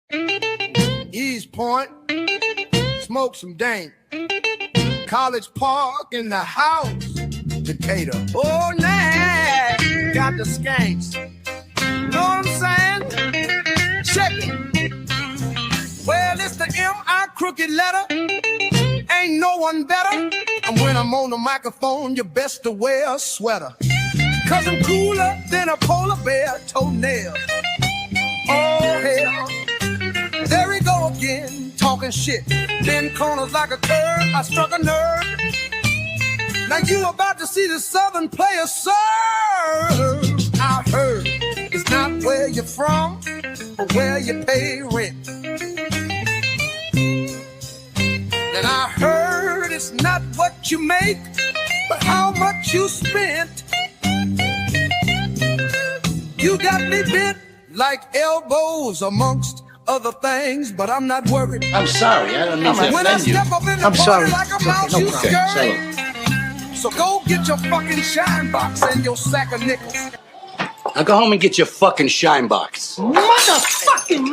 East Point, smoke some dank. College Park in the house, Decatur. Oh, nah, got the skanks. You know what I'm saying? Check it. Well, it's the M.I. crooked letter. Ain't no one better. And when I'm on the microphone, you best to wear a sweater. Cause I'm cooler than a polar bear toenail. Oh, hell. There we go again, talking shit. Bend corners like a curve, I struck a nerve. Now you about to see the Southern player serve. I heard it's not where you're from, but where you pay rent. And I heard it's not what you make, but how much you spent. You got me bent like elbows amongst other things, but I'm not worried. I'm sorry, I don't mean to when I offend you. step up in the I'm party sorry. like a mouse, No you problem. scurry. So go get your fucking shine box and your sack of nickels. Now go home and get your fucking shine box. Motherfucking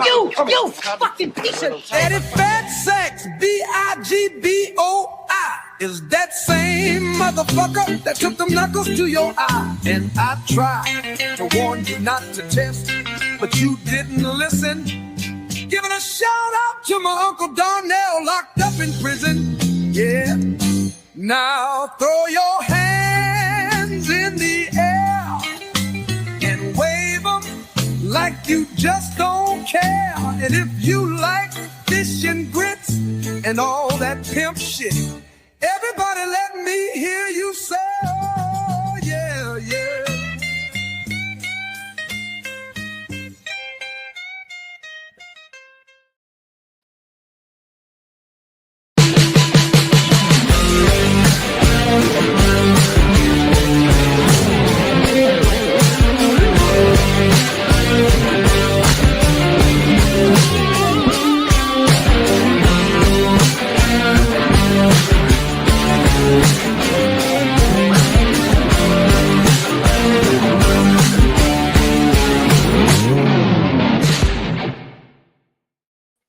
you fucking piece of Eddie Fat Sacks, B-I-G-B-O-I, is that same motherfucker that took them knuckles to your eye. And I tried to warn you not to test, but you didn't listen. Giving a shout out to my Uncle Darnell locked up in prison. Yeah. Now throw your hands in the air and wave them like you just don't care. And if you like fish and grits and all that pimp shit, everybody let me hear you say, oh, yeah, yeah.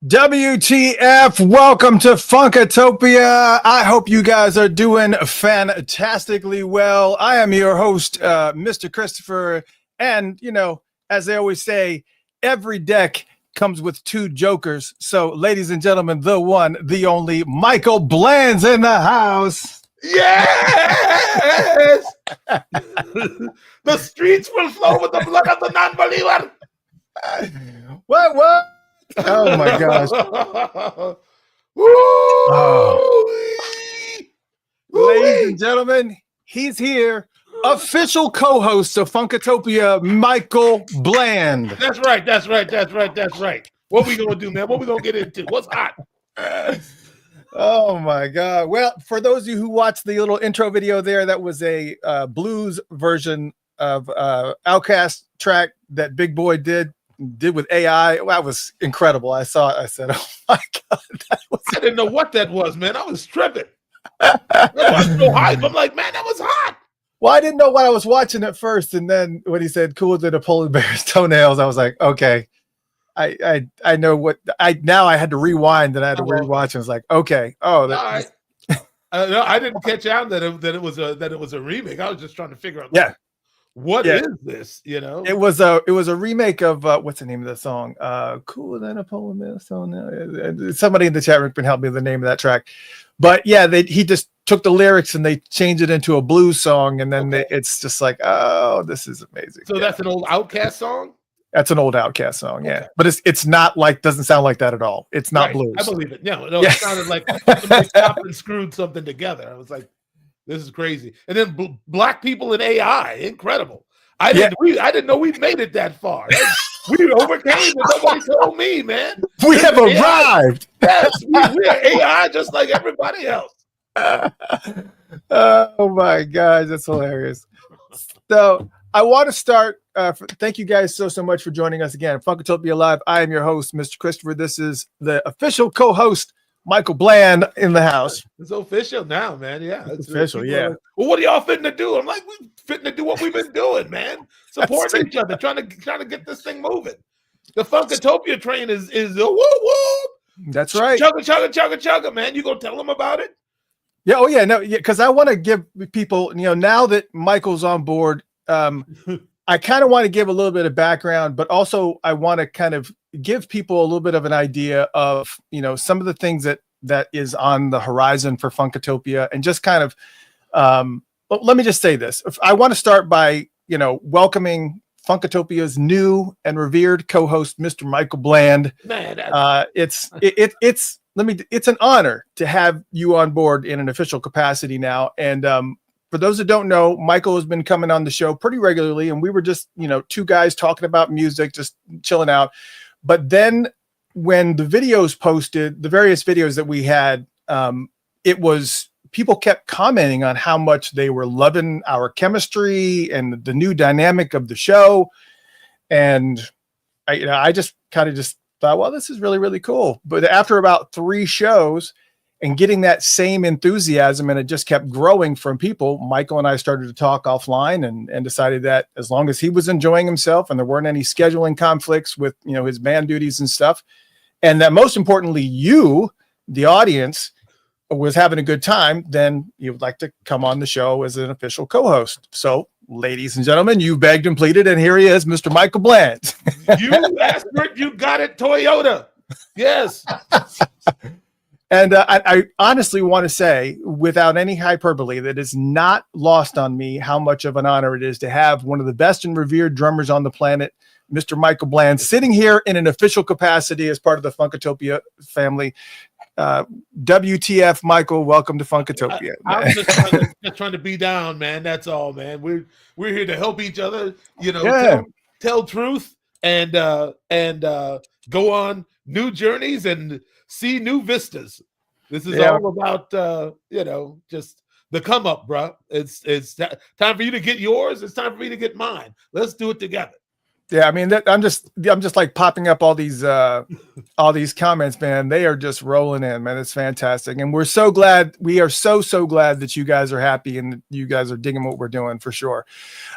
WTF, welcome to Funkatopia. I hope you guys are doing fantastically well. I am your host, Mr. Christopher. And, you know, as they always say, every deck comes with two jokers. So, ladies and gentlemen, the one, the only, Michael Bland's in the house. Yes! The streets will flow with the blood of the non-believer. What? Oh my gosh. Ladies and gentlemen, he's here. Official co-host of Funkatopia, Michael Bland. That's right. What we gonna do, man? What we gonna get into? What's hot? Oh my God. Well, for those of you who watched the little intro video there, that was a blues version of Outkast track that Big Boy did with AI. Well, that was incredible. I saw it. I said, oh my God. I didn't know what that was, man. I was tripping. I was so hype. I'm like, man, that was hot. Well, I didn't know what I was watching at first. And then when he said cooler than a polar bear's toenails, I was like, okay. I know what I had to rewind and I had to rewatch and I was like, okay. Oh, no, I didn't catch on that it was a remake. I was just trying to figure out what is this, you know? It was a remake of what's the name of the song? Cooler than a polar bear's toenail. Somebody in the chat room can help me with the name of that track. But yeah, he just took the lyrics and they changed it into a blues song, and then it's just like, oh, this is amazing. So that's an old Outkast song? That's an old Outkast song, yeah. But it's not like, doesn't sound like that at all. It's not blues. I believe it. No, it sounded like somebody stopped and screwed something together. I was like, this is crazy. And then black people in AI, incredible. I didn't know we made it that far. We overcame it. Nobody told me, man. We have arrived. Yes, we are AI just like everybody else. Oh my gosh, that's hilarious. So I want to start. Thank you guys so much for joining us again. Funkatopia Live. I am your host, Mr. Christopher. This is the official co-host, Michael Bland, in the house. It's official now, man. Yeah, it's official. Yeah. Well, what are y'all fitting to do? I'm like, we fitting to do what we've been doing, man. Supporting each other, trying to get this thing moving. The Funkatopia train is a whoop whoop. That's right. Chugga, man. You gonna tell them about it? Yeah. Oh yeah. No. Yeah. Because I want to give people, now that Michael's on board, I kind of want to give a little bit of background, but also I want to kind of give people a little bit of an idea of, some of the things that is on the horizon for Funkatopia, and just kind of, let me just say this. I want to start by, welcoming Funkatopia's new and revered co-host, Mr. Michael Bland. Man, it's an honor to have you on board in an official capacity now. And for those that don't know, Michael has been coming on the show pretty regularly, and we were just, two guys talking about music, just chilling out. But then when the videos posted, the various videos that we had, people kept commenting on how much they were loving our chemistry and the new dynamic of the show. And I just kind of just thought, well, this is really, really cool. But after about 3 shows and getting that same enthusiasm, and it just kept growing from people, Michael and I started to talk offline and decided that as long as he was enjoying himself and there weren't any scheduling conflicts with, his band duties and stuff, and that most importantly, you, the audience, was having a good time, then you would like to come on the show as an official co-host. So, ladies and gentlemen, you begged and pleaded, and here he is, Mr. Michael Bland. You asked for it, you got it, Toyota. Yes. And I honestly want to say, without any hyperbole, that it's not lost on me how much of an honor it is to have one of the best and revered drummers on the planet, Mr. Michael Bland, sitting here in an official capacity as part of the Funkatopia family. WTF, Michael, welcome to Funkatopia. I'm just trying to be down, man. That's all, man. We're here to help each other, tell truth and go on new journeys and see new vistas. This is all about just the come up, bro. It's time for you to get yours. It's time for me to get mine. Let's do it together. Yeah, I mean, I'm just like popping up all these comments, man. They are just rolling in, man. It's fantastic, and we're so glad. We are so glad that you guys are happy and that you guys are digging what we're doing for sure.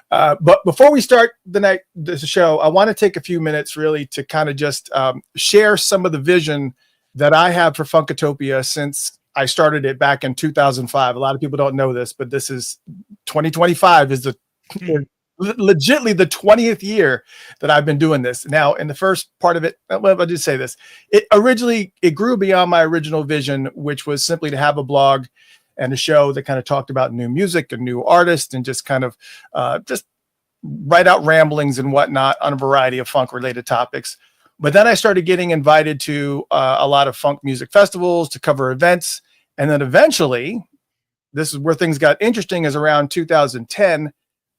But before we start the show, I want to take a few minutes really to kind of just share some of the vision that I have for Funkatopia since I started it back in 2005. A lot of people don't know this, but this is 2025 is legitly the 20th year that I've been doing this. Now, in the first part of it, well, I did say this. It grew beyond my original vision, which was simply to have a blog and a show that kind of talked about new music and new artists and just kind of just write out ramblings and whatnot on a variety of funk related topics. But then I started getting invited to a lot of funk music festivals to cover events. And then eventually, this is where things got interesting, is around 2010,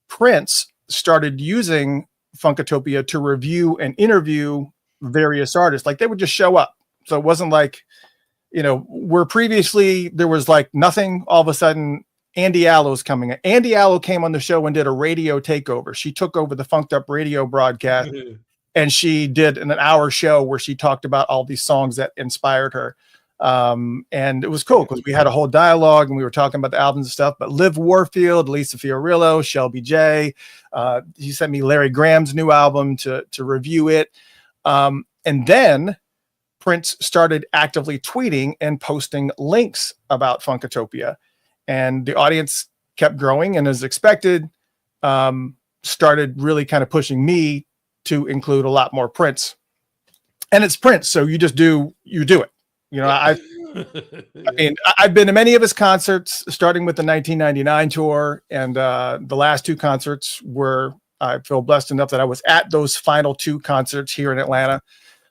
Prince started using Funkatopia to review and interview various artists. Like, they would just show up. So it wasn't like, where previously there was like nothing, all of a sudden Andy Allo's coming in. Andy Allo came on the show and did a radio takeover. She took over the Funked Up radio broadcast and she did an hour show where she talked about all these songs that inspired her. And it was cool because we had a whole dialogue and we were talking about the albums and stuff. But Liv Warfield, Lisa Fiorillo, Shelby J, he sent me Larry Graham's new album to review it. And then Prince started actively tweeting and posting links about Funkatopia, and the audience kept growing, and as expected, started really kind of pushing me to include a lot more Prince. And it's Prince, so you do it. I mean, I've been to many of his concerts, starting with the 1999 tour, and the last 2 concerts were, I feel blessed enough that I was at those final 2 concerts here in Atlanta.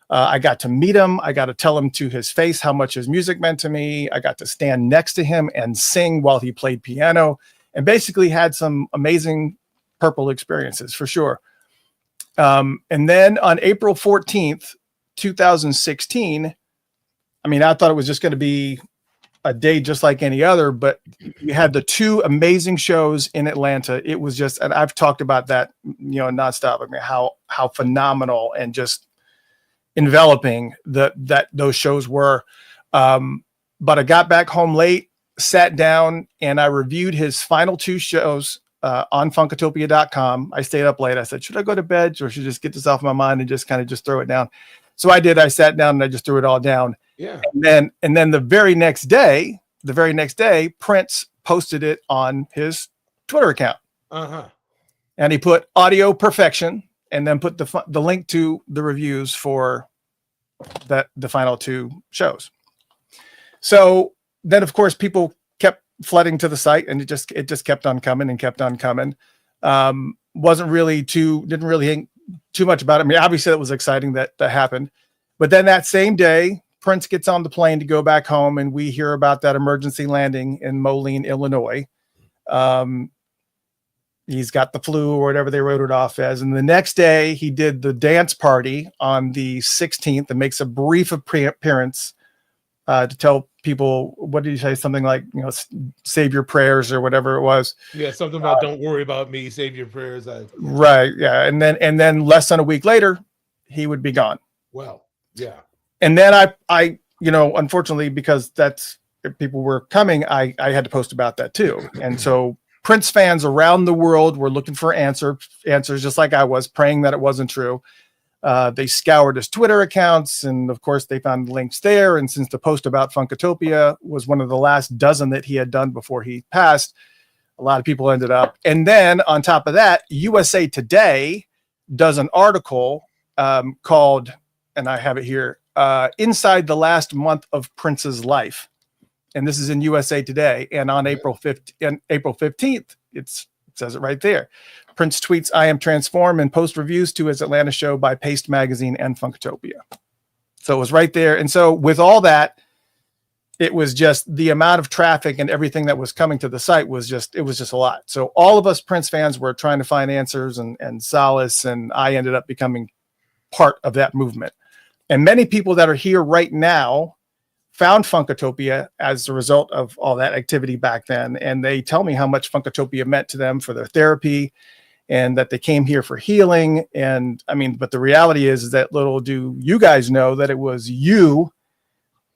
I got to meet him. I got to tell him to his face how much his music meant to me. I got to stand next to him and sing while he played piano, and basically had some amazing Purple experiences for sure. And then on April 14th, 2016, I mean, I thought it was just going to be a day just like any other, but we had the 2 amazing shows in Atlanta. It was just, and I've talked about that, nonstop. I mean, how phenomenal and just enveloping that those shows were. But I got back home late, sat down, and I reviewed his final 2 shows on Funkatopia.com. I stayed up late. I said, should I go to bed or should I just get this off my mind and just kind of just throw it down? So I did. I sat down and I just threw it all down. Yeah. And then the very next day, Prince posted it on his Twitter account. And he put audio perfection and then put the link to the reviews for the final 2 shows. So then, of course, people kept flooding to the site, and it just kept on coming and kept on coming. Didn't really think too much about it. I mean, obviously that was exciting that happened, but then that same day, Prince gets on the plane to go back home, and we hear about that emergency landing in Moline, Illinois. He's got the flu or whatever they wrote it off as. And the next day he did the dance party on the 16th and makes a brief appearance to tell people, what did he say? Something like, save your prayers or whatever it was. Yeah. Something about don't worry about me. Save your prayers. Right. Yeah. And then less than a week later, he would be gone. Well, yeah. And then I unfortunately, because people were coming, I had to post about that too. And so Prince fans around the world were looking for answers, just like I was, praying that it wasn't true. They scoured his Twitter accounts, and of course they found links there. And since the post about Funkatopia was one of the last dozen that he had done before he passed, a lot of people ended up. And then on top of that, USA Today does an article called, and I have it here, Inside the Last Month of Prince's Life. And this is in USA Today. And on April 15th, it says it right there. Prince tweets, "I am transformed," and post reviews to his Atlanta show by Paste Magazine and Funkatopia. So it was right there. And so with all that, it was just the amount of traffic and everything that was coming to the site was just a lot. So all of us Prince fans were trying to find answers and solace. And I ended up becoming part of that movement. And many people that are here right now found Funkatopia as a result of all that activity back then. And they tell me how much Funkatopia meant to them for their therapy and that they came here for healing. And I mean, but the reality is that little do you guys know that it was you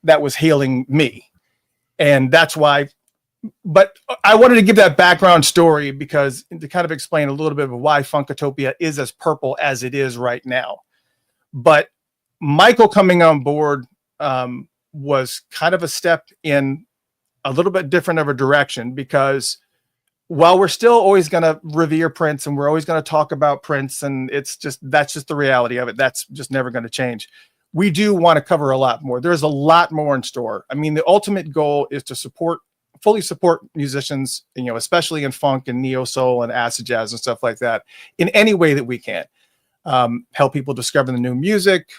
that was healing me. And that's why, but I wanted to give that background story because to kind of explain a little bit of why Funkatopia is as purple as it is right now. But Michael coming on board, was kind of a step in a little bit different of a direction, because while we're still always going to revere Prince and we're always going to talk about Prince, and that's just the reality of it. That's just never going to change. We do want to cover a lot more. There's a lot more in store. I mean, the ultimate goal is to fully support musicians, especially in funk and neo soul and acid jazz and stuff like that in any way that we can. Help people discover the new music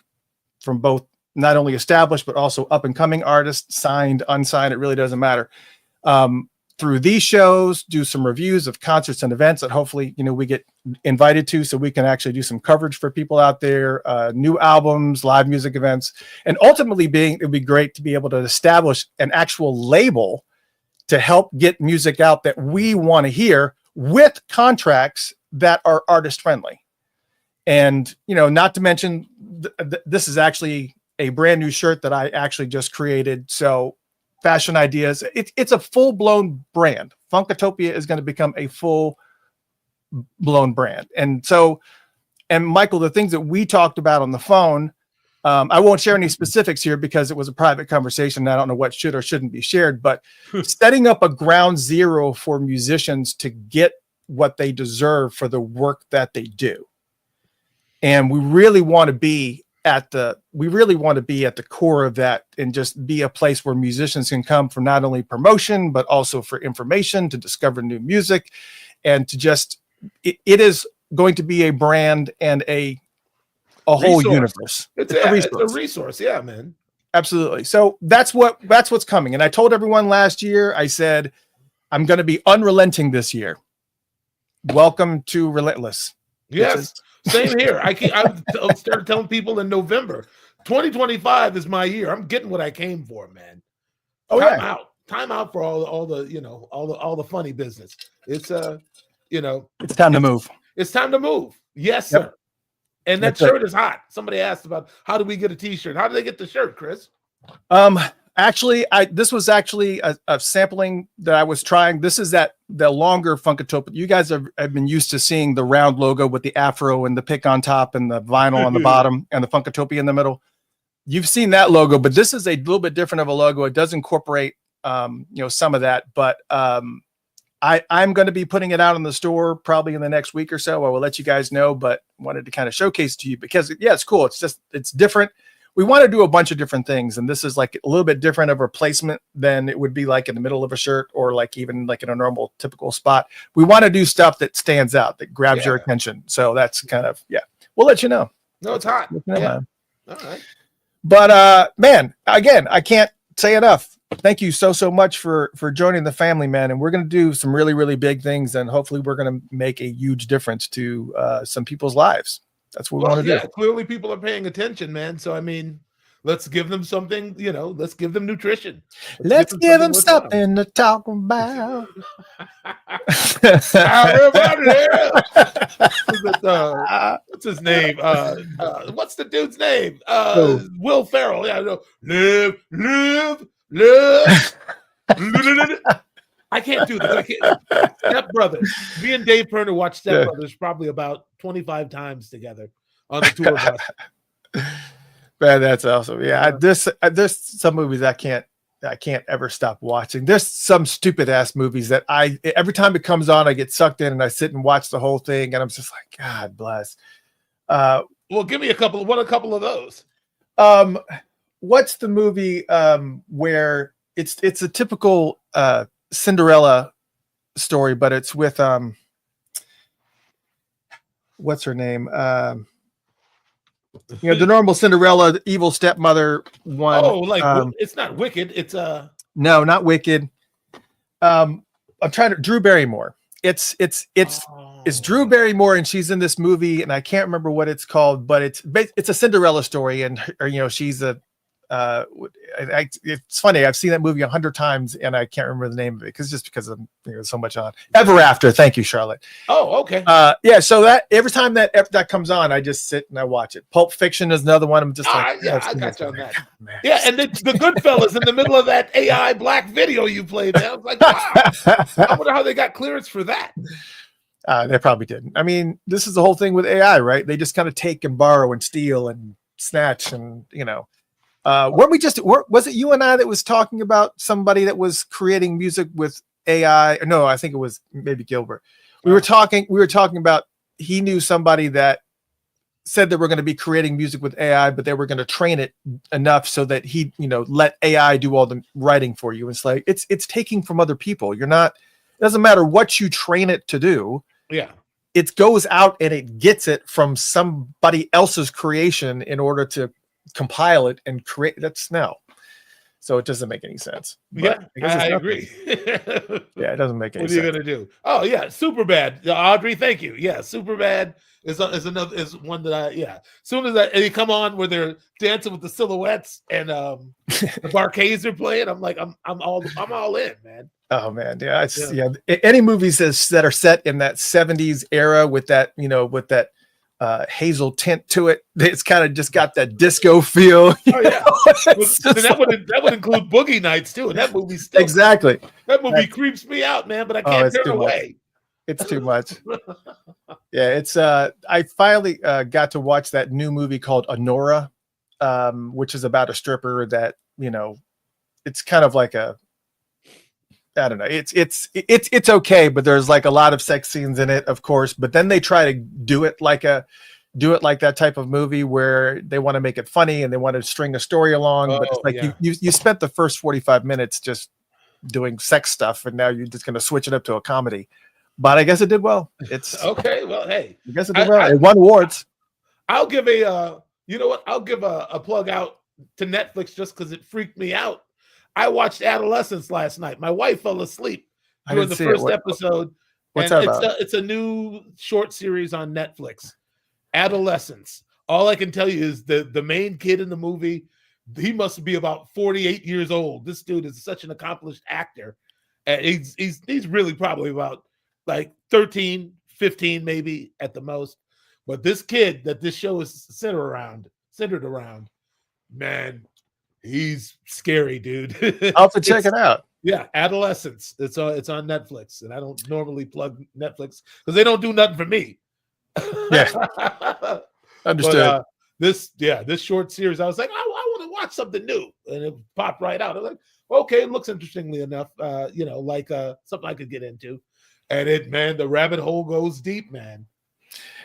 from both not only established, but also up and coming artists, signed, unsigned, it really doesn't matter. Through these shows, do some reviews of concerts and events that hopefully, we get invited to, so we can actually do some coverage for people out there, new albums, live music events, and ultimately it'd be great to be able to establish an actual label to help get music out that we want to hear with contracts that are artist friendly. And, not to mention, this is actually a brand new shirt that I actually just created. So Fashion Ideas, it's a full blown brand. Funkatopia is going to become a full blown brand. And Michael, the things that we talked about on the phone, I won't share any specifics here because it was a private conversation. And I don't know what should or shouldn't be shared, but setting up a ground zero for musicians to get what they deserve for the work that they do. And we really want to be at the core of that and just be a place where musicians can come for not only promotion, but also for information, to discover new music, and to just, it is going to be a brand and a whole universe. It's a resource. Yeah, man. Absolutely. So that's what's coming. And I told everyone last year, I said, I'm going to be unrelenting this year. Welcome to Relentless. Yes. Same here. I started telling people in November, 2025 is my year. I'm getting what I came for, man. Time out for all the funny business. It's it's time to move. It's time to move. Yes, sir. And that shirt is hot. Somebody asked about how do we get a t-shirt? How do they get the shirt, Chris? I Actually, this was actually a sampling that I was trying. This is the longer Funkatopia. You guys have been used to seeing the round logo with the afro and the pick on top and the vinyl on the bottom and the Funkatopia in the middle. You've seen that logo, but this is a little bit different of a logo. It does incorporate, some of that, but I'm going to be putting it out in the store probably in the next week or so. I will let you guys know, but wanted to kind of showcase to you because it's cool. It's different. We want to do a bunch of different things. And this is like a little bit different of a placement than it would be like in the middle of a shirt or like even like in a normal typical spot. We want to do stuff that stands out, that grabs your attention. So that's kind of, we'll let you know. No, it's hot. Yeah. All right. But man, again, I can't say enough. Thank you so much for joining the family, man. And we're going to do some really, really big things. And hopefully we're going to make a huge difference to some people's lives. That's what we want to do. Clearly people are paying attention, man. So, I mean, let's give them something, let's give them nutrition. Let's give them something to talk about. What's his name? What's the dude's name? Will Ferrell. Yeah, live. I can't do this. I can't. Step Brothers. Me and Dave Perner watched Step Brothers probably about 25 times together on the tour bus. Man, that's awesome. Yeah, there's some movies I can't ever stop watching. There's some stupid ass movies that every time it comes on, I get sucked in and I sit and watch the whole thing, and I'm just like, God bless. Well, give me a couple of those. What's the movie where it's a typical Cinderella story, but it's with what's her name? The normal Cinderella, the evil stepmother one. Oh, like it's not Wicked. It's no, not Wicked. I'm trying to Drew Barrymore. It's Drew Barrymore, and she's in this movie, and I can't remember what it's called, but it's a Cinderella story, and she's a. It's funny. I've seen that movie 100 times, and I can't remember the name of it because of so much on. Ever After. Thank you, Charlotte. Oh, okay. So that every time that comes on, I just sit and I watch it. Pulp Fiction is another one. I'm just like, I got you on that. Man. Yeah, and the Goodfellas in the middle of that AI black video you played. Man. I was like, wow. I wonder how they got clearance for that. They probably didn't. I mean, this is the whole thing with AI, right? They just kind of take and borrow and steal and snatch, and was it you and I that was talking about somebody that was creating music with AI? No, I think it was maybe Gilbert. We were talking about, he knew somebody that said they were going to be creating music with AI, but they were going to train it enough so that he, let AI do all the writing for you. It's like, it's taking from other people. It doesn't matter what you train it to do. Yeah. It goes out and it gets it from somebody else's creation in order to compile it and create. That's now. So it doesn't make any sense. But I agree. Yeah, it doesn't make any sense. What are you gonna do? Oh yeah, Superbad. Audrey, thank you. Yeah, Superbad is one that As soon as they come on where they're dancing with the silhouettes and the Bar-Kays are playing, I'm like, I'm all in, man. Oh man, yeah, any movies that are set in that 70s era with that hazel tint to it, it's kind of just got that disco feel. Oh yeah, that would include Boogie Nights too, and that movie still exactly. That movie creeps me out, man, but I can't turn away. It's too much. Yeah, it's I finally got to watch that new movie called Honora, which is about a stripper that it's kind of like I don't know. It's okay, but there's like a lot of sex scenes in it, of course. But then they try to do it like that type of movie where they want to make it funny and they want to string a story along. But it's like you spent the first 45 minutes just doing sex stuff, and now you're just going to switch it up to a comedy. But I guess it did well. It's okay. Well, hey, I guess it did well. It won awards. I'll give a plug out to Netflix just because it freaked me out. I watched Adolescence last night. My wife fell asleep during the first episode. What's that about? It's a new short series on Netflix. Adolescence. All I can tell you is the main kid in the movie, he must be about 48 years old. This dude is such an accomplished actor. And he's really probably about like 13, 15 maybe at the most. But this kid that this show is centered around, man, he's scary, dude. I'll have to check it out. Yeah, Adolescence. It's on Netflix, and I don't normally plug Netflix because they don't do nothing for me. Yeah, understood. But this short series, I was like, I want to watch something new, and it popped right out. I was like, okay, it looks interestingly enough, like something I could get into. And the rabbit hole goes deep, man.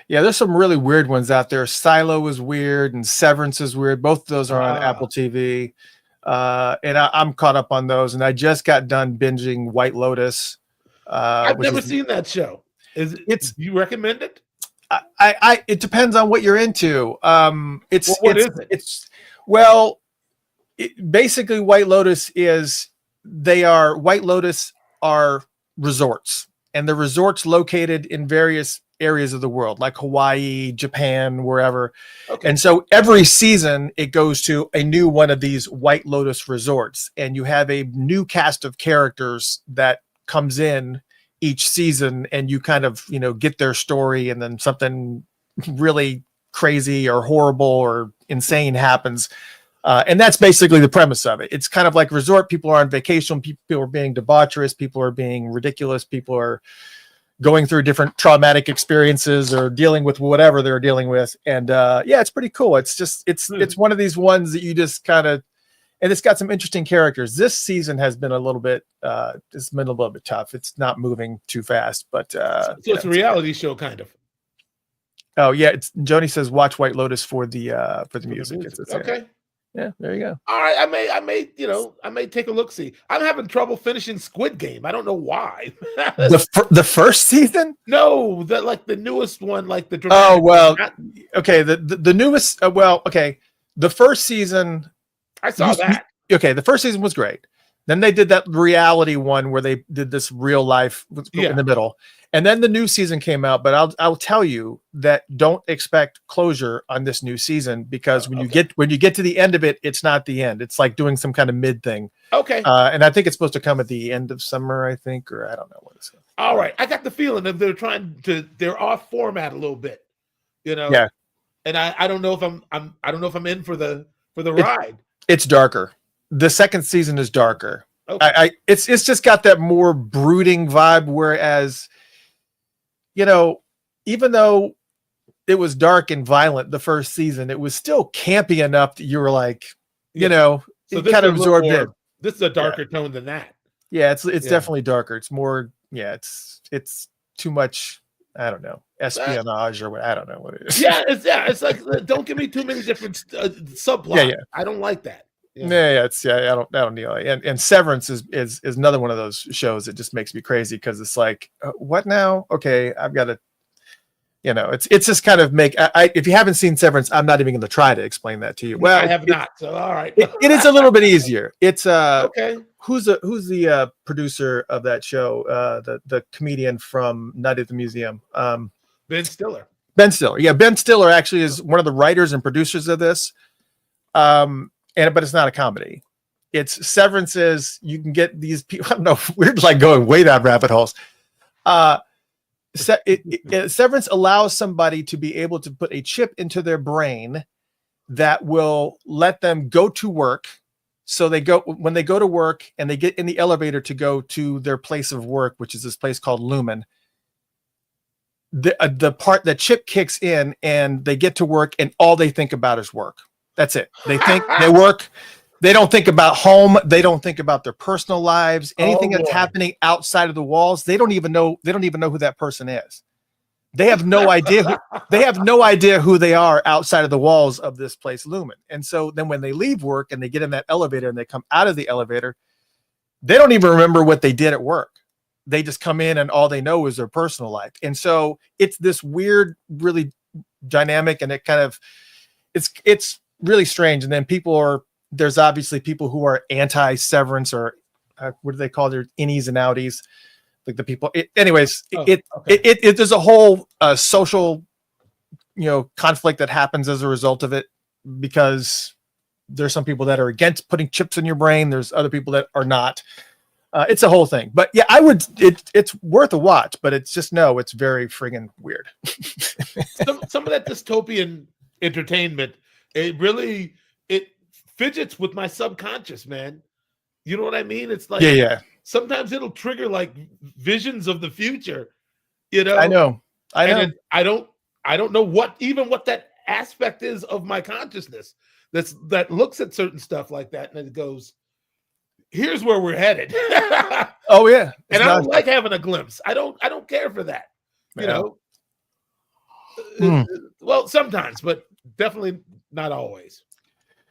Yeah, there's some really weird ones out there. Silo is weird, and Severance is weird. Both of those are on Apple TV, and I'm caught up on those. And I just got done binging White Lotus. I've never seen that show. You recommend it? It depends on what you're into. What is it? Basically White Lotus are resorts, and the resorts located in various areas of the world, like Hawaii, Japan, wherever. Okay. And so every season it goes to a new one of these White Lotus resorts, and you have a new cast of characters that comes in each season, and you kind of, get their story, and then something really crazy or horrible or insane happens. And that's basically the premise of it. It's kind of like resort. People are on vacation. People are being debaucherous. People are being ridiculous. People are going through different traumatic experiences or dealing with whatever they're dealing with. And it's pretty cool. It's just, it's one of these ones that you just kind of, and it's got some interesting characters. This season has been a little bit tough. It's not moving too fast, but so it's a reality show kind of. Oh yeah. Joni says, watch White Lotus for the music. Okay. Yeah, there you go. All right, I may take a look. See, I'm having trouble finishing Squid Game. I don't know why. the first season? No, the newest one, like the. Oh well, okay. The newest. Okay. The first season. I saw that. Okay, the first season was great. Then they did that reality one where they did this real life in the middle. And then the new season came out, but I'll tell you that don't expect closure on this new season, because when you get to the end of it, it's not the end. It's like doing some kind of mid thing. Okay. And I think it's supposed to come at the end of summer, I think, or I don't know what it's going. All right. I got the feeling that they're off format a little bit, Yeah. And I don't know if I'm in for the ride. It's darker. The second season is darker. Okay. It's just got that more brooding vibe, whereas, even though it was dark and violent the first season, it was still campy enough that you were like, so it kind of absorbed it. This is a darker tone than that. Yeah, it's definitely darker. It's more, it's too much, I don't know, espionage or what, I don't know what it is. It's like, don't give me too many different subplots. Yeah. I don't like that. I don't know. And Severance is another one of those shows that just makes me crazy, because it's like, what now? Okay, I've got to, it's just kind of if you haven't seen Severance, I'm not even going to try to explain that to you. Well, I have not. So all right, it is a little bit easier. It's okay. Who's the producer of that show? The comedian from Night at the Museum. Ben Stiller. Ben Stiller. Yeah, Ben Stiller actually is one of the writers and producers of this. But it's not a comedy. It's Severance. You can get these people. I don't know. We're like going way down rabbit holes. Severance allows somebody to be able to put a chip into their brain that will let them go to work. So when they go to work and they get in the elevator to go to their place of work, which is this place called Lumen. The chip kicks in and they get to work, and all they think about is work. That's it. They think they work. They don't think about home. They don't think about their personal lives. Anything that's happening outside of the walls, they don't even know who that person is. They have no idea. Who they are outside of the walls of this place, Lumen. And so then when they leave work and they get in that elevator and they come out of the elevator, they don't even remember what they did at work. They just come in and all they know is their personal life. And so it's this weird, really dynamic, and it kind of, it's really strange. And then there's obviously people who are anti-Severance, or what do they call their innies and outies, like the people. There's a whole social, conflict that happens as a result of it, because there's some people that are against putting chips in your brain. There's other people that are not. It's a whole thing. But yeah, it's worth a watch, but it's very friggin' weird. some of that dystopian entertainment, it fidgets with my subconscious, man. You know what I mean? It's like Yeah. sometimes it'll trigger like visions of the future, you know. I know. And I don't know what that aspect is of my consciousness that looks at certain stuff like that and it goes, here's where we're headed. Oh yeah. And I don't like having a glimpse. I don't care for that. You know. Well, sometimes, but definitely not always.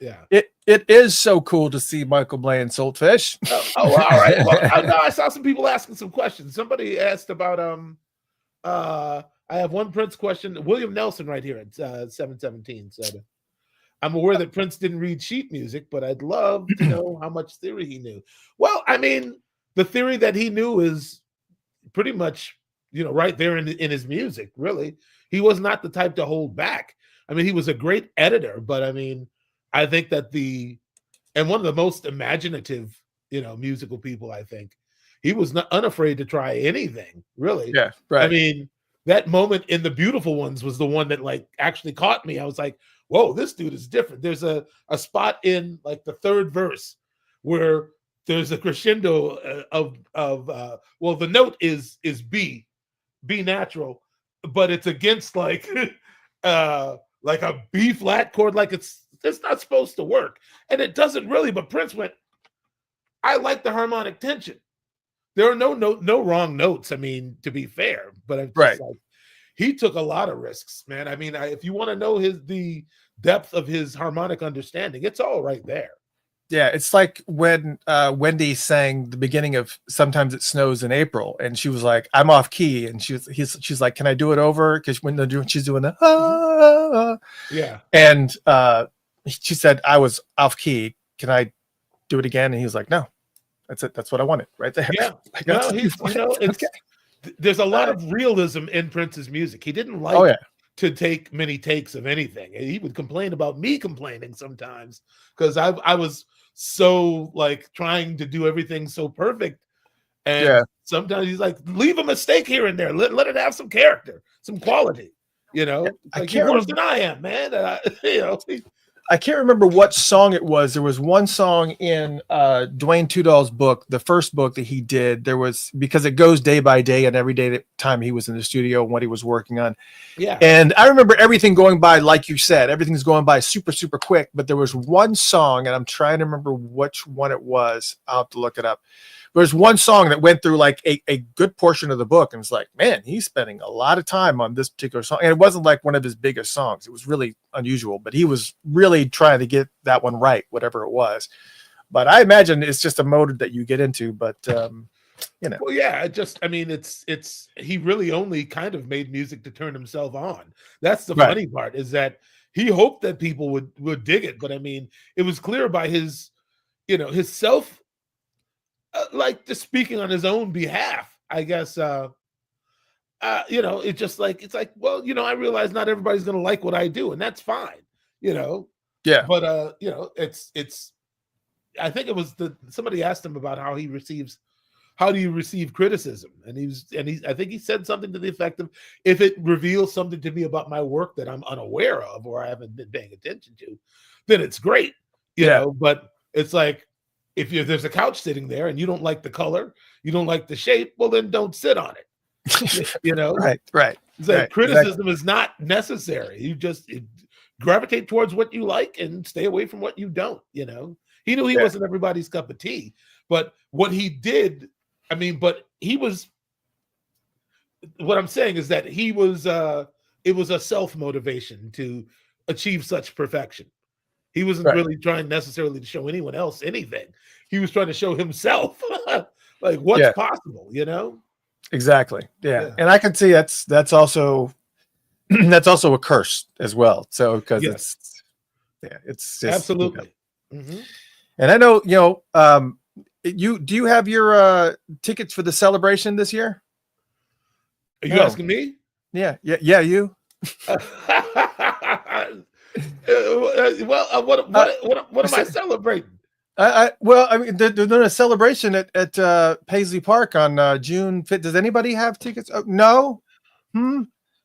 Yeah. It is so cool to see Michael Blay and Saltfish. All right. Well, I saw some people asking some questions. Somebody asked about I have one Prince question. William Nelson right here at 717 said, I'm aware that Prince didn't read sheet music, but I'd love to know how much theory he knew. Well, I mean, the theory that he knew is pretty much, right there in his music, really. He was not the type to hold back. I mean, he was a great editor, but I mean, I think that and one of the most imaginative, musical people, I think. He was not unafraid to try anything, really. Yeah, right. I mean, that moment in The Beautiful Ones was the one that like actually caught me. I was like, whoa, this dude is different. There's a spot in like the third verse where there's a crescendo of the note is B natural, but it's against like a B flat chord, like it's not supposed to work. And it doesn't really, but Prince went, I like the harmonic tension. There are no wrong notes. I mean, to be fair, but it's just like he took a lot of risks, man. I mean, if you want to know the depth of his harmonic understanding, it's all right there. Yeah, it's like when Wendy sang the beginning of "Sometimes It Snows in April," and she was like, "I'm off key," and she's like, "Can I do it over?" Because when she's doing the yeah, and she said, "I was off key. Can I do it again?" And he was like, "No, that's it. That's what I wanted right there." Yeah, like, there's a lot of realism in Prince's music. He didn't like to take many takes of anything. He would complain about me complaining sometimes because I was so like trying to do everything so perfect, and sometimes he's like, leave a mistake here and there. Let it have some character, some quality. Like you're worse than I am, man. I can't remember what song it was. There was one song in Dwayne Tudall's book, the first book that he did. There was, because it goes day by day and every day time he was in the studio and what he was working on. Yeah. And I remember everything going by, like you said, everything's going by super, super quick. But there was one song, and I'm trying to remember which one it was. I'll have to look it up. There's one song that went through like a good portion of the book and was like, man, he's spending a lot of time on this particular song. And it wasn't like one of his biggest songs. It was really unusual, but he was really trying to get that one right, whatever it was. But I imagine it's just a mode that you get into, but Well, yeah, it's he really only kind of made music to turn himself on. That's the funny part, is that he hoped that people would dig it. But I mean, it was clear by his, his self, like just speaking on his own behalf, I guess, it's just like, well, I realize not everybody's going to like what I do, and that's fine, Yeah. But, it's, I think it was somebody asked him about how do you receive criticism? And I think he said something to the effect of, if it reveals something to me about my work that I'm unaware of, or I haven't been paying attention to, then it's great, you know, but it's like, if there's a couch sitting there and you don't like the color, you don't like the shape, well, then don't sit on it. Right. It's like criticism is not necessary. You just gravitate towards what you like and stay away from what you don't. He knew he wasn't everybody's cup of tea, but what he did, but he was. What I'm saying is that he was. It was a self-motivation to achieve such perfection. He wasn't really trying necessarily to show anyone else anything. He was trying to show himself, like what's possible, Exactly. Yeah. And I can see that's also a curse as well. So because it's just, absolutely. And I know, do you have your tickets for the celebration this year? Are you asking me? Yeah. You. What am I celebrating? They're doing a celebration at Paisley Park on June 5th. Does anybody have tickets? Oh, no.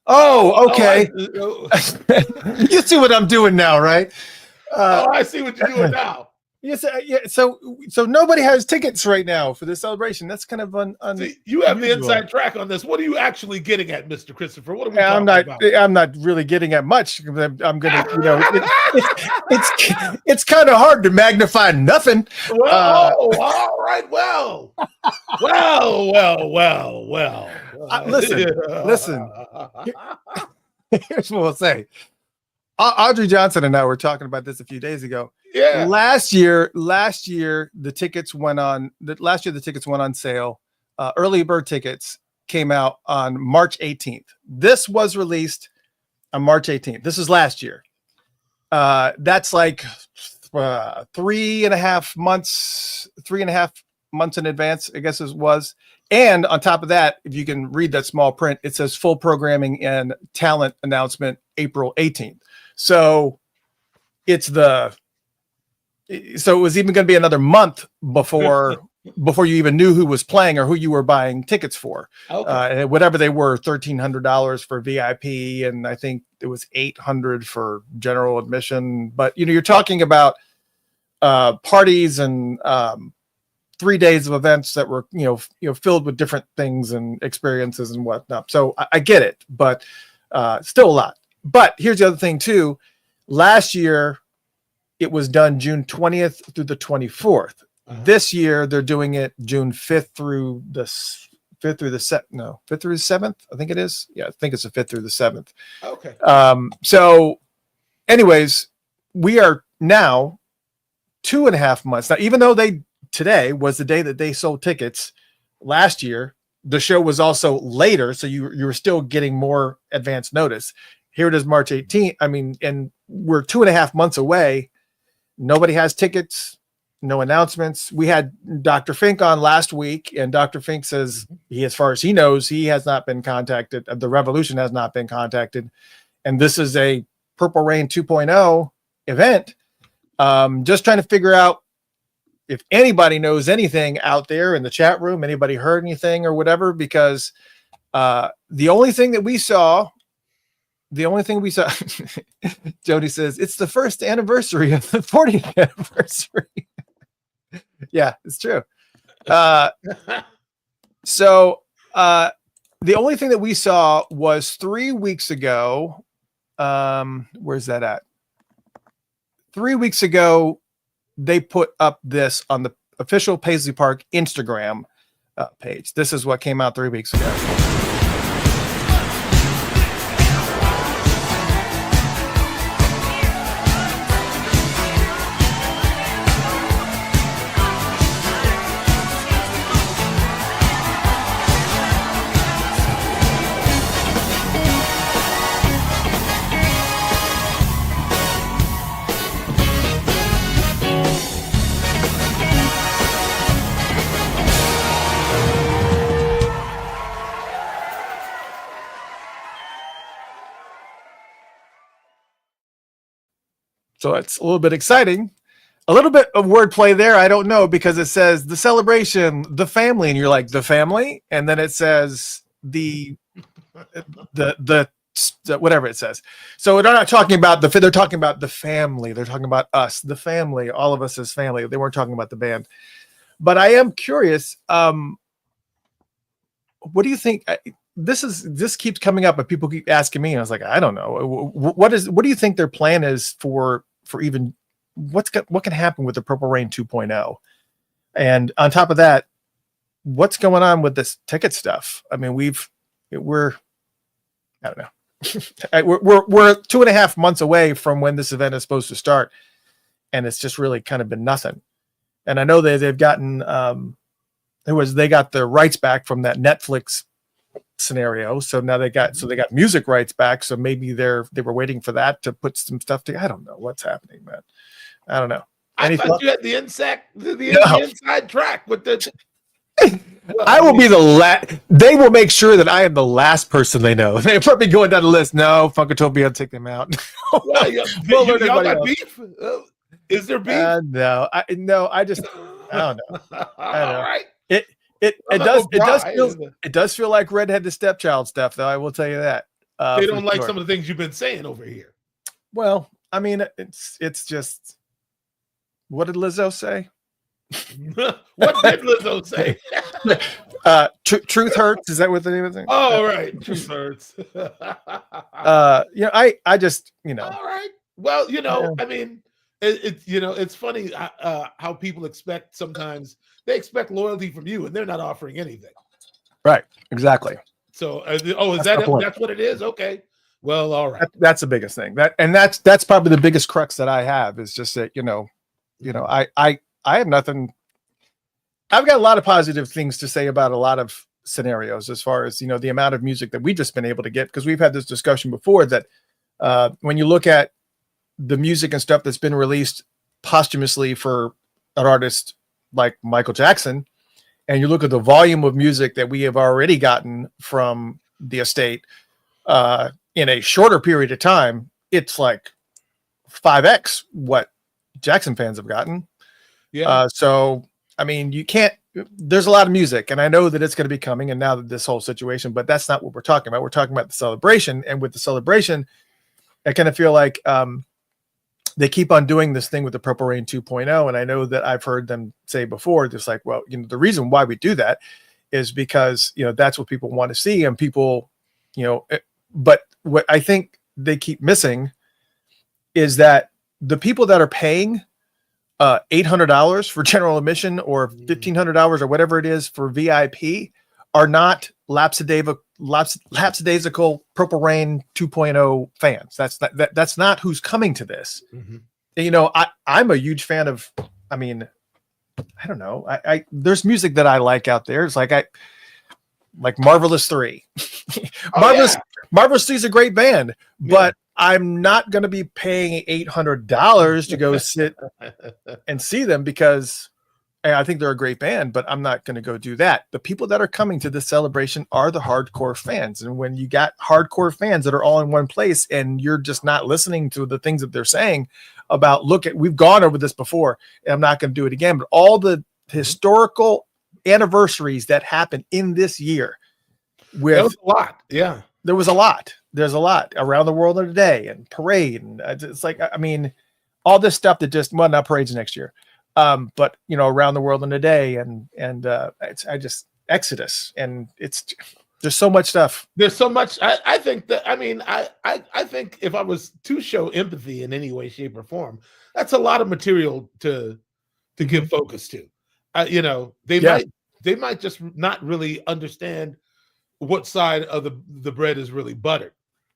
Oh, okay. You see what I'm doing now, right? Oh, I see what you're doing now. Yes, yeah. So nobody has tickets right now for the celebration. That's kind of See, you have the inside track on this. What are you actually getting at, Mr. Christopher? What are we talking about? I'm not really getting at much. I'm gonna, it's kind of hard to magnify nothing. Well, all right. Well. Listen. Here's what we'll say. Audrey Johnson and I were talking about this a few days ago. Yeah. Last year the tickets went on. Last year the tickets went on sale. Early bird tickets came out on March 18th. This was released on March 18th. This is last year. That's like 3.5 months in advance, I guess it was. And on top of that, if you can read that small print, it says full programming and talent announcement April 18th. So it was even going to be another month before you even knew who was playing or who you were buying tickets for. Okay. Whatever they were, $1,300 for VIP, and I think it was $800 for general admission. But you're talking about parties and 3 days of events that were filled with different things and experiences and whatnot. So I get it, but still a lot. But here's the other thing too. Last year, it was done June 20th through the 24th. Uh-huh. This year, they're doing it June 5th through the 5th through the 7th. I think it is. Yeah, I think it's the 5th through the 7th. Okay. So anyways, we are now 2.5 months. Now, even though today was the day that they sold tickets last year, the show was also later. So you were still getting more advance notice. Here it is, March 18th. I mean, and we're 2.5 months away. Nobody has tickets, no announcements. We had Dr. Fink on last week, and Dr. Fink says as far as he knows, he has not been contacted. The Revolution has not been contacted. And this is a Purple Rain 2.0 event. Just trying to figure out if anybody knows anything out there in the chat room, anybody heard anything or whatever, because the only thing we saw, Jody says, it's the first anniversary of the 40th anniversary. Yeah, it's true. So the only thing that we saw was 3 weeks ago. Where's that at? 3 weeks ago, they put up this on the official Paisley Park Instagram page. This is what came out 3 weeks ago. So it's a little bit exciting. A little bit of wordplay there. I don't know, because it says the celebration, the family, and you're like, the family, and then it says the whatever it says. So they're not talking about they're talking about the family. They're talking about us, the family, all of us as family. They weren't talking about the band. But I am curious. What do you think? This keeps coming up, but people keep asking me. And I was like, I don't know. What do you think their plan is for even what can happen with the Purple Rain 2.0? And on top of that, what's going on with this ticket stuff? I mean, we're I don't know. we're 2.5 months away from when this event is supposed to start, and it's just really kind of been nothing. And I know they've gotten they got the rights back from that Netflix scenario, so now they got music rights back. So maybe they were waiting for that to put some stuff together. I don't know what's happening, man. I don't know. I thought you had the inside track with the. I will be the last. They will make sure that I am the last person they know. They're probably going down the list. No, Funkatopia, take them out. Well, y'all got beef? Is there beef? No, I don't know. I don't know. All right. It does feel like redhead to stepchild stuff, though. I will tell you that. They don't like some of the things you've been saying over here. Well, I mean, it's just, what did Lizzo say? What did Lizzo say? Truth hurts. Is that what the name of the thing? Oh, right. Truth hurts. I just, All right. Well, Yeah. I mean, it's funny how people sometimes they expect loyalty from you, and they're not offering anything. Right. Exactly. So, That's the point. that's what it is? Okay. Well, all right. That's the biggest thing. That's probably the biggest crux that I have, is just that, I have nothing. I've got a lot of positive things to say about a lot of scenarios, as far as, the amount of music that we've just been able to get, because we've had this discussion before that when you look at the music and stuff that's been released posthumously for an artist like Michael Jackson, and you look at the volume of music that we have already gotten from the estate in a shorter period of time, it's like 5x what Jackson fans have gotten. Yeah. So, I mean, there's a lot of music, and I know that it's going to be coming, and now that this whole situation, but that's not what we're talking about. We're talking about the celebration, and with the celebration, I kind of feel like they keep on doing this thing with the Purple Rain 2.0. And I know that I've heard them say before, just like, well, the reason why we do that is because, that's what people want to see. And people, but what I think they keep missing is that the people that are paying $800 for general admission, or $1,500 or whatever it is for VIP, are not lapsadaisical Purple Rain 2.0 fans. That's not who's coming to this. Mm-hmm. I'm a huge fan of, I mean, I don't know. there's music that I like out there. It's like Marvelous 3. Marvelous 3 is a great band, but I'm not going to be paying $800 to go sit and see them, because I think they're a great band, but I'm not going to go do that. The people that are coming to this celebration are the hardcore fans. And when you got hardcore fans that are all in one place, and you're just not listening to the things that they're saying about, we've gone over this before, and I'm not going to do it again, but all the historical anniversaries that happened in this year, that was a lot. Yeah. There was a lot. There's a lot around the world in a day, and parade. And it's like, I mean, all this stuff that just, well, not parades next year. But around the world in a day, and Exodus, and there's so much stuff. There's so much. I think that, I think if I was to show empathy in any way, shape, or form, that's a lot of material to give focus to. They might just not really understand what side of the bread is really buttered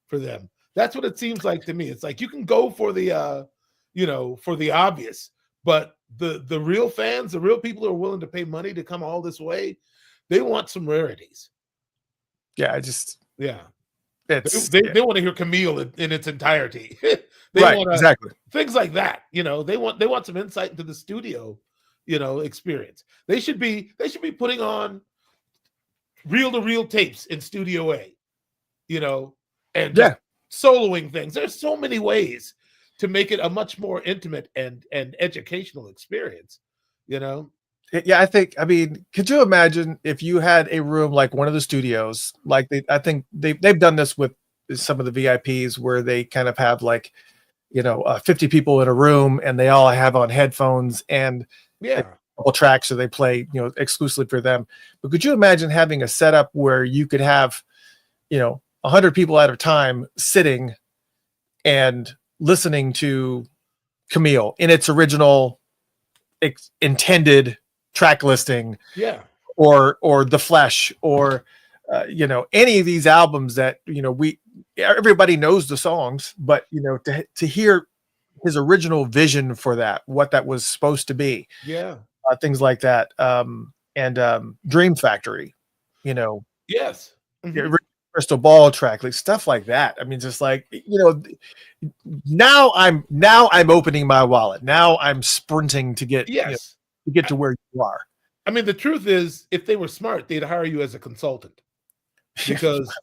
for them. That's what it seems like to me. It's like you can go for the for the obvious, but the real fans, the real people who are willing to pay money to come all this way, they want some rarities. Yeah, they want to hear Camille in its entirety. Exactly. Things like that. They want some insight into the studio, experience. They should be putting on reel-to-reel tapes in Studio A, and soloing things. There's so many ways to make it a much more intimate and educational experience, Yeah, I mean, could you imagine if you had a room like one of the studios, like I think they've done this with some of the VIPs, where they kind of have 50 people in a room, and they all have on headphones, and a couple tracks, so they play, exclusively for them. But could you imagine having a setup where you could have, 100 people at a time sitting and listening to Camille in its original intended track listing, or The Flesh, or any of these albums that everybody knows the songs, but to hear his original vision for that, what that was supposed to be, things like that, and Dream Factory, Crystal Ball track, like stuff like that. I mean, just like, now I'm opening my wallet. Now I'm sprinting to get to get to where you are. I mean, the truth is, if they were smart, they'd hire you as a consultant, because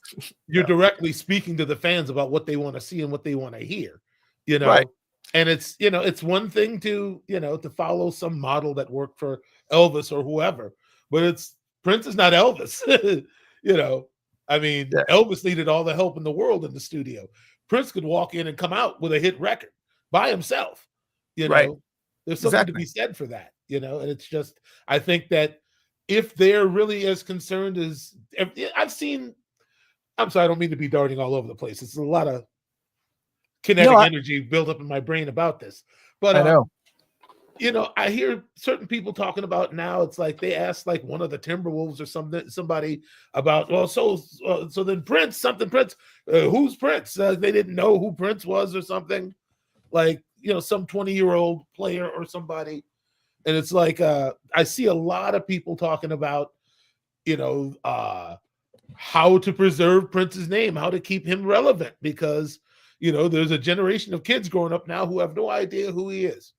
you're directly speaking to the fans about what they want to see and what they want to hear, Right. And it's one thing to follow some model that worked for Elvis or whoever, but Prince is not Elvis. I mean, Elvis needed all the help in the world in the studio. Prince could walk in and come out with a hit record. by himself. You know, Right. there's something to Exactly. be said for that. You know, and it's just I think that if they're really as concerned as I've seen. I'm sorry, I don't mean to be darting all over the place. It's a lot of No, kinetic energy built up in my brain about this. But I know. you know, I hear certain people talking about now. It's like they asked like one of the Timberwolves or somebody about, well, so then Prince, who's Prince? They didn't know who Prince was or something, like, you know, some 20-year-old player or somebody. And it's like I see a lot of people talking about, you know, how to preserve Prince's name, how to keep him relevant, because you know there's a generation of kids growing up now who have no idea who he is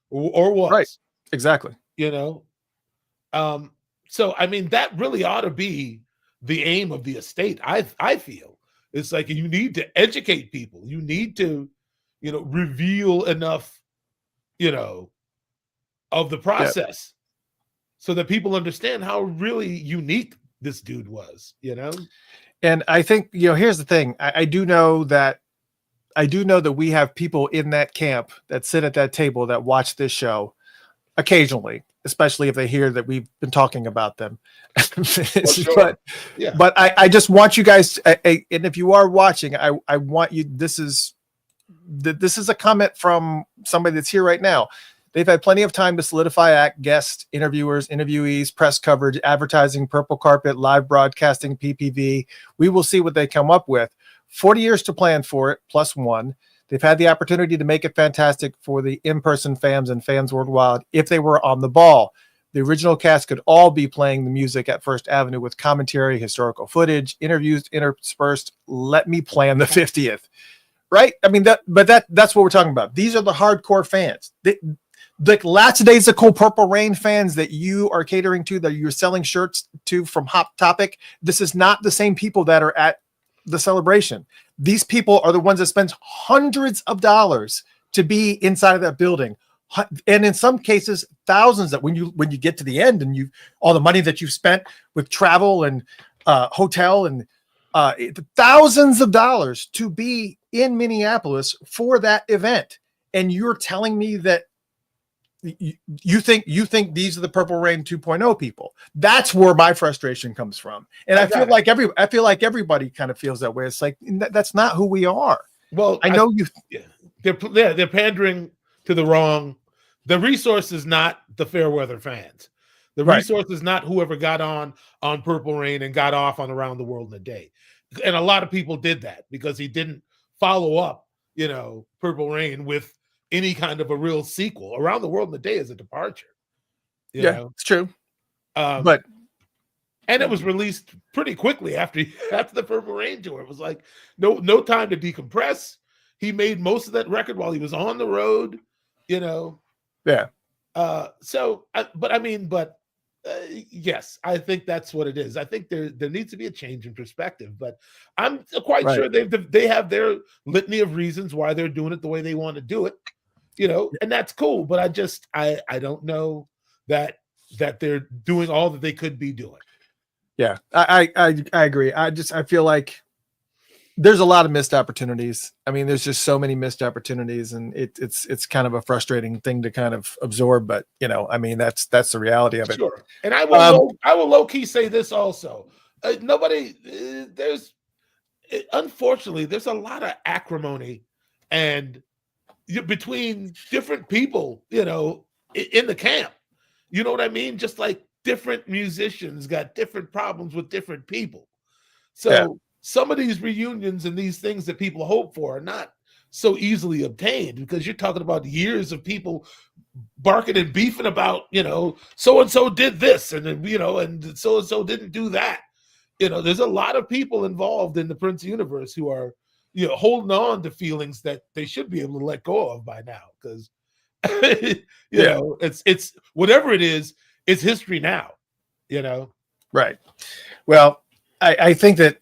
or Right. was. Exactly. You know, so I mean that really ought to be the aim of the estate. I feel it's like you need to educate people. You need to, you know, reveal enough, you know, of the process so that people understand how really unique this dude was. You know. And I think, you know, here's the thing. I do know that we have people in that camp that sit at that table that watch this show occasionally, especially if they hear that we've been talking about them. Sure. But I just want you guys, and if you are watching, I want you, this is a comment from somebody that's here right now. They've had plenty of time to solidify act, guests, interviewers, interviewees, press coverage, advertising, purple carpet, live broadcasting, PPV. We will see what they come up with. 40 years to plan for it, plus one. They've had the opportunity to make it fantastic for the in-person fans and fans worldwide if they were on the ball. The original cast could all be playing the music at First Avenue with commentary, historical footage, interviews interspersed. Let me plan the 50th. Right? I mean, that's what we're talking about. These are the hardcore fans. The lackadaisical Purple Rain fans that you are catering to, that you're selling shirts to from Hot Topic. This is not the same people that are at the celebration. These people are the ones that spend hundreds of dollars to be inside of that building, and in some cases thousands. That when you get to the end and you all the money that you've spent with travel and hotel and thousands of dollars to be in Minneapolis for that event, and you're telling me that you think these are the Purple Rain 2.0 people. That's where my frustration comes from. And I feel like everybody kind of feels that way. It's like, that's not who we are. Well, I know they're pandering to the wrong. The resource is not the fair weather fans. The resource is not whoever got on Purple Rain and got off on Around the World in a Day. And a lot of people did that because he didn't follow up, you know, Purple Rain with any kind of a real sequel. Around the World in a Day is a departure. You know? It's true. And it was released pretty quickly after the Purple Rain tour. It was like no time to decompress. He made most of that record while he was on the road, you know. Yeah. Yes, I think that's what it is. I think there needs to be a change in perspective, but I'm quite sure they have their litany of reasons why they're doing it the way they want to do it, you know, and that's cool. But I don't know that they're doing all that they could be doing. Yeah, I agree. I feel like there's a lot of missed opportunities. I mean, there's just so many missed opportunities, and it's kind of a frustrating thing to kind of absorb. But you know, I mean, that's the reality of it. Sure. And I will low key say this also. Unfortunately, there's a lot of acrimony and between different people, you know, in the camp. You know what I mean? Just like different musicians got different problems with different people. So some of these reunions and these things that people hope for are not so easily obtained, because you're talking about years of people barking and beefing about, you know, so-and-so did this and then, you know, and so-and-so didn't do that. You know, there's a lot of people involved in the Prince universe who are, you know, holding on to feelings that they should be able to let go of by now. Because, you know, it's whatever it is, it's history now, you know? Right. Well, I think that,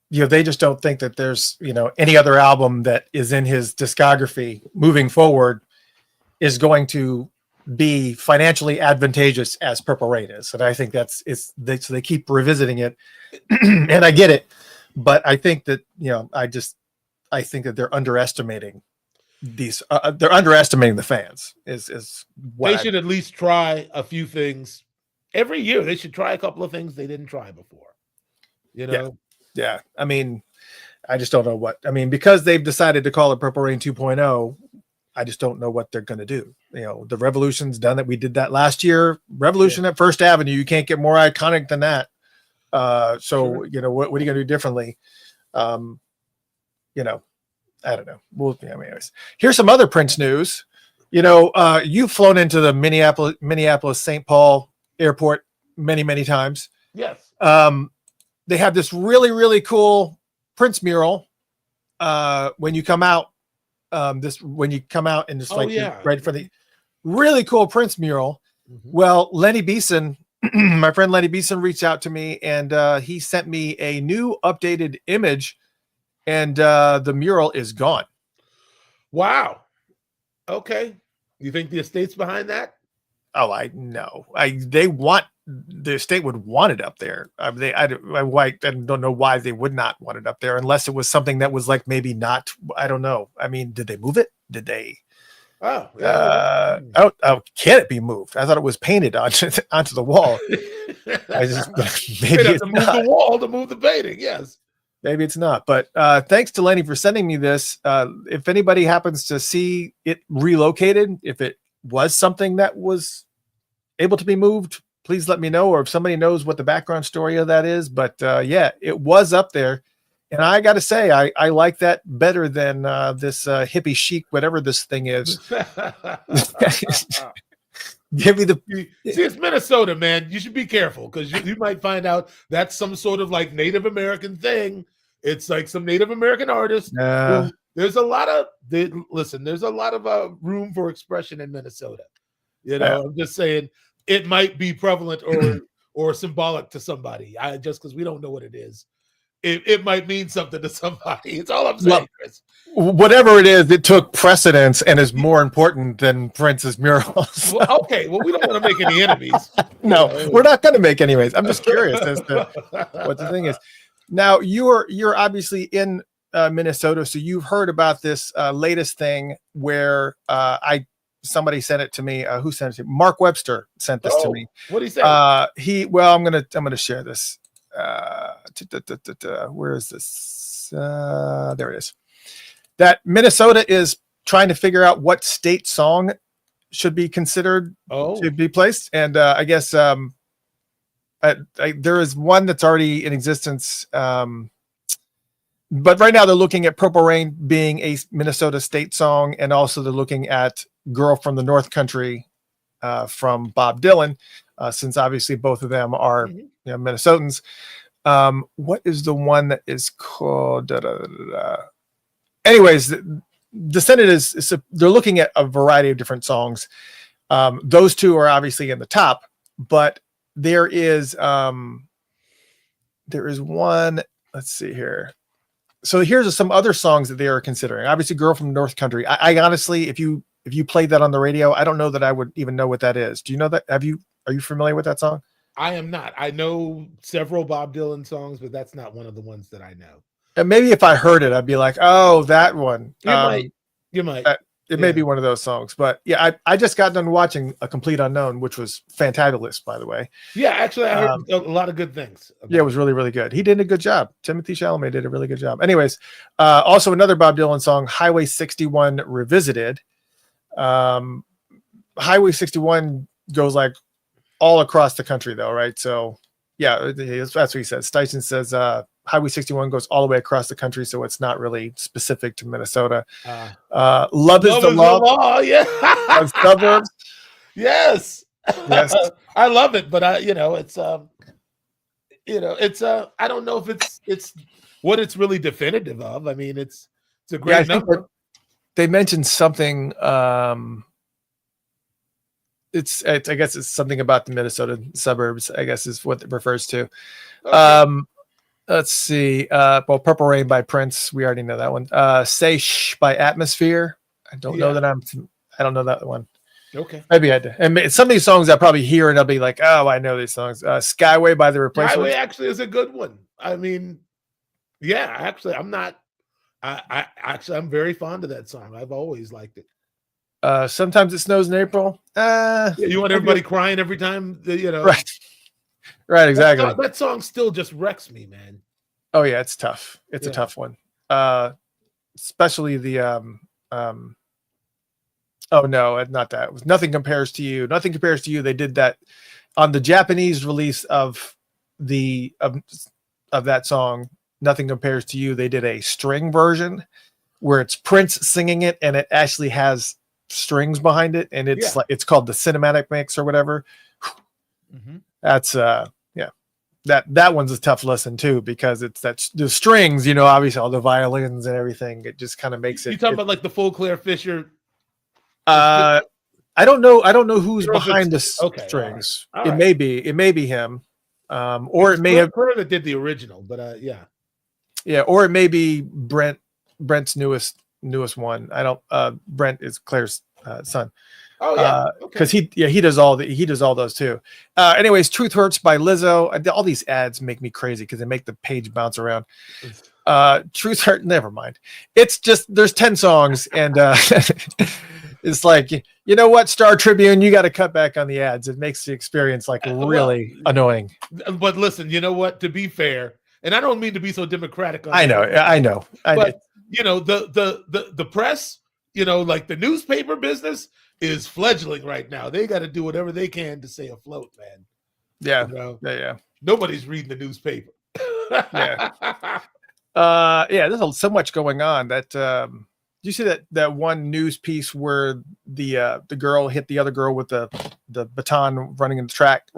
you know, they just don't think that there's, you know, any other album that is in his discography moving forward is going to be financially advantageous as Purple Rain is. And I think so they keep revisiting it and I get it, but I think that, you know, I think that they're underestimating these they're underestimating the fans. Is what they should at least try a few things every year. They should try a couple of things they didn't try before. You know, yeah. I mean, I just don't know what. I mean, because they've decided to call it Purple Rain 2.0. I just don't know what they're going to do. You know, the Revolution's done it. We did that last year. Revolution at First Avenue. You can't get more iconic than that. So, you know, what are you going to do differently? You know, I don't know. Well, anyways, here's some other Prince news. You know, you've flown into the Minneapolis St. Paul airport many times. yes. They have this really cool Prince mural when you come out. When you come out and just right for the really cool Prince mural. Mm-hmm. Well, Lenny Beeson, my friend Lenny Beeson reached out to me and he sent me a new updated image and the mural is gone. Wow. Okay. You think the estate's behind that? Oh, I know. The estate would want it up there. I don't know why they would not want it up there unless it was something that was like maybe not. I don't know. I mean, did they move it? Did they? Oh, yeah. Can it be moved? I thought it was painted onto the wall. I just maybe it's move the wall to move the painting. Yes. Maybe it's not. But thanks to Lenny for sending me this. If anybody happens to see it relocated, if it was something that was able to be moved, please let me know, or if somebody knows what the background story of that is. But yeah, it was up there. And I got to say, I like that better than this hippie chic, whatever this thing is. Give me see, it's Minnesota, man. You should be careful because you might find out that's some sort of like Native American thing. It's like some Native American artist. There's a lot of there's a lot of room for expression in Minnesota. You know, I'm just saying it might be prevalent or symbolic to somebody. Just because we don't know what it is. It might mean something to somebody. It's all I'm saying, Chris. Whatever it is, it took precedence and is more important than Prince's murals. Well, okay, well, we don't want to make any enemies. No, we're not going to make anyways. I'm just curious as to what the thing is. Now, you're obviously in Minnesota, so you've heard about this latest thing where somebody sent it to me. Who sent it to me? Mark Webster sent this to me. What did he say? I'm gonna share this. Where is this? There it is. That Minnesota is trying to figure out what state song should be considered to be placed, and I guess there is one that's already in existence. But right now they're looking at Purple Rain being a Minnesota state song, and also they're looking at Girl from the North Country from Bob Dylan, since obviously both of them are Minnesotans. What is the one that is called? Anyways, the Senate is they're looking at a variety of different songs. Those two are obviously in the top, but there is one. Let's see here. So here's some other songs that they are considering. Obviously, "Girl from North Country." I honestly, if you played that on the radio, I don't know that I would even know what that is. Do you know that? Are you familiar with that song? I am not. I know several Bob Dylan songs, but that's not one of the ones that I know. And maybe if I heard it, I'd be like, "Oh, that one." You might. It may be one of those songs, but yeah, I just got done watching A Complete Unknown, which was fantabulous, by the way. Yeah, actually, I heard a lot of good things. Yeah, it was really good. He did a good job. Timothy Chalamet did a really good job. Anyways, also another Bob Dylan song, "Highway 61 Revisited." Highway 61 goes like all across the country, though, right? So yeah, that's what he says. Station says Highway 61 goes all the way across the country, so it's not really specific to Minnesota. Love is the law. Yeah. Suburbs. Yes. I love it, but it's I don't know if it's what it's really definitive of. I mean, it's a great number. They mentioned something. I guess it's something about the Minnesota suburbs, I guess is what it refers to. Okay. Let's see. Purple Rain by Prince. We already know that one. Say Shh by Atmosphere. I don't know that I don't know that one. Okay. Maybe I did. And some of these songs I probably hear and I'll be like, oh, I know these songs. Skyway by The Replacements. Skyway actually is a good one. I mean, yeah, actually, I'm not I actually I'm very fond of that song. I've always liked it. Sometimes it snows in April. Yeah, you want everybody crying every time, Right. Right, exactly. That song still just wrecks me, man. Oh yeah, it's tough. It's a tough one. Especially the oh no, not that. It was Nothing Compares to You. Nothing Compares to You. They did that on the Japanese release of that song, Nothing Compares to You. They did a string version where it's Prince singing it and it actually has strings behind it, and it's like it's called the cinematic mix or whatever. Mm-hmm. That's that one's a tough listen too, because it's the strings, obviously all the violins and everything. It just kind of makes it. You talking about like the full Claire Fisher? I don't know who's behind the strings. All it right. may be him, or it may have her that did the original, but yeah, or it may be Brent's newest one. I don't. Brent is Claire's son. Oh yeah, because he does all those too. Anyways, Truth Hurts by Lizzo. All these ads make me crazy because they make the page bounce around. Truth Hurt. Never mind. It's just there's 10 songs and it's like, you know what, Star Tribune, you got to cut back on the ads. It makes the experience like really annoying. But listen, you know what? To be fair, and I don't mean to be so democratic. I know. But the press, like the newspaper business is fledgling right now. They got to do whatever they can to stay afloat, man. Yeah. Yeah. Nobody's reading the newspaper. Yeah. There's so much going on that do you see that one news piece where the girl hit the other girl with the baton running track?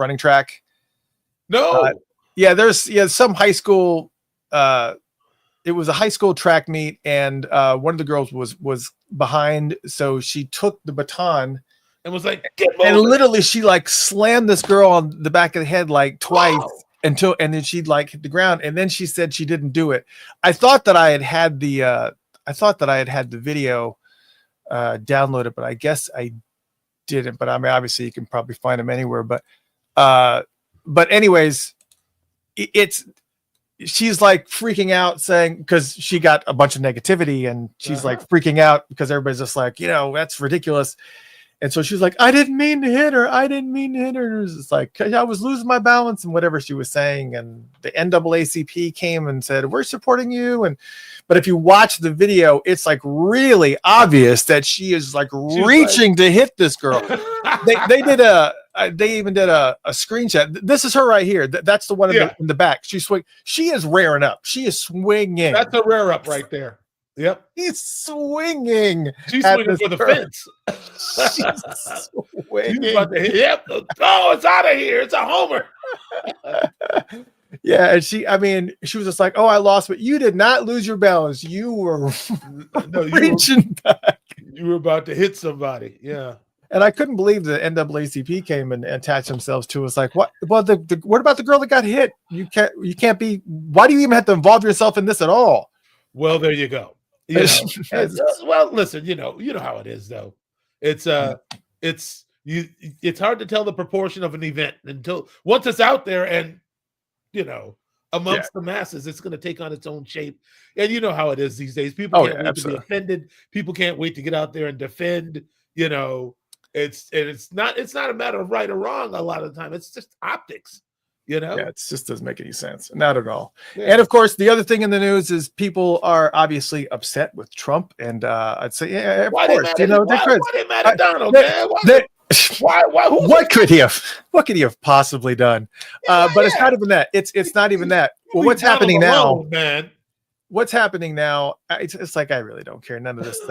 No. There's some high school it was a high school track meet, and one of the girls was behind, so she took the baton and was like, and literally she like slammed this girl on the back of the head like twice. Wow. And then she'd like hit the ground, and then she said she didn't do it. I thought that I had the video downloaded, but I guess I didn't. But I mean, obviously you can probably find them anywhere. But anyways, she's like freaking out, saying, because she got a bunch of negativity, and she's like freaking out because everybody's just like, that's ridiculous. And so she was like, I didn't mean to hit her. It's like, I was losing my balance and whatever she was saying. And the NAACP came and said, we're supporting you. But if you watch the video, it's like really obvious that she is like reaching to hit this girl. they even did a screenshot. This is her right here. That's the one in the back. She is rearing up. She is swinging. That's a rear up right there. Yep. He's swinging. She's swinging for the fence. She's swinging. She's about to hit. Yep. Oh, it's out of here. It's a homer. Yeah. And she was just like, oh, I lost, but you did not lose your balance. You were reaching back. You were about to hit somebody. Yeah. And I couldn't believe the NAACP came and attached themselves to us. Like, what? Well, what about the girl that got hit? You can't be. Why do you even have to involve yourself in this at all? Well, there you go. Well, listen, you know how it is, though. It's hard to tell the proportion of an event until once it's out there and amongst the masses, it's going to take on its own shape. And you know how it is these days. People can't wait to be offended. People can't wait to get out there and defend. It's not a matter of right or wrong. A lot of the time, it's just optics. Yeah, it just doesn't make any sense. Not at all. Yeah. And of course, the other thing in the news is people are obviously upset with Trump. And I'd say, of course, why they mad at Donald, man? What could he have possibly done? But it's not even that. It's not even that. Well, what's happening now, man? What's happening now? It's like I really don't care. None of this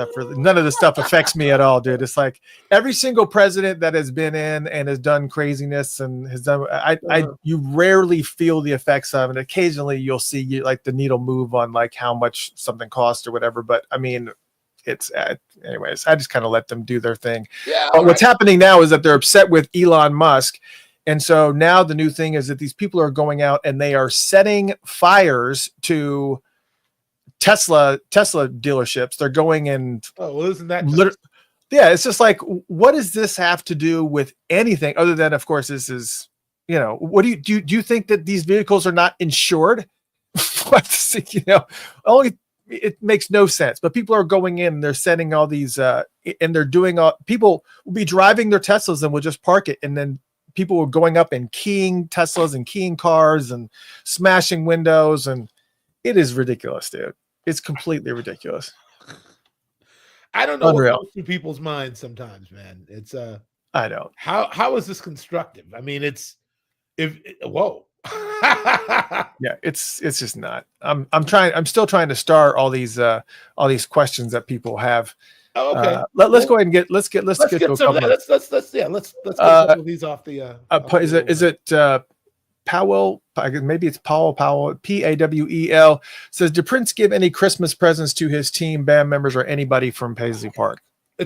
stuff affects me at all, dude. It's like every single president that has been in and has done craziness and has done. You rarely feel the effects of it. Occasionally, you'll see like the needle move on like how much something costs or whatever. But I mean, it's anyways. I just kind of let them do their thing. Yeah. But what's happening now is that they're upset with Elon Musk. And so now the new thing is that these people are going out and they are setting fires to Tesla dealerships. They're going and isn't that it's just like, what does this have to do with anything other than, of course, this is what do you think that these vehicles are not insured? Only it makes no sense. But people are going in, they're sending all these, and they're doing all. People will be driving their Teslas and will just park it, and then people were going up and keying Teslas and keying cars and smashing windows, and it is ridiculous, dude. It's completely ridiculous. I don't know Unreal. what goes through people's minds sometimes, man. It's I don't. How is this constructive? I mean, whoa. Yeah, it's just not. I'm still trying to start all these questions that people have. Oh, okay. Let's go ahead and let's get to a some of couple. that. Let's get a couple of these off the. Is it Powell? Maybe it's Powell. Pawel says, did Prince give any Christmas presents to his team, band members, or anybody from Paisley Park?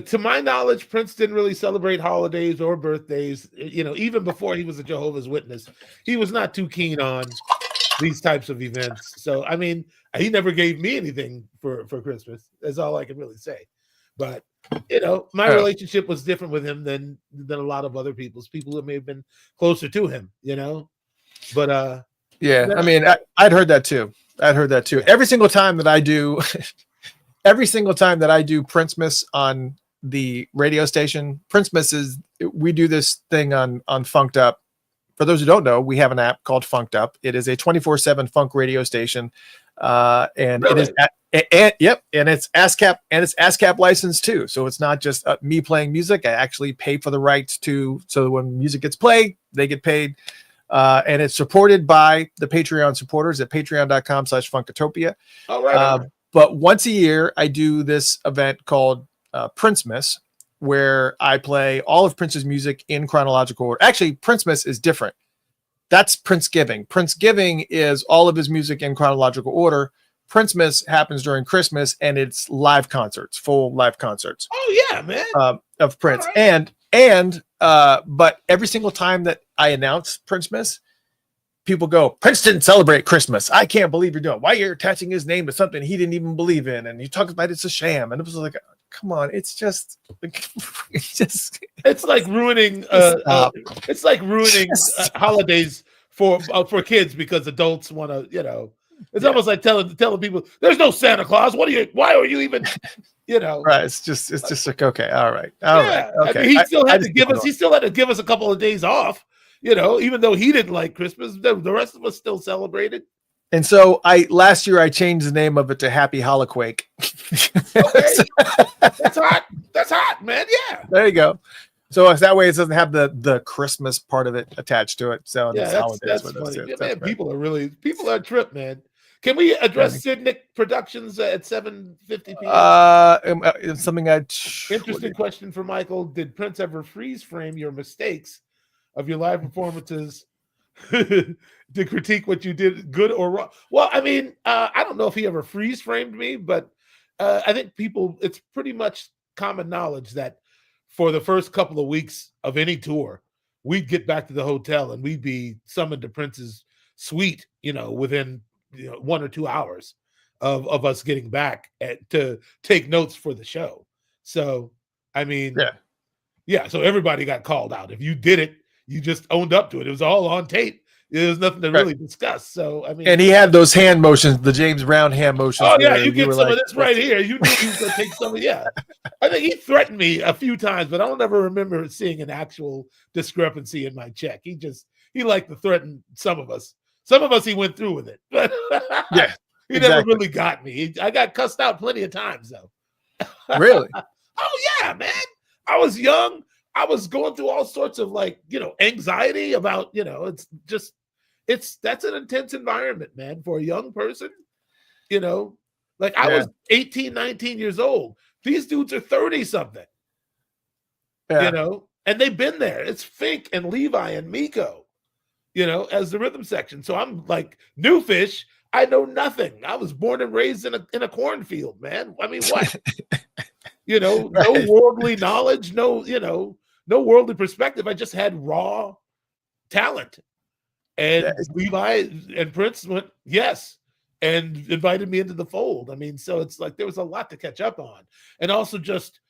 To my knowledge, Prince didn't really celebrate holidays or birthdays. You know, even before he was a Jehovah's Witness, he was not too keen on these types of events. So, I mean, he never gave me anything for Christmas. That's all I can really say. But, you know, my relationship was different with him than a lot of other people's. People who may have been closer to him, you know. But yeah, I mean, I'd heard that too. Every single time that I do Princemas on the radio station, we do this thing on Funked Up. For those who don't know, we have an app called Funked Up. It is a 24/7 funk radio station, and really? It is and it's ASCAP licensed too. So it's not just me playing music. I actually pay for the rights so when music gets played, they get paid. And it's supported by the Patreon supporters at patreon.com/Funkatopia. Oh, right. But once a year, I do this event called Princemas, where I play all of Prince's music in chronological order. Actually, Princemas is different. That's Princegiving. Princegiving is all of his music in chronological order. Princemas happens during Christmas, and it's full live concerts. Oh yeah, man. Of Prince. Right. But every single time that I announce Princemas, people go, Prince didn't celebrate Christmas. I can't believe you're doing. Why you're attaching his name to something he didn't even believe in, and you talk about it's a sham. And it was like, come on, it's like ruining. It's like ruining holidays for kids because adults want to, you know. It's almost like telling people there's no Santa Claus. Why are you even, you know? Right. It's just like, okay, all right. Okay. I mean, he still had to give us a couple of days off, you know, even though he didn't like Christmas, the rest of us still celebrated. And so last year I changed the name of it to Happy Holoquake. Okay. That's hot, man. Yeah. There you go. So that way it doesn't have the Christmas part of it attached to it. So yeah, that's funny. Yeah, man, people are a trip, man. Can we address Sidnick Productions at 7:50 p.m.? Something Interesting question for Michael. Did Prince ever freeze frame your mistakes of your live performances to critique what you did good or wrong? Well, I mean, I don't know if he ever freeze framed me, but I think it's pretty much common knowledge that for the first couple of weeks of any tour, we'd get back to the hotel and we'd be summoned to Prince's suite, you know, within 1 or 2 hours of us getting back to take notes for the show. So, I mean, yeah. So everybody got called out. If you did it, you just owned up to it. It was all on tape. There was nothing to really discuss. So, I mean, and he had those hand motions, the James Brown hand motions. Oh yeah, you get some of this right here. You knew he was going to take some of. Yeah, I think he threatened me a few times, but I don't ever remember seeing an actual discrepancy in my check. He liked to threaten some of us. Some of us he went through with it, but yeah, he never really got me. I got cussed out plenty of times though. Really? Oh yeah, man. I was young. I was going through all sorts of anxiety about, that's an intense environment, man, for a young person. I was 18, 19 years old. These dudes are 30 something, and they've been there. It's Fink and Levi and Miko, as the rhythm section. So I'm like new fish. I know nothing. I was born and raised in a cornfield, man. I mean, what? No worldly knowledge, no worldly perspective. I just had raw talent. And Levi and Prince went, yes, and invited me into the fold. I mean, so it's like there was a lot to catch up on. And also just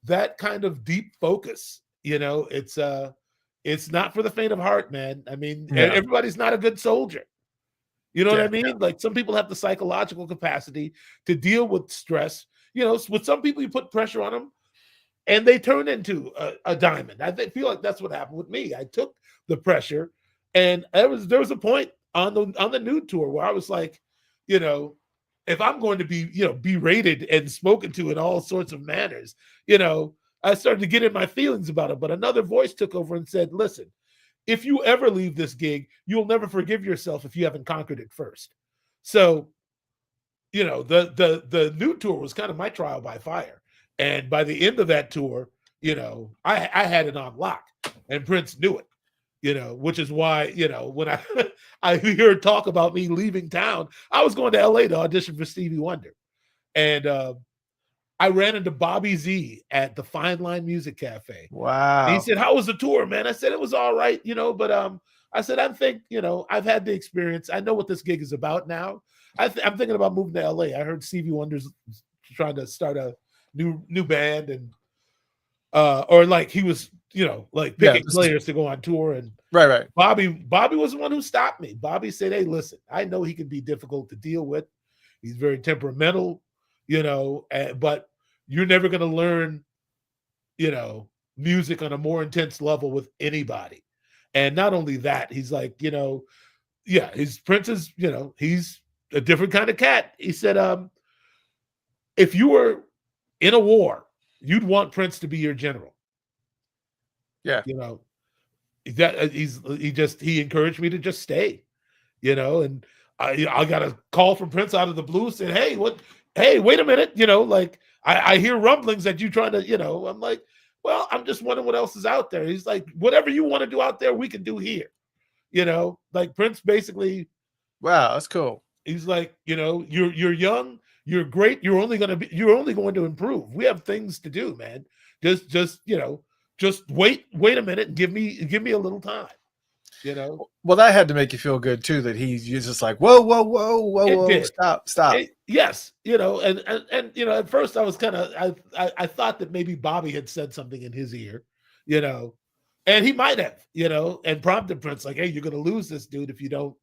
that kind of deep focus, it's not for the faint of heart, man. I mean, everybody's not a good soldier. You know what I mean? Like some people have the psychological capacity to deal with stress. You know, with some people, you put pressure on them and they turn into a diamond. Feel like that's what happened with me. I took the pressure, and there was a point on the nude tour where I was like, you know, if I'm going to be, you know, berated and spoken to in all sorts of manners, you know, I started to get in my feelings about it. But another voice took over and said, listen, if you ever leave this gig, you'll never forgive yourself if you haven't conquered it first. So, you know, the nude tour was kind of my trial by fire. And by the end of that tour, you know, I had it on lock, and Prince knew it, you know, which is why, you know, when I hear talk about me leaving town, I was going to LA to audition for Stevie Wonder. And I ran into Bobby Z at the Fine Line Music Cafe. Wow. And he said, how was the tour, man? I said, it was all right, you know, but I said, I think, you know, I've had the experience. I know what this gig is about now. I'm thinking about moving to LA. I heard Stevie Wonder's trying to start a new band, and or like he was, you know, like picking players to go on tour. And right. Bobby was the one who stopped me. Bobby said, hey, listen, I know he can be difficult to deal with. He's very temperamental, you know, but you're never going to learn, you know, music on a more intense level with anybody. And not only that, he's like, you know, yeah, his Prince is, you know, he's a different kind of cat. He said, if you were in a war, you'd want Prince to be your general. Yeah. You know, that he encouraged me to just stay, you know, and I got a call from Prince out of the blue saying, hey, wait a minute. You know, like I hear rumblings that you trying to, you know, I'm like, well, I'm just wondering what else is out there. He's like, whatever you want to do out there, we can do here. You know, like Prince basically. Wow, that's cool. He's like, you know, you're young, you're great, you're only going to improve. We have things to do, man. Just you know, just wait a minute and give me a little time. You know. Well, that had to make you feel good too. That he's just like, whoa, stop. Yes, you know, and you know, at first I was kind of I thought that maybe Bobby had said something in his ear, you know, and he might have, you know, and prompted Prince like, hey, you're going to lose this dude if you don't,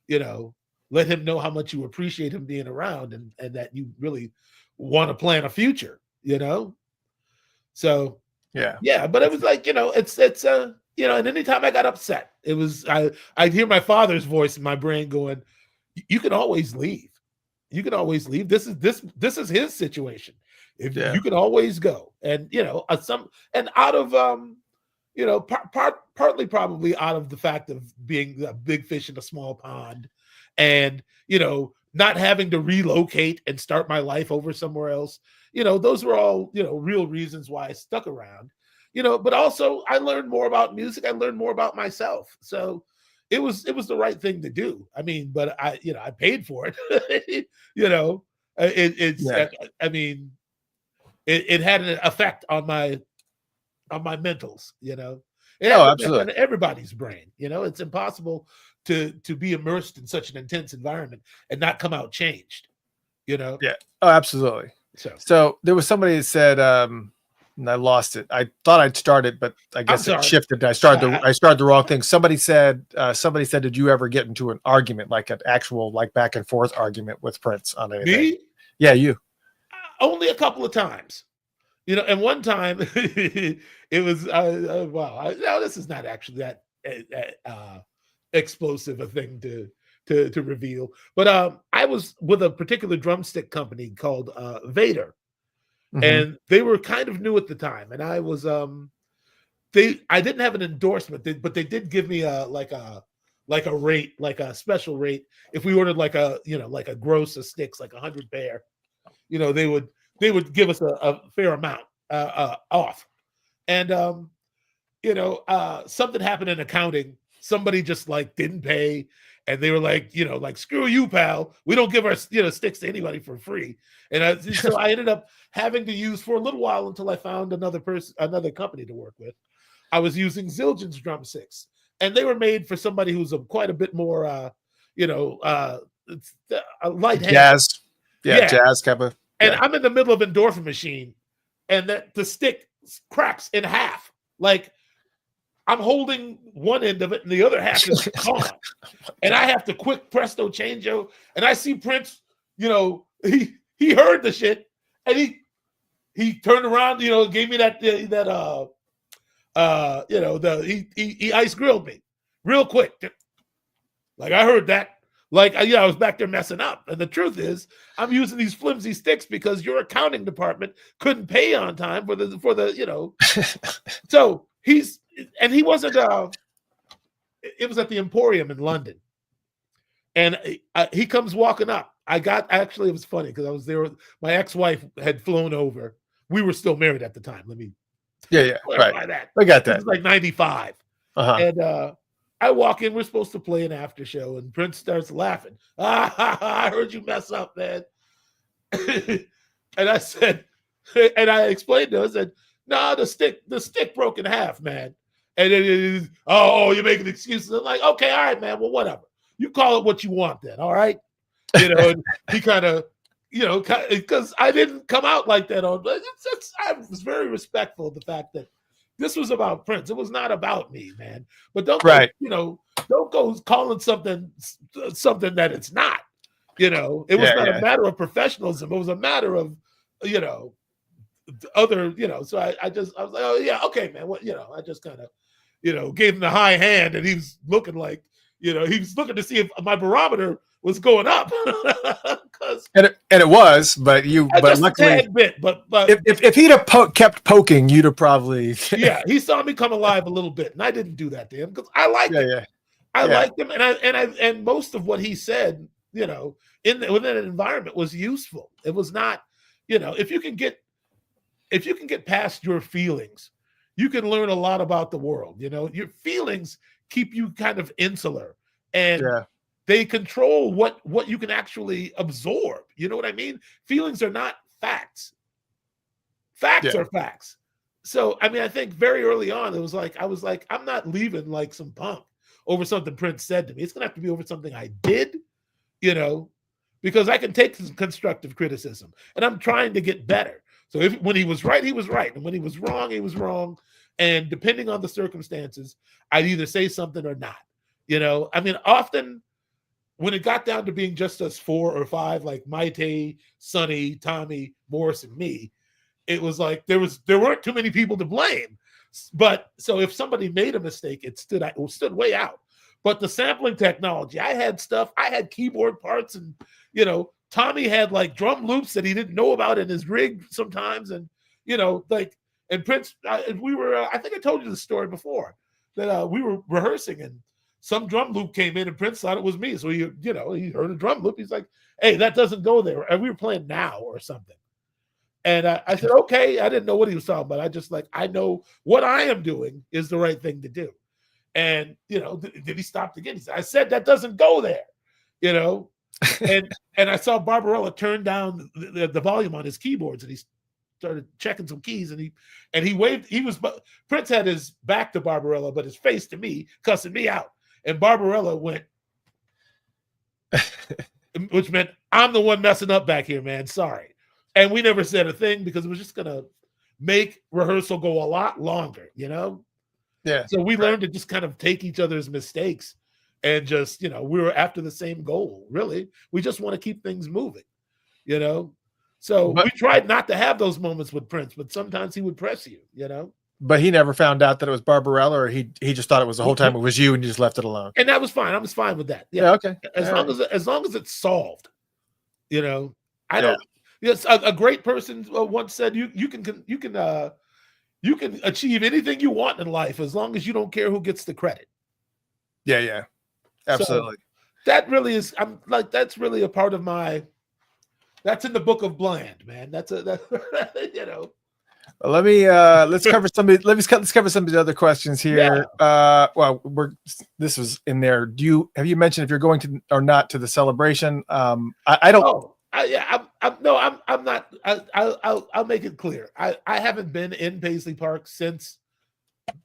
you know, let him know how much you appreciate him being around, and that you really want to plan a future, you know. So yeah, but it was like, you know, it's you know, and anytime I got upset, it was I'd hear my father's voice in my brain going, you can always leave. You can always leave. This is his situation. If you can always go. And you know, and out of you know, partly probably out of the fact of being a big fish in a small pond, and you know, not having to relocate and start my life over somewhere else. You know, those were all, you know, real reasons why I stuck around. You know, but also I learned more about music. I learned more about myself. So it was the right thing to do. I mean, but I paid for it. You know, I mean, it had an effect on my mentals. You know, absolutely. Everybody's brain. You know, it's impossible to be immersed in such an intense environment and not come out changed. You know. Yeah. Oh, absolutely. So there was somebody that said, and I lost it. I thought I'd started, but I guess it shifted. I started the wrong thing. Somebody said, did you ever get into an argument, like an actual, like back and forth argument with Prince on anything? Me? Yeah, you. Only a couple of times, you know. And one time, it was wow. No, this is not actually that explosive a thing to reveal. But I was with a particular drumstick company called Vader. Mm-hmm. And they were kind of new at the time, and I was I didn't have an endorsement, but they did give me a rate, like a special rate if we ordered like a gross of sticks, like 100 pair. You know, they would give us a fair amount off. And you know, something happened in accounting. Somebody just like didn't pay. And they were like, you know, like, screw you, pal. We don't give our, you know, sticks to anybody for free. And so I ended up having to use for a little while until I found another company to work with. I was using Zildjian's drumsticks, and they were made for somebody who's quite a bit more, you know, a light hand. Jazz. Yeah, jazz kind of. And I'm in the middle of Endorphin Machine, and the stick cracks in half. Like, I'm holding one end of it and the other half is gone. And I have to quick presto changeo. And I see Prince, he heard the shit and he turned around, gave me he ice grilled me real quick. Like I heard that. Like, I was back there messing up. And the truth is, I'm using these flimsy sticks because your accounting department couldn't pay on time for the. So he wasn't, it was at the Emporium in London. And he comes walking up. It was funny because I was there. My ex-wife had flown over. We were still married at the time. Let me clarify that. I got that. It was like 95. And I walk in, we're supposed to play an after show, and Prince starts laughing. I heard you mess up, man. And I said, and I explained to him, I said, no, the stick broke in half, man. And then you're making excuses. I'm like, okay, all right, man. Well, whatever. You call it what you want then, all right? And he kind of, because I didn't come out like that. I was very respectful of the fact that this was about Prince. It was not about me, man. But don't go calling something that it's not. It was not a matter of professionalism. It was a matter of, other, So I was like, oh yeah, okay, man. What, I just kind of, gave him the high hand, and he was looking like, he was looking to see if my barometer was going up. and it was, but luckily, but if he'd have kept poking, you'd have probably he saw me come alive a little bit, and I didn't do that to him because I liked him. I liked him, and most of what he said, within an environment was useful. It was not, if you can get past your feelings, you can learn a lot about the world. Your feelings keep you kind of insular, and they control what you can actually absorb. You know what I mean? Feelings are not facts. Facts are facts. So, I mean, I think very early on, I was like, I'm not leaving like some punk over something Prince said to me. It's going to have to be over something I did, because I can take constructive criticism, and I'm trying to get better. So when he was right, he was right. And when he was wrong, he was wrong. And depending on the circumstances, I'd either say something or not. I mean, often when it got down to being just us 4 or 5, like Maite, Sonny, Tommy, Morris, and me, it was like there weren't too many people to blame. But so if somebody made a mistake, it stood way out. But the sampling technology, I had keyboard parts, and Tommy had like drum loops that he didn't know about in his rig sometimes, and and Prince, we were, I think I told you the story before, that we were rehearsing and some drum loop came in and Prince thought it was me. So he heard a drum loop. He's like, hey, that doesn't go there. And we were playing Now or something. And I said, okay, I didn't know what he was talking about. I just I know what I am doing is the right thing to do. And, did he stop again? He said, I said, that doesn't go there, and I saw Barbarella turn down the volume on his keyboards, and he started checking some keys, and he waved. Prince had his back to Barbarella, but his face to me, cussing me out. And Barbarella went, which meant I'm the one messing up back here, man. Sorry. And we never said a thing because it was just gonna make rehearsal go a lot longer, Yeah. So we learned to just kind of take each other's mistakes and just, we were after the same goal, really. We just want to keep things moving, So we tried not to have those moments with Prince, but sometimes he would press you, But he never found out that it was Barbarella, or he just thought it was the whole time it was you, and you just left it alone. And that was fine. I was fine with that. Yeah, okay. As long as it's solved, I don't. Yes, a great person once said, "You can achieve anything you want in life as long as you don't care who gets the credit." Yeah, absolutely. So that really is. That's really a part of my. That's in the book of Bland, man. That's Well, let's cover let's cover some of the other questions here. Yeah. This was in there. Have you mentioned if you're going to or not to the celebration? I don't. Oh, I'm not. I'll make it clear. I haven't been in Paisley Park since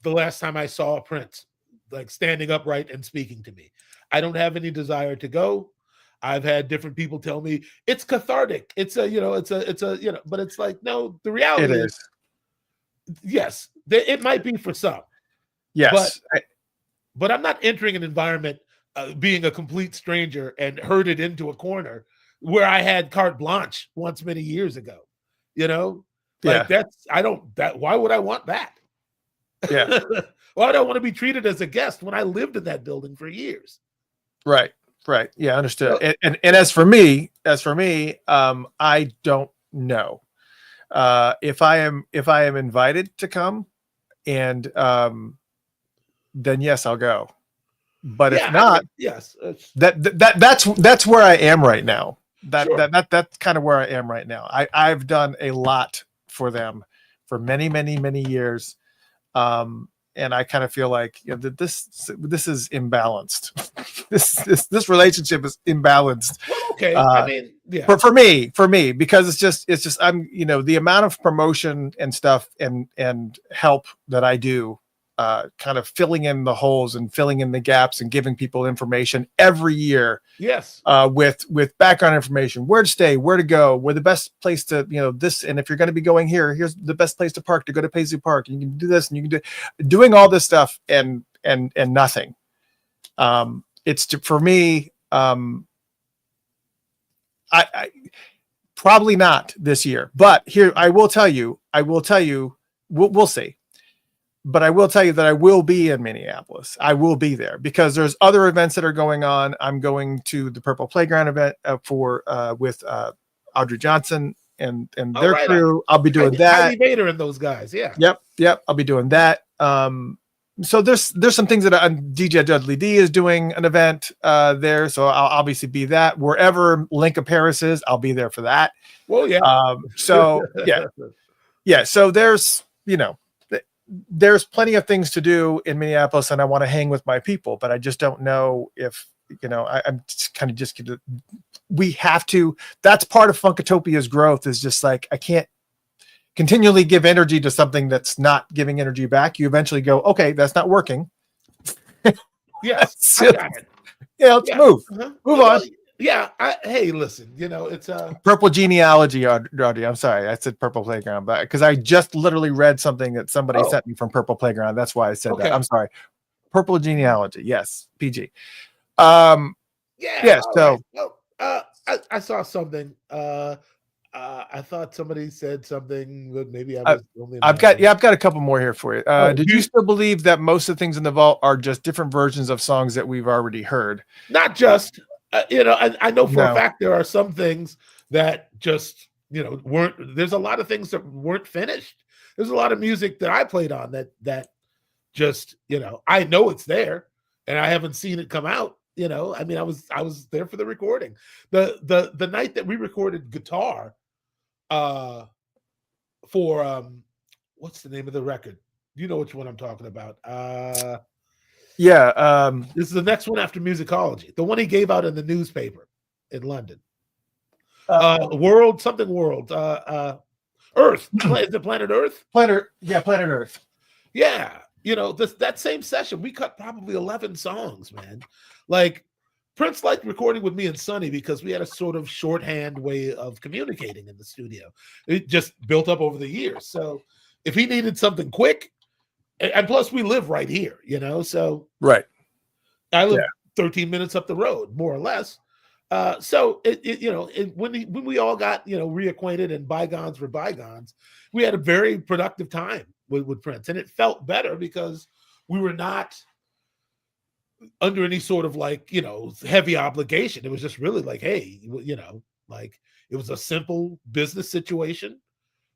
the last time I saw Prince, like standing upright and speaking to me. I don't have any desire to go. I've had different people tell me it's cathartic. But it's like, no, the reality is, yes, it might be for some, Yes. But I'm not entering an environment being a complete stranger and herded into a corner where I had carte blanche once many years ago. You know, like why would I want that? Yeah. Why would I want to be treated as a guest when I lived in that building for years? Right. Yeah, understood. And as for me, I don't know if I am invited to come, and then yes, I'll go. But if not, yes, that's where I am right now. Sure. That's kind of where I am right now. I've done a lot for them for many years. And I kind of feel like this is imbalanced. this relationship is imbalanced. Well, okay. I mean, yeah. For me, because it's just I'm the amount of promotion and stuff and help that I do, kind of filling in the holes and filling in the gaps and giving people information every year. Yes. With background information, where to stay, where to go, where the best place to, this. And if you're going to be going here, here's the best place to park, to go to Paisley Park. And you can do this and you can doing all this stuff and nothing. For me, I probably not this year, but here, I will tell you, we'll see. But I will tell you that I will be in Minneapolis. I will be there because there's other events that are going on. I'm going to the Purple Playground event with Audrey Johnson and their crew. I'll be doing that. Heidi Vader and those guys. Yeah. Yep. I'll be doing that. So there's some things that DJ Dudley D is doing an event there. So I'll obviously be that. Wherever Linka Paris is, I'll be there for that. Well, yeah. So yeah. Yeah. So there's plenty of things to do in Minneapolis, and I want to hang with my people, but I just don't know if, I'm just kind of we have to, that's part of Funkatopia's growth, is just like, I can't continually give energy to something that's not giving energy back. You eventually go, okay, that's not working. Yes. I got it. Let's move on. Yeah. Hey, listen, it's Purple Genealogy, Audrey. I'm sorry. I said Purple Playground, but because I just literally read something that somebody sent me from Purple Playground. That's why I said that. I'm sorry. Purple Genealogy. Yes. PG. Yeah. So I saw something. I thought somebody said something, but maybe I was only. I've got a couple more here for you. Did you still believe that most of the things in the vault are just different versions of songs that we've already heard? Not just. I know for a fact there are some things that just, weren't. There's a lot of things that weren't finished. There's a lot of music that I played on that just, I know it's there and I haven't seen it come out. I mean, I was there for the recording. The night that we recorded guitar for what's the name of the record? You know which one I'm talking about. This is the next one after Musicology, the one he gave out in the newspaper in London. World. Earth. Is it Planet Earth? Planet Earth. Yeah. That same session, we cut probably 11 songs, man. Like, Prince liked recording with me and Sonny because we had a sort of shorthand way of communicating in the studio. It just built up over the years. So if he needed something quick, and plus, we live right here, so. Right. I live 13 minutes up the road, more or less. So, when we all got, reacquainted and bygones were bygones, we had a very productive time with Prince. And it felt better because we were not under any sort of heavy obligation. It was just really like, hey, it was a simple business situation.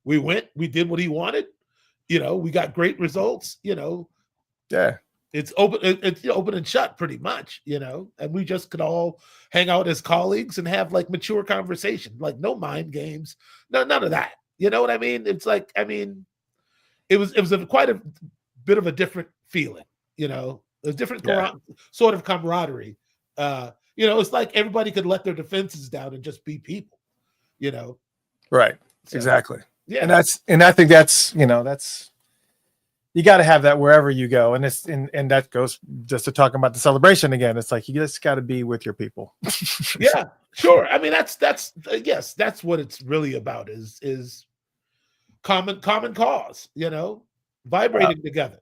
We went, we did what he wanted. We got great results, Yeah. It's open and shut pretty much, and we just could all hang out as colleagues and have mature conversation, no mind games, none of that. You know what I mean? It's it was quite a bit of a different feeling, a different sort of camaraderie. It's like everybody could let their defenses down and just be people, Right. So, exactly. Yeah. And I think that's you got to have that wherever you go. And and that goes just to talking about the celebration again. It's like, you just got to be with your people. Yeah, sure. I mean, that's what it's really about is common cause, vibrating together.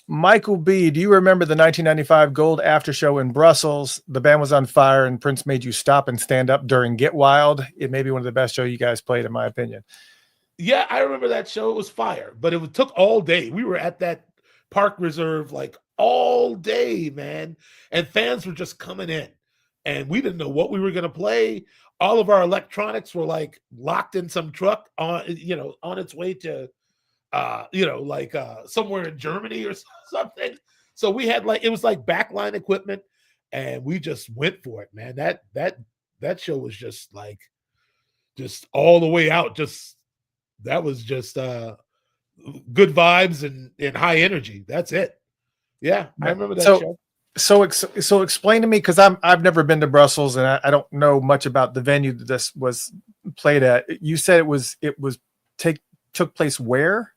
Michael B, do you remember the 1995 Gold After Show in Brussels? The band was on fire and Prince made you stop and stand up during Get Wild. It may be one of the best shows you guys played, in my opinion. Yeah, I remember that show. It was fire, but it took all day. We were at that park reserve like all day, man. And fans were just coming in. And we didn't know what we were going to play. All of our electronics were like locked in some truck on its way to somewhere in Germany or something. So we had it was like backline equipment, and we just went for it, man. That show was just all the way out. That was just good vibes and high energy. That's it. Yeah, I remember that show. So explain to me, because I've never been to Brussels and I don't know much about the venue that this was played at. You said it took place where?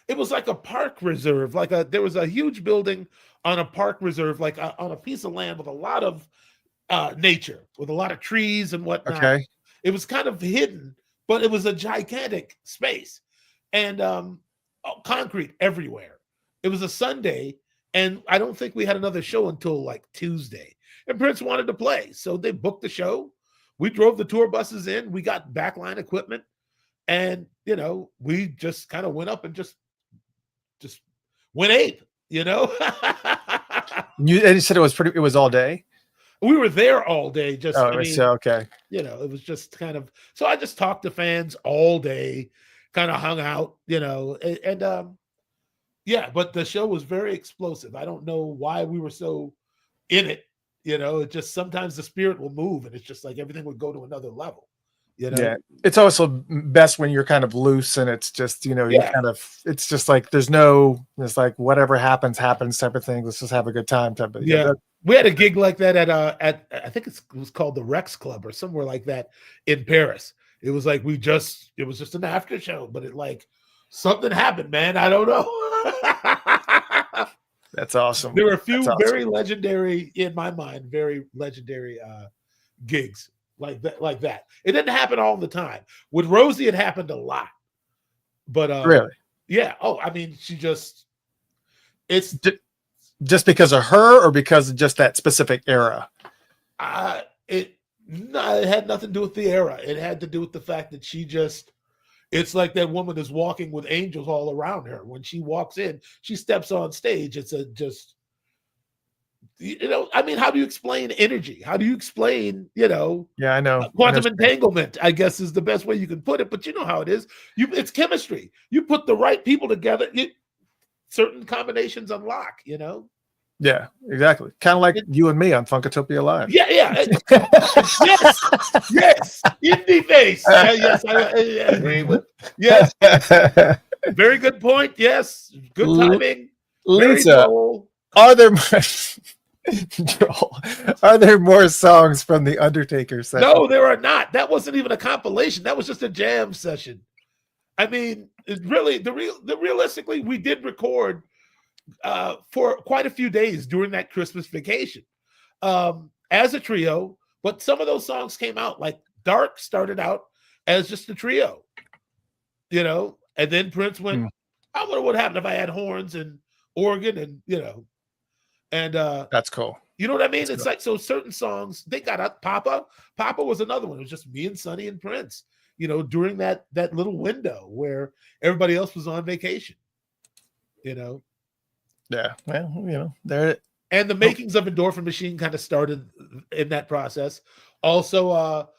It was like a park reserve. There was a huge building on a park reserve, on a piece of land with a lot of nature, with a lot of trees and whatnot. Okay. It was kind of hidden, but it was a gigantic space and concrete everywhere. It was a Sunday, and I don't think we had another show until Tuesday. And Prince wanted to play, so they booked the show. We drove the tour buses in. We got backline equipment, and we just kind of went up and just went ape. You said it was all day. We were there all day. Okay. It was just kind of, so I just talked to fans all day, kind of hung out, but the show was very explosive. I don't know why we were so in it. It just, sometimes the spirit will move and it's just like everything would go to another level. Yeah, it's also best when you're kind of loose and it's just, you kind of, it's just like, it's like whatever happens type of thing. Let's just have a good time type of. Yeah. We had a gig like that at I think it was called the Rex Club or somewhere like that in Paris. It was like, it was just an after show, but something happened, man. I don't know. That's awesome. There were a few very legendary, in my mind, very legendary gigs like that. It didn't happen all the time. With Rosie, it happened a lot. But really? Yeah. Oh, I mean, it's just because of her or because of just that specific era? It had nothing to do with the era. It had to do with the fact that it's like that woman is walking with angels all around her. When she walks in, she steps on stage. It's I mean, how do you explain energy? How do you explain, Yeah, I know. Quantum entanglement, I guess, is the best way you can put it. But you know how it is. It's chemistry. You put the right people together, certain combinations unlock, Yeah, exactly. Kind of like you and me on Funkatopia Live. Yeah. yes. Indie face. Yes, I agree with. Yes. Very good point. Yes. Good timing. Lisa, are there more songs from the Undertaker session? No, there are not. That wasn't even a compilation. That was just a jam session. I mean, realistically, we did record for quite a few days during that Christmas vacation as a trio, but some of those songs came out, like Dark started out as just a trio, and then Prince went, I wonder what happened if I had horns and organ and that's cool. You know what I mean? That's it's cool. like, so certain songs, they got up. Papa was another one. It was just me and Sonny and Prince, during that little window where everybody else was on vacation, Yeah, well, there. And the makings of Endorphin Machine kind of started in that process. Also,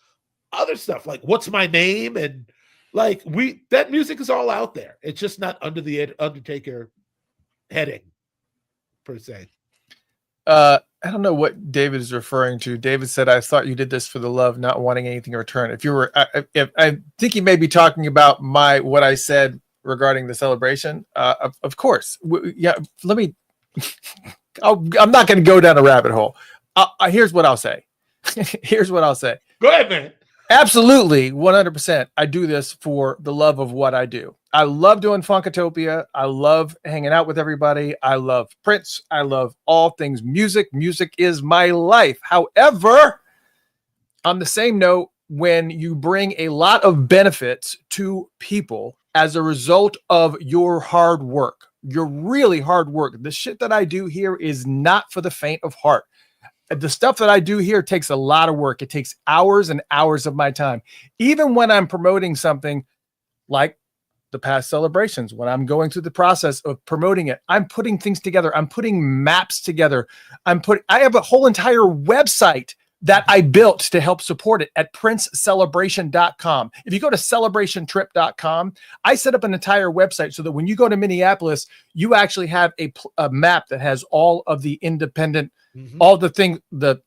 other stuff like What's My Name, and that music is all out there. It's just not under the Undertaker heading per se. I don't know what David is referring to. David said, "I thought you did this for the love, not wanting anything in return." If you were, I think he may be talking about what I said regarding the celebration. Of course, yeah. Let me. I'm not going to go down a rabbit hole. Here's what I'll say. Go ahead, man. Absolutely, 100%. I do this for the love of what I do. I love doing Funkatopia. I love hanging out with everybody. I love Prince. I love all things music. Music is my life. However, on the same note, when you bring a lot of benefits to people as a result of your hard work, You're really hard work. The shit that I do here is not for the faint of heart. The stuff that I do here takes a lot of work. It takes hours and hours of my time. Even when I'm promoting something like the past celebrations, when I'm going through the process of promoting it, I'm putting things together. I'm putting maps together. I have a whole entire website that I built to help support it at princecelebration.com. If you go to celebrationtrip.com, I set up an entire website so that when you go to Minneapolis, you actually have a map that has all of the independent, all the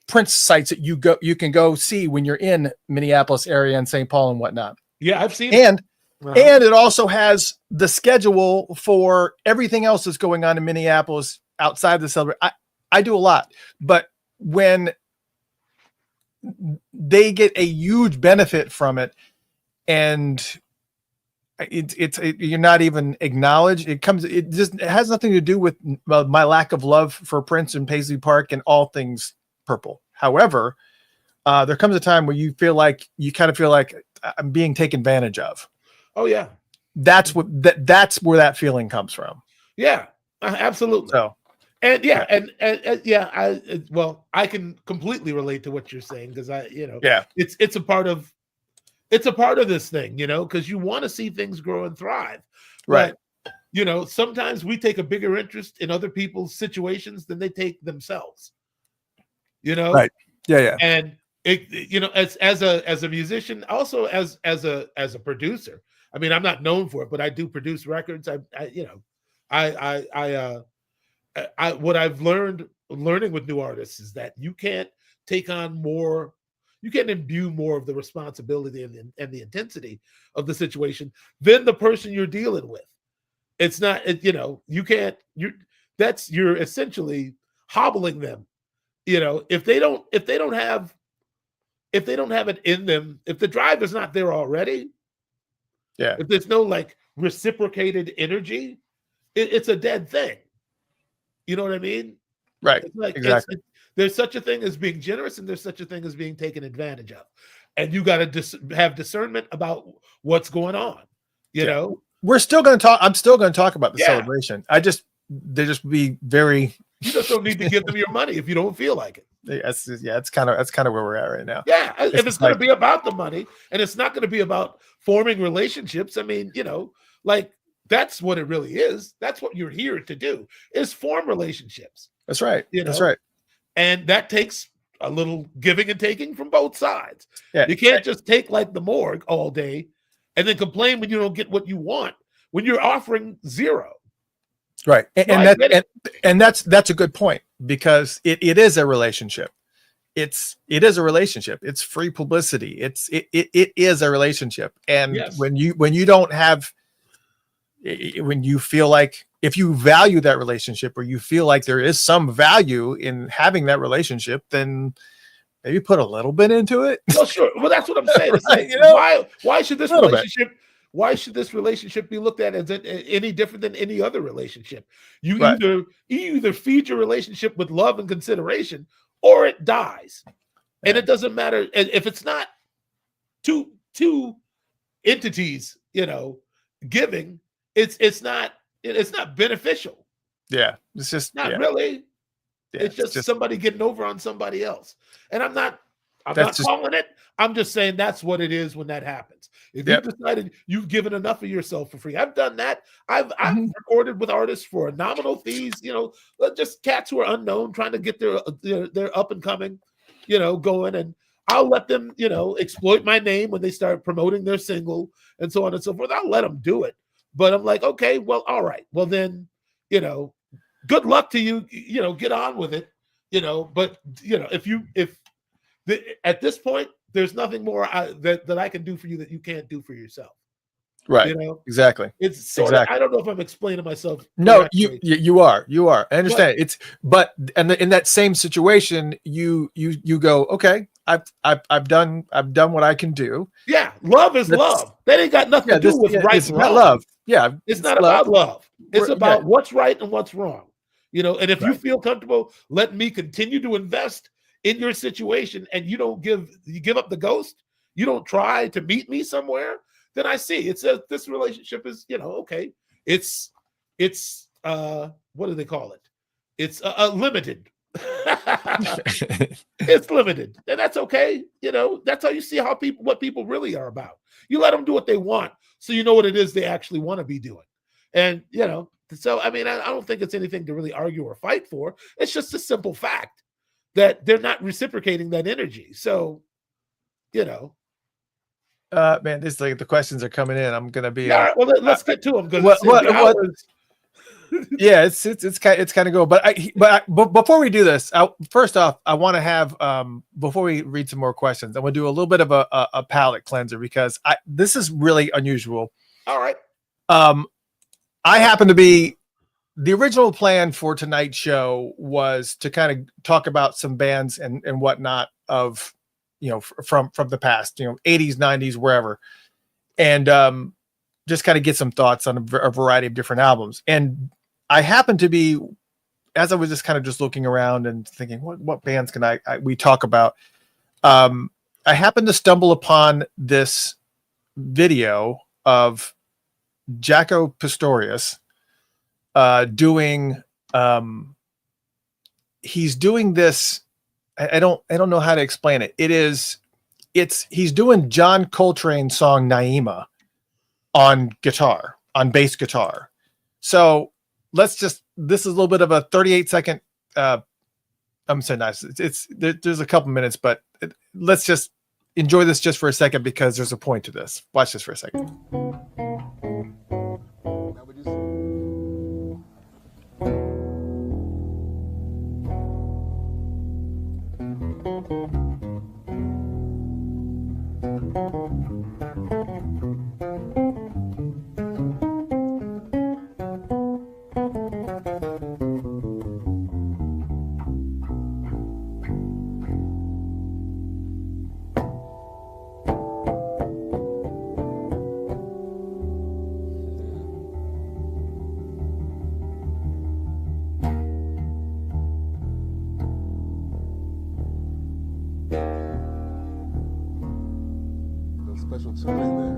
Prince sites that you can go see when you're in Minneapolis area and St. Paul and whatnot. Yeah, I've seen it. And it also has the schedule for everything else that's going on in Minneapolis outside the celebration. I do a lot, but when they get a huge benefit from it, and you're not even acknowledged. It has nothing to do with my lack of love for Prince and Paisley Park and all things purple. However, there comes a time where you kind of feel like I'm being taken advantage of. Oh yeah, that's where that feeling comes from. Yeah, absolutely. So, and I can completely relate to what you're saying because it's a part of this thing, because you want to see things grow and thrive, right? But, sometimes we take a bigger interest in other people's situations than they take themselves. Right? Yeah. And as a musician, also as a producer. I mean, I'm not known for it, but I do produce records. What I've learning with new artists is that you can't take on more, you can't imbue more of the responsibility and the intensity of the situation than the person you're dealing with. It's not, you can't, you're essentially hobbling them. If they don't have it in them, if the drive is not there already, if there's no like reciprocated energy, it's a dead thing. You know what I mean? Right. It's like, exactly. There's such a thing as being generous, and there's such a thing as being taken advantage of, and you got to have discernment about what's going on. You know, we're still going to talk. I'm still going to talk about the celebration. They just be very. You just don't need to give them your money if you don't feel like it. That's kind of where we're at right now. Yeah, if it's going to be about the money, and it's not going to be about forming relationships. I mean, that's what it really is. That's what you're here to do, is form relationships. That's right. That's right. And that takes a little giving and taking from both sides. Yeah. You can't just take like the morgue all day and then complain when you don't get what you want, when you're offering zero. Right. And that's a good point, because it is a relationship. It is a relationship. It's free publicity. It is a relationship. And when you don't have, when you feel like, if you value that relationship, or you feel like there is some value in having that relationship, then maybe put a little bit into it. Well, sure. Well, that's what I'm saying. Right, like, why should this relationship? Why should this relationship be looked at as any different than any other relationship? You either feed your relationship with love and consideration, or it dies. And it doesn't matter if it's not two entities, giving. It's not beneficial. Yeah, it's just not really. Yeah, it's just somebody getting over on somebody else. And I'm not calling it. I'm just saying that's what it is when that happens. If you've decided you've given enough of yourself for free, I've done that. I've recorded with artists for nominal fees, just cats who are unknown trying to get their up and coming, going, and I'll let them, exploit my name when they start promoting their single and so on and so forth. I'll let them do it. But I'm like, okay, well, all right. Well, then, good luck to you, get on with it, but at this point, there's nothing more that I can do for you that you can't do for yourself. Right. Exactly. It's sort of, I don't know if I'm explaining myself. No, you are. I understand. But in that same situation, you go, okay, I've done what I can do. Yeah. Love is love. That ain't got nothing to do with right and wrong. Love. Yeah. It's not about love. It's about what's right and what's wrong. And if you feel comfortable, let me continue to invest in your situation, and you give up the ghost, you don't try to meet me somewhere, then I see this relationship is, okay, it's it's what do they call it? It's limited. It's limited, and that's okay. That's how you see what people really are about. You let them do what they want, so you know what it is they actually want to be doing. And so I mean, I don't think it's anything to really argue or fight for. It's just a simple fact that they're not reciprocating that energy. So, man, this like the questions are coming in. I'm gonna be. All right, well, let's get to them because yeah, it's kind of go. But before we do this, first off, I want to have before we read some more questions, I want to do a little bit of a palate cleanser because this is really unusual. All right. I happen to be the original plan for tonight's show was to kind of talk about some bands and whatnot of from the past, 80s, 90s, wherever, and just kind of get some thoughts on a variety of different albums. And I happen to be, as I was just kind of just looking around and thinking, what bands can we talk about? I happened to stumble upon this video of Jaco Pastorius doing. He's doing this. I don't know how to explain it. He's doing John Coltrane song Naima on bass guitar. So this is a little bit of a 38-second. I'm so nice. There's a couple minutes, but let's just enjoy this just for a second because there's a point to this. Watch this for a second. Special tuning there.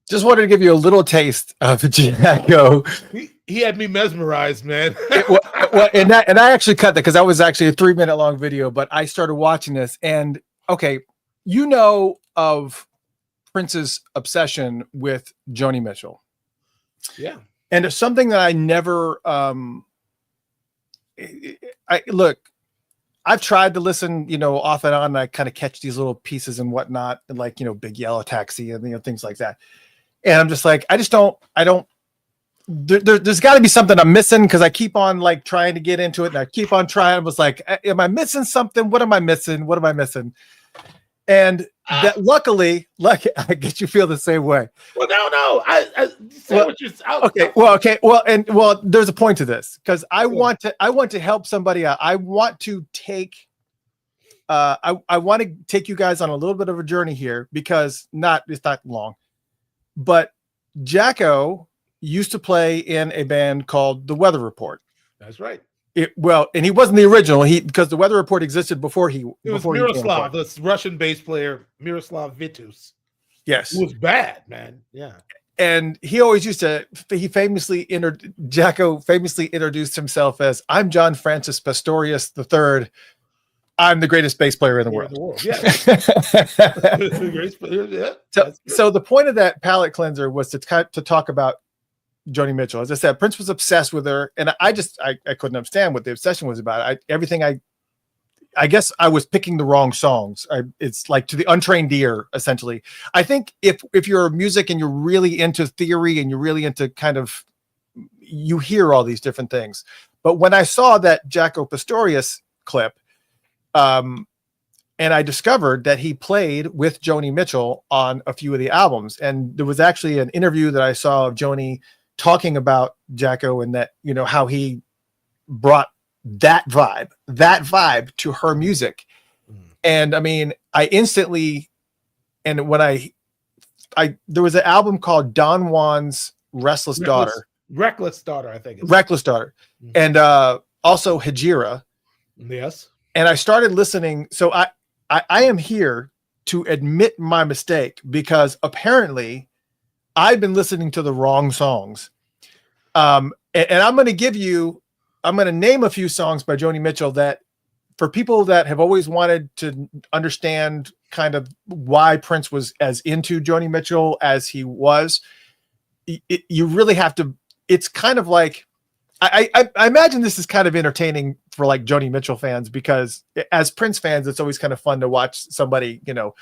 Just wanted to give you a little taste of Jaco. He had me mesmerized, man. And I actually cut that because that was actually a 3-minute long video, but I started watching this and okay, of Prince's obsession with Joni Mitchell. Yeah. And it's something that I never I've tried to listen, off and on, and I kind of catch these little pieces and whatnot, and like, Big Yellow Taxi and things like that. And I'm just like, there's got to be something I'm missing because I keep on like trying to get into it and I keep on trying. I was like, am I missing something? What am I missing? What am I missing? And that luckily, I get you feel the same way. Well, no. Well, there's a point to this because I want to help somebody out. I want to take I want to take you guys on a little bit of a journey here because it's not long. But Jaco used to play in a band called The Weather Report. That's right. And he wasn't the original. Because The Weather Report existed before he. It was Miroslav, the Russian bass player, Miroslav Vitus. Yes, it was bad, man. Yeah. And he always Jaco famously introduced himself as, "I'm John Francis Pastorius III. I'm the greatest bass player in the world." Yeah. So the point of that palate cleanser was to talk about Joni Mitchell. As I said, Prince was obsessed with her, and I couldn't understand what the obsession was about. I guess I was picking the wrong songs. It's like to the untrained ear, essentially. I think if you're music and you're really into theory and you're really into kind of, you hear all these different things. But when I saw that Jaco Pastorius clip, And I discovered that he played with Joni Mitchell on a few of the albums. And there was actually an interview that I saw of Joni talking about Jacko and that, you know, how he brought that vibe to her music. And I mean, I instantly, and when I there was an album called Don Juan's Reckless Daughter, I think. Reckless Daughter. And also Hejira. Yes. And I started listening. So I am here to admit my mistake because apparently I've been listening to the wrong songs. And I'm going to name a few songs by Joni Mitchell that for people that have always wanted to understand kind of why Prince was as into Joni Mitchell as he was, you really have to, it's kind of like, I imagine this is kind of entertaining for like Joni Mitchell fans, because as Prince fans, it's always kind of fun to watch somebody, you know,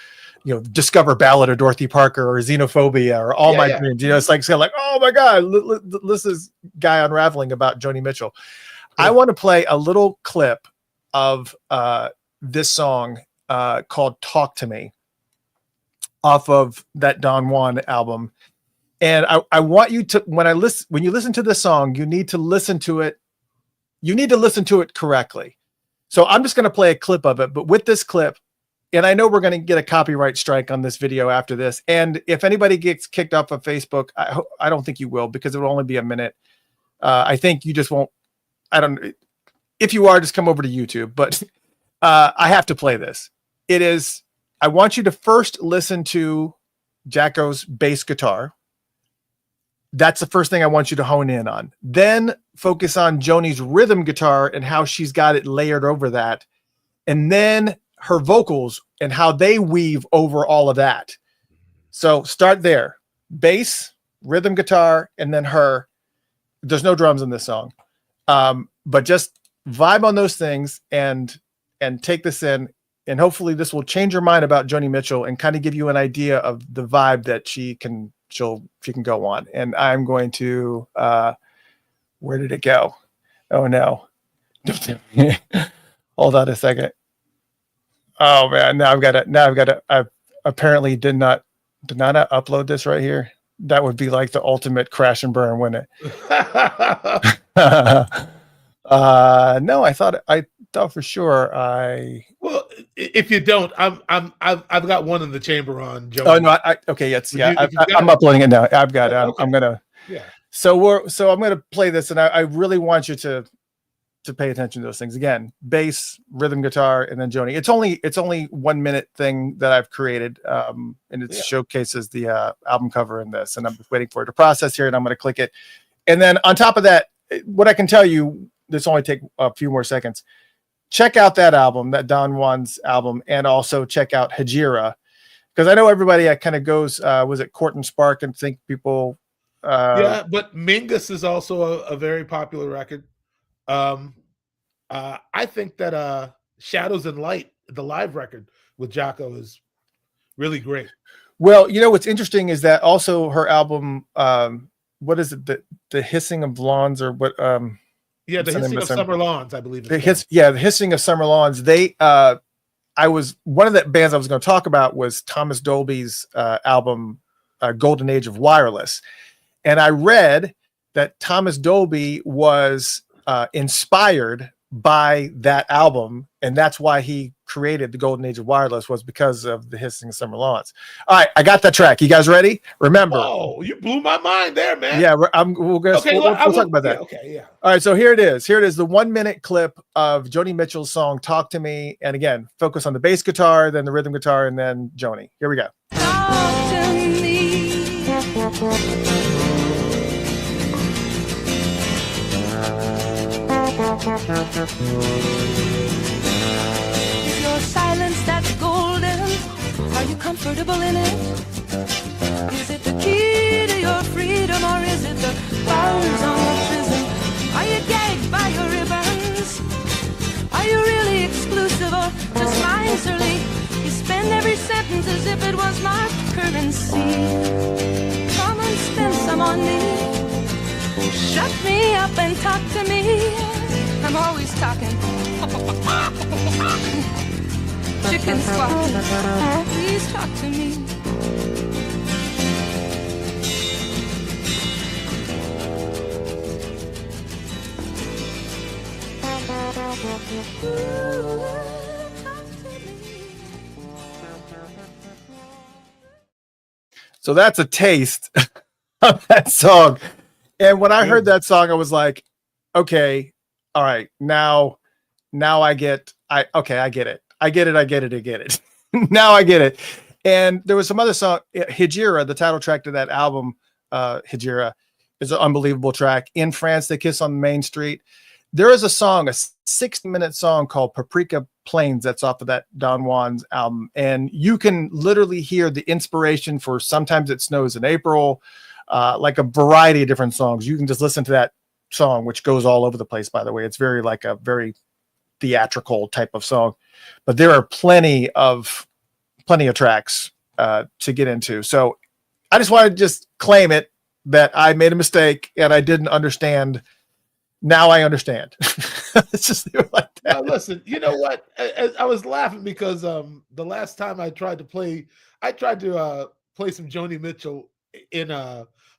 discover Ballad of Dorothy Parker or Xenophobia or All My Dreams. You know, it's kind of like, oh my God, this is guy unraveling about Joni Mitchell. Yeah. I want to play a little clip of this song called Talk to Me off of that Don Juan album. And I want you to, when you listen to this song, you need to listen to it. You need to listen to it correctly. So I'm just going to play a clip of it, but with this clip, and I know we're going to get a copyright strike on this video after this. And if anybody gets kicked off of Facebook, I don't think you will, because it will only be a minute. I think you just won't. If you are, just come over to YouTube, but I have to play this. I want you to first listen to Jacko's bass guitar. That's the first thing I want you to hone in on. Then focus on Joni's rhythm guitar and how she's got it layered over that. And then her vocals and how they weave over all of that. So start there. Bass, rhythm guitar, and then her. There's no drums in this song. But just vibe on those things and take this in. And hopefully this will change your mind about Joni Mitchell and kind of give you an idea of the vibe that she can go on. And I'm going to where did it go? Oh no. Hold on a second. Oh man, I've apparently did not upload this right here. That would be like the ultimate crash and burn, wouldn't it? No, I thought for sure well, if you don't, I've got one in the chamber on Joni. Oh no, okay, yes, yeah, I'm uploading it now. I've got it. Okay. I'm gonna. Yeah. So I'm gonna play this, and I really want you to pay attention to those things. Again, bass, rhythm guitar, and then Joni. It's only 1 minute thing that I've created, and it showcases the album cover in this. And I'm just waiting for it to process here, and I'm gonna click it. And then on top of that, what I can tell you, this only take a few more seconds. Check out that album, that Don Juan's album, and also check out Hejira, because I know everybody kind of goes, was it Court and Spark, and think people. Yeah, but Mingus is also a very popular record. I think that Shadows and Light, the live record with Jacko, is really great. Well, you know what's interesting is that also her album, what is it, the Hissing of Lawns, or what? Yeah, the Hissing of Summer Lawns, I believe. The Hissing of Summer Lawns. One of the bands I was going to talk about was Thomas Dolby's album, Golden Age of Wireless. And I read that Thomas Dolby was inspired by that album, and that's why he created the Golden Age of Wireless, was because of the Hissing of Summer Lawns. All right, I got that track. You guys ready? Remember? Oh, you blew my mind there, man. Yeah, we'll talk about that. Yeah, okay, yeah. All right, so here it is. Here it is, the 1 minute clip of Joni Mitchell's song "Talk to Me," and again, focus on the bass guitar, then the rhythm guitar, and then Joni. Here we go. Talk to me. Is your silence that's golden? Are you comfortable in it? Is it the key to your freedom, or is it the bars on the prison? Are you gagged by your ribbons? Are you really exclusive or just miserly? You spend every sentence as if it was marked currency. Come and spend some on me. Shut me up and talk to me. I'm always talking. chicken squawk. Please talk to me. So that's a taste of that song. And when I heard that song, I was like, okay, all right, now I get it. I get it. Now I get it. And there was some other song, Hijira, the title track to that album, Hijira, is an unbelievable track. In France, They Kiss on Main Street. There is a song, a 60-minute song called Paprika Plains that's off of that Don Juan's album. And you can literally hear the inspiration for Sometimes It Snows in April, like a variety of different songs. You can just listen to that song, which goes all over the place, by the way. It's very like a very theatrical type of song. But there are plenty of tracks to get into. So I just want to just claim it that I made a mistake and I didn't understand. Now I understand. It's just like that. Now, listen, you know what? I was laughing because the last time I tried to play some Joni Mitchell in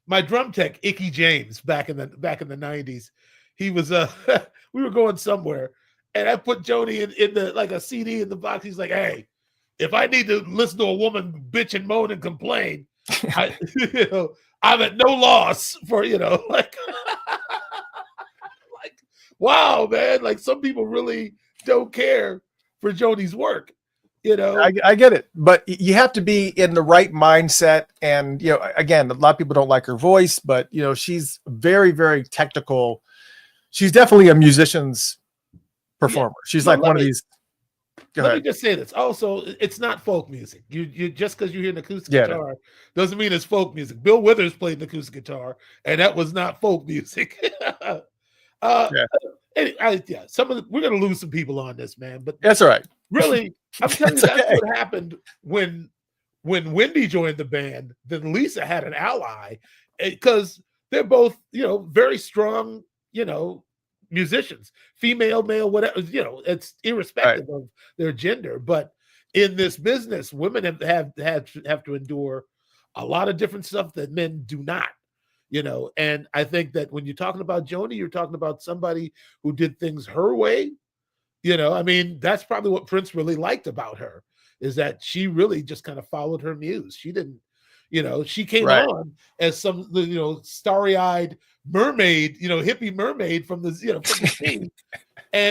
my drum tech, Icky James, back in the 90s. He was we were going somewhere, and I put Joni in the like a CD in the box. He's like, "Hey, if I need to listen to a woman bitch and moan and complain, I'm at no loss for like." Wow, man! Like some people really don't care for Joni's work, I get it, but you have to be in the right mindset. And again, a lot of people don't like her voice, but she's very, very technical. She's definitely a musician's performer. She's like one of these. Let me just say this. Also, it's not folk music. You just because you hear an acoustic guitar doesn't mean it's folk music. Bill Withers played an acoustic guitar, and that was not folk music. We're gonna lose some people on this, man. But that's all right. Really, I'm telling you, that's what happened when Wendy joined the band. Then Lisa had an ally because they're both, very strong, musicians, female, male, whatever. It's irrespective of their gender. But in this business, women have to endure a lot of different stuff that men do not. And I think that when you're talking about Joni, you're talking about somebody who did things her way. That's probably what Prince really liked about her, is that she really just kind of followed her muse. She didn't, she came on as some, starry-eyed mermaid, hippie mermaid from the scene.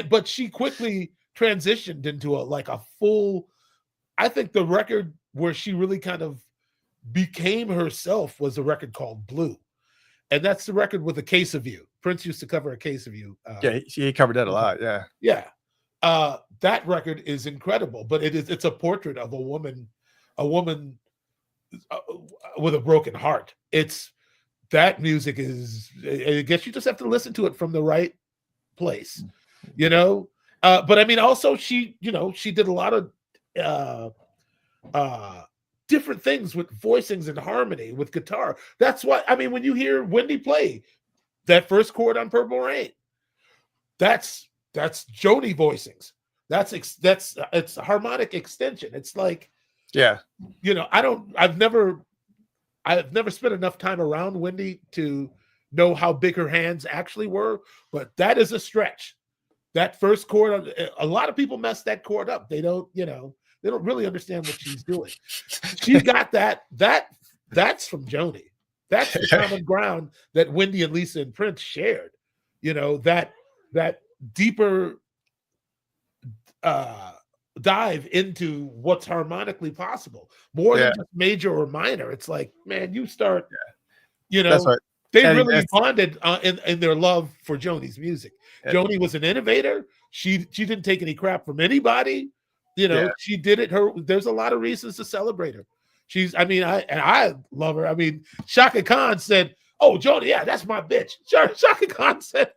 But she quickly transitioned into a full, I think the record where she really kind of became herself was a record called Blue. And that's the record with A Case of You. Prince used to cover A Case of You. He covered that a lot. Yeah. Yeah. That record is incredible, but it's a portrait of a woman with a broken heart. That music is, I guess you just have to listen to it from the right place, but also she did a lot of, different things with voicings and harmony with guitar. That's why, when you hear Wendy play that first chord on Purple Rain, that's Joni voicings. It's harmonic extension. It's like, I've never spent enough time around Wendy to know how big her hands actually were, but that is a stretch. That first chord, a lot of people mess that chord up. They don't really understand what she's doing. She got that. That's from Joni. That's the common ground that Wendy and Lisa and Prince shared. That deeper dive into what's harmonically possible, more than just major or minor. It's like, man, you start. That's right. They really bonded in their love for Joni's music. Joni was an innovator. She didn't take any crap from anybody. She did it. There's a lot of reasons to celebrate her. I love her. Shaka Khan said, "Oh, Joni, yeah, that's my bitch." Shaka Khan said,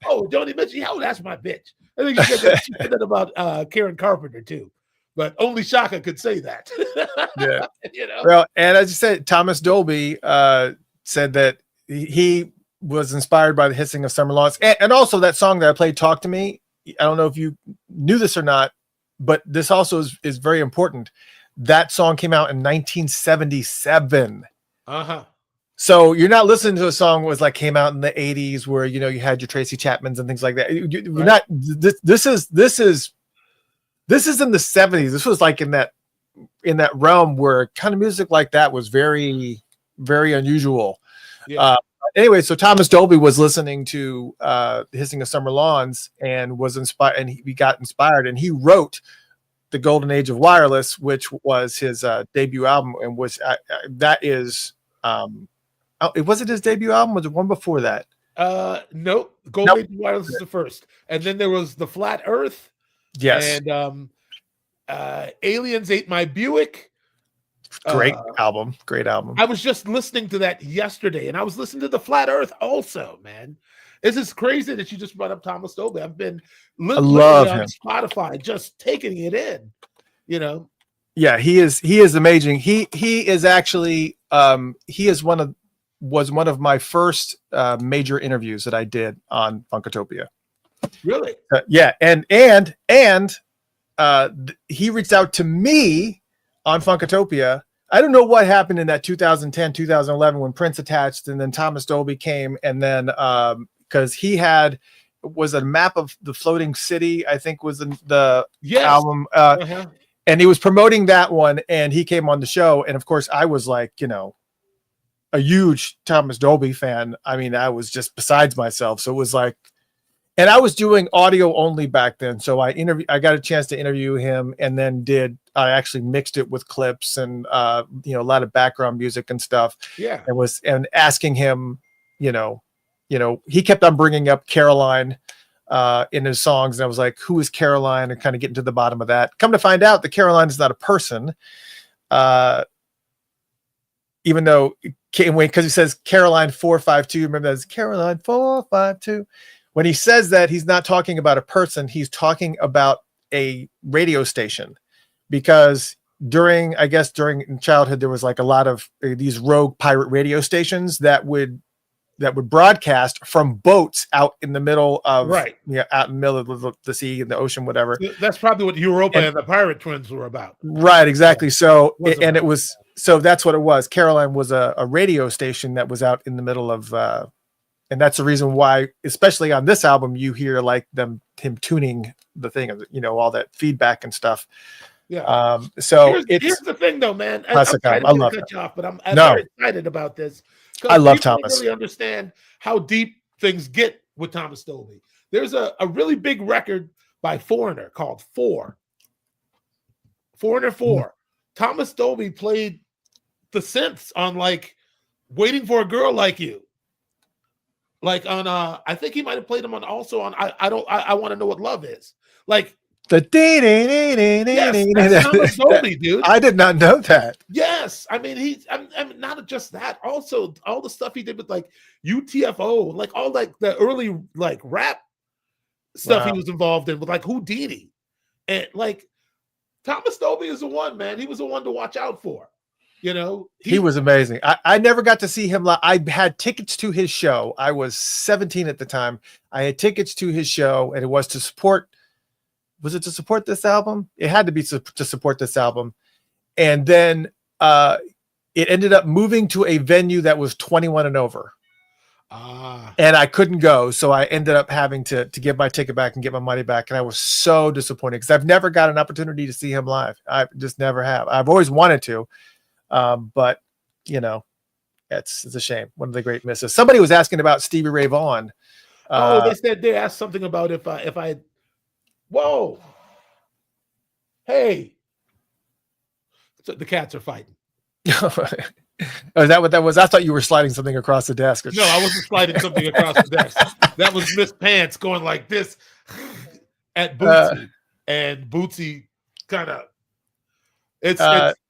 "Oh, Joni Mitchell, oh, that's my bitch." I think she said that about Karen Carpenter too, but only Shaka could say that. Yeah. Well, and as you said, Thomas Dolby said that he was inspired by the hissing of summer lawns, and also that song that I played, "Talk to Me." I don't know if you knew this or not. but this also is very important. That song came out in 1977. So you're not listening to a song that was like came out in the 80s where, you know, you had your Tracy Chapmans and things like that. You're not, this is in the 70s. This was like in that realm where kind of music like that was very, very unusual. Yeah. Anyway, so Thomas Dolby was listening to Hissing of Summer Lawns and was inspired, and he got inspired, and he wrote The Golden Age of Wireless, which was his debut album, and was that is it wasn't his debut album. Was it one before that? Nope. Golden Age of Wireless is the first, and then there was The Flat Earth. Yes. And Aliens Ate My Buick. Great album. I was just listening to that yesterday, and I was listening to The Flat Earth also, man. This is crazy that you just brought up Thomas Dolby. I've been literally on Spotify, just taking it in, you know. Yeah, he is amazing. He is actually was one of my first major interviews that I did on Funkatopia. Really? Yeah, and he reached out to me on Funkatopia. I don't know what happened in that 2010, 2011 when Prince attached, and then Thomas Dolby came, and then because he was a map of the floating city, I think was the album, and he was promoting that one, and he came on the show, and of course I was like, you know, a huge Thomas Dolby fan. I mean, I was just besides myself. So it was like, and I was doing audio only back then. So I got a chance to interview him, and then I actually mixed it with clips and, you know, a lot of background music and stuff. Yeah. And asking him, you know, he kept on bringing up Caroline in his songs. And I was like, who is Caroline? And kind of getting to the bottom of that. Come to find out that Caroline is not a person. Even though because he says Caroline 452, remember that's Caroline 452. When he says that, he's not talking about a person, he's talking about a radio station, because during childhood, there was like a lot of these rogue pirate radio stations that would broadcast from boats out in the middle of, out in the middle of the sea and the ocean, whatever. That's probably what Europa and the Pirate Twins were about. Right. Exactly. So, so that's what it was. Caroline was a radio station that was out in the middle of, and that's the reason why, especially on this album, you hear like him tuning the thing, you know, all that feedback and stuff. Yeah. So here's the thing, though, man. I love it. But I'm very excited about this. I love Thomas. Don't really understand how deep things get with Thomas Dolby. There's a really big record by Foreigner called Foreigner 4. Thomas Dolby played the synths on like Waiting for a Girl Like You. Like on I think he might have played them on also on I Want to Know What Love Is. Like the that's Thomas Dolby, dude. I did not know that. Yes, I mean I mean not just that. Also, all the stuff he did with like UTFO, like all like the early like rap stuff he was involved in with like Houdini, and like Thomas Dolby is the one, man. He was the one to watch out for. You know, he was amazing. I never got to see him live. I had tickets to his show. I was 17 at the time. I had tickets to his show, and it was to support. Was it to support this album? It had to be to support this album. And then it ended up moving to a venue that was 21 and over. And I couldn't go. So I ended up having to give my ticket back and get my money back. And I was so disappointed because I've never got an opportunity to see him live. I just never have. I've always wanted to. But, you know, it's a shame. One of the great misses. Somebody was asking about Stevie Ray Vaughan. They asked something about if I whoa, hey, so the cats are fighting. Oh, is that what that was? I thought you were sliding something across the desk. No, I wasn't sliding something across the desk. That was Miss Pants going like this at Bootsy, and Bootsy kind of. It's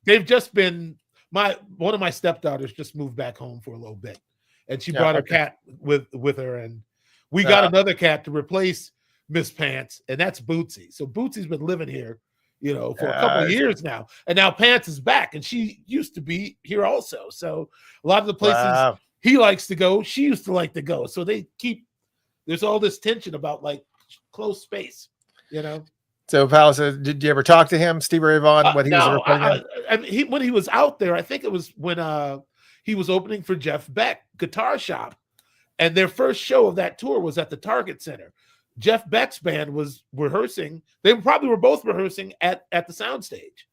they've just been one of my stepdaughters just moved back home for a little bit, and she brought her cat with her, and we got another cat to replace Miss Pants, and that's Bootsy. So Bootsy's been living here, you know, for a couple of years now, and now Pants is back, and she used to be here also. So a lot of the places he likes to go, she used to like to go. So there's all this tension about like close space, you know. So, Pal said, did you ever talk to him, Stevie Ray Vaughan, when he was No, recording? I mean, when he was out there, I think it was when he was opening for Jeff Beck Guitar Shop, and their first show of that tour was at the Target Center. Jeff Beck's band was rehearsing. They probably were both rehearsing at the soundstage.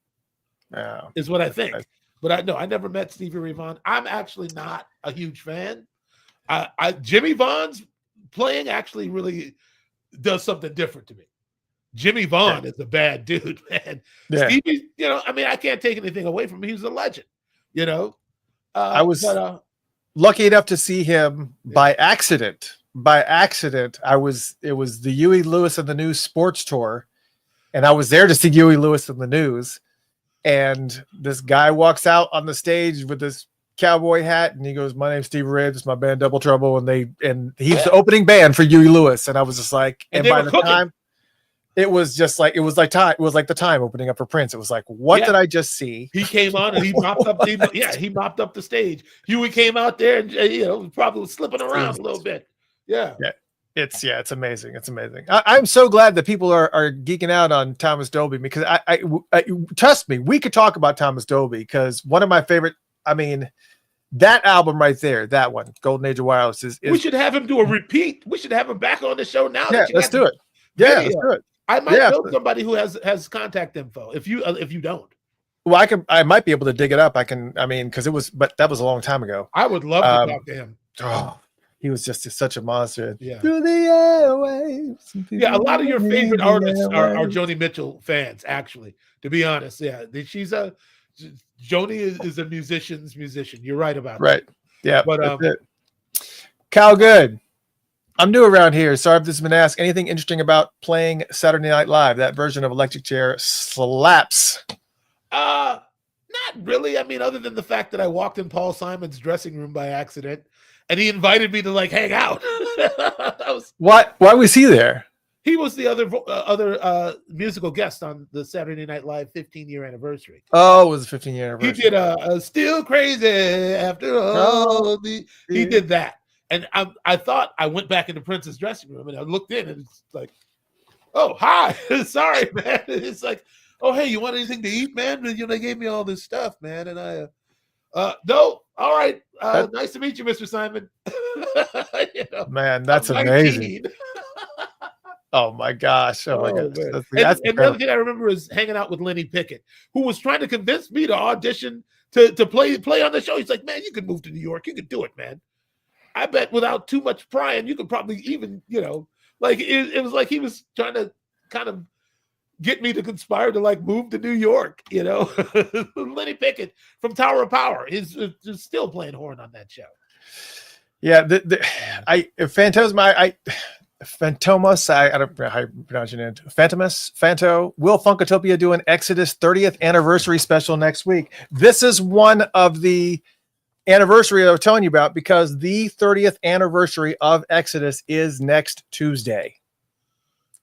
Yeah, is what I think. Nice. But I never met Stevie Ray Vaughan. I'm actually not a huge fan. Jimmy Vaughan's playing actually really does something different to me. Jimmy Vaughn is a bad dude, man. Yeah. Stevie, I mean, I can't take anything away from him. He's a legend, I was lucky enough to see him by accident. It was the Huey Lewis and the News sports tour, and I was there to see Huey Lewis and the News. And this guy walks out on the stage with this cowboy hat, and he goes, "My name's Stevie Ray. This is my band Double Trouble." And he's the opening band for Huey Lewis. And I was just like, and by the time it was like the time opening up for Prince. It was like, what did I just see? He came on and he mopped up. He mopped up the stage. Huey came out there and probably was slipping around a little bit. Yeah. It's amazing. It's amazing. I'm so glad that people are geeking out on Thomas Dolby, because I trust me, we could talk about Thomas Dolby, because one of my favorite, I mean, that album right there, that one, Golden Age of Wireless is we should have him do a repeat. We should have him back on the show now. Yeah, let's do it. Yeah, let's do it. I might know somebody who has contact info. If you don't, well, I might be able to dig it up. Because that was a long time ago. I would love to talk to him. Oh, he was just such a monster. Yeah. Through the airwaves. Yeah, a lot of your favorite artists are Joni Mitchell fans, actually, to be honest. Yeah. Joni is a musician's musician. You're right about that. Right. Yeah. But Cal Good. I'm new around here. Sorry if this has been asked. Anything interesting about playing Saturday Night Live? That version of Electric Chair slaps. Not really. I mean, other than the fact that I walked in Paul Simon's dressing room by accident, and he invited me to hang out. Why was he there? He was the other musical guest on the Saturday Night Live 15-year anniversary. Oh, it was a 15-year anniversary. He did a Still Crazy After All. He did that. And I thought I went back into Prince's dressing room, and I looked in, and it's like, oh, hi. Sorry, man. It's like, oh, hey, you want anything to eat, man? They gave me all this stuff, man. And no, all right. Nice to meet you, Mr. Simon. Man, that's amazing. Oh my gosh. Oh my gosh. That's and the other thing I remember is hanging out with Lenny Pickett, who was trying to convince me to audition to play on the show. He's like, man, you could move to New York. You could do it, man. I bet without too much prying, you could probably even, it was like he was trying to kind of get me to conspire to move to New York, Lenny Pickett from Tower of Power is still playing horn on that show. Yeah. Fantomas, I don't know how you pronounce your name. Fanto. Will Funkatopia do an Exodus 30th anniversary special next week? This is one of the anniversary I was telling you about, because the 30th anniversary of Exodus is next Tuesday.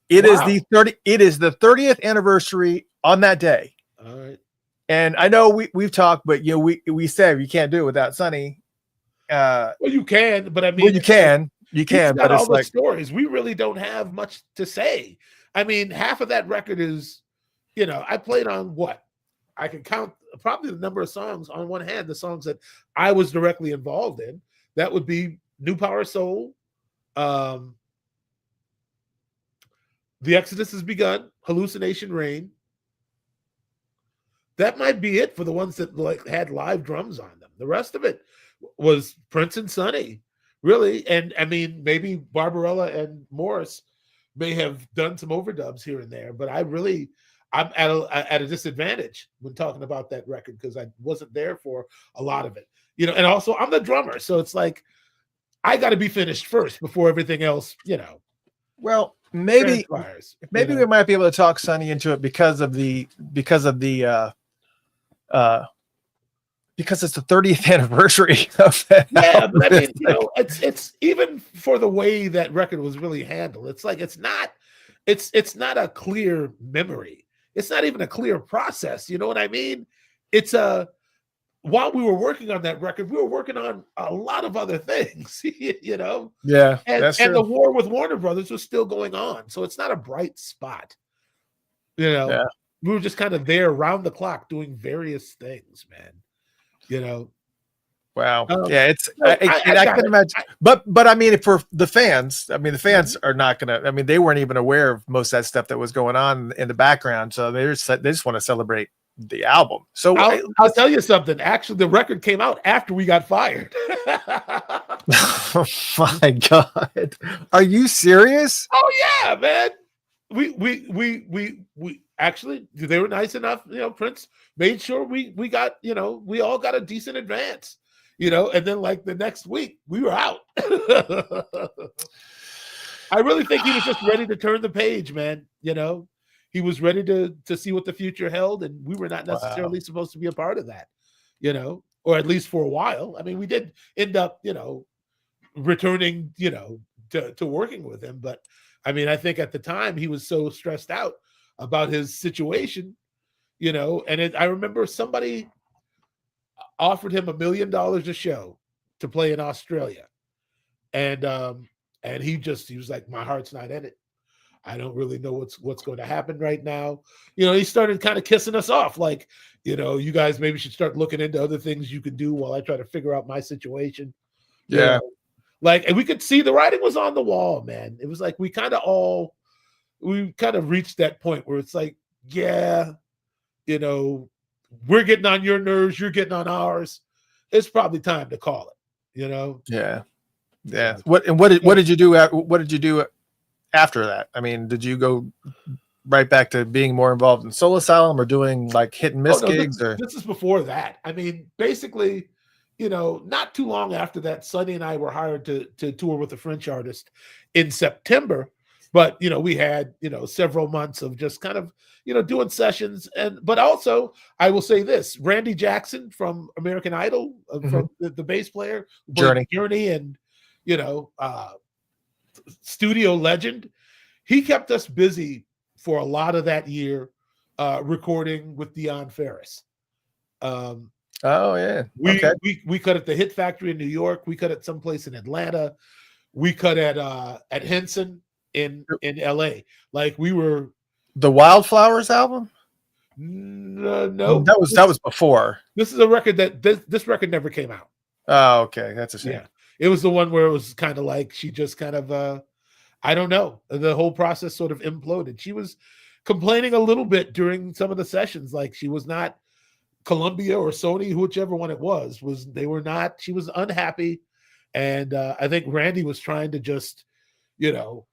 It is the 30th anniversary on that day. All right. And I know we've talked, but we said you can't do it without Sonny. Well, you can, but I mean, well, you can, but all it's the stories. We really don't have much to say. I mean, half of that record is, I played on what I can count probably the number of songs on one hand, the songs that I was directly involved in. That would be New Power Soul. The Exodus Has Begun, Hallucination Rain. That might be it for the ones that had live drums on them. The rest of it was Prince and Sonny, really. And I mean, maybe Barbarella and Morris may have done some overdubs here and there, but I'm at a disadvantage when talking about that record because I wasn't there for a lot of it, and also I'm the drummer. So it's like, I got to be finished first before everything else, Well, maybe we might be able to talk Sonny into it because it's the 30th anniversary of that. Yeah, but I mean, it's even for the way that record was really handled. It's like, it's not a clear memory. It's not even a clear process. You know what I mean? It's while we were working on that record, we were working on a lot of other things, Yeah. And the war with Warner Brothers was still going on. So it's not a bright spot. You know, Yeah. we were just kind of there around the clock doing various things, man. You know, Wow. Um, Yeah, it's no, I got can it. imagine. But I mean, for the fans, I mean, the fans are not gonna. I mean, they weren't even aware of most of that stuff that was going on in the background. So they just want to celebrate the album. So I'll tell you something. Actually, the record came out after we got fired. oh my God, are you serious? Oh yeah, man. We actually, they were nice enough. You know, Prince made sure we got, you know, we all got a decent advance. You know, and then like the next week we were out. I really think he was just ready to turn the page, man. You know, he was ready to see what the future held, and we were not necessarily supposed to be a part of that. You know, or at least for a while. I mean, we did end up, you know, returning, you know, to working with him, but I mean, I think at the time he was so stressed out about his situation, you know, and I remember somebody offered him $1 million a show to play in Australia. And he was like, my heart's not in it. I don't really know what's going to happen right now. You know, he started kind of kissing us off, like, you know, you guys maybe should start looking into other things you can do while I try to figure out my situation. You Yeah. know? Like, and we could see the writing was on the wall, man. It was like we kind of reached that point where it's like, yeah, you know, we're getting on your nerves, you're getting on ours. It's probably time to call it, you know? Yeah. Yeah. What did you do? What did you do after that? I mean, did you go right back to being more involved in Soul Asylum or doing like hit and miss gigs? This is before that. I mean, basically, you know, not too long after that, Sonny and I were hired to tour with a French artist in September. But, you know, we had, you know, several months of just kind of, you know, doing sessions. But also, I will say this, Randy Jackson from American Idol, from the bass player, Journey, and, you know, studio legend, he kept us busy for a lot of that year, recording with Dion Ferris. Oh yeah. We cut at the Hit Factory in New York. We cut at someplace in Atlanta. We cut at Henson in LA. Like, we were the Wildflowers album. No, that was before. This is a record that this record never came out. Oh, okay, that's a shame. Yeah, it was the one where it was kind of like she just kind of I don't know. The whole process sort of imploded. She was complaining a little bit during some of the sessions, like she was not Columbia or Sony, whichever one it was they were not. She was unhappy, and I think Randy was trying to just, you know,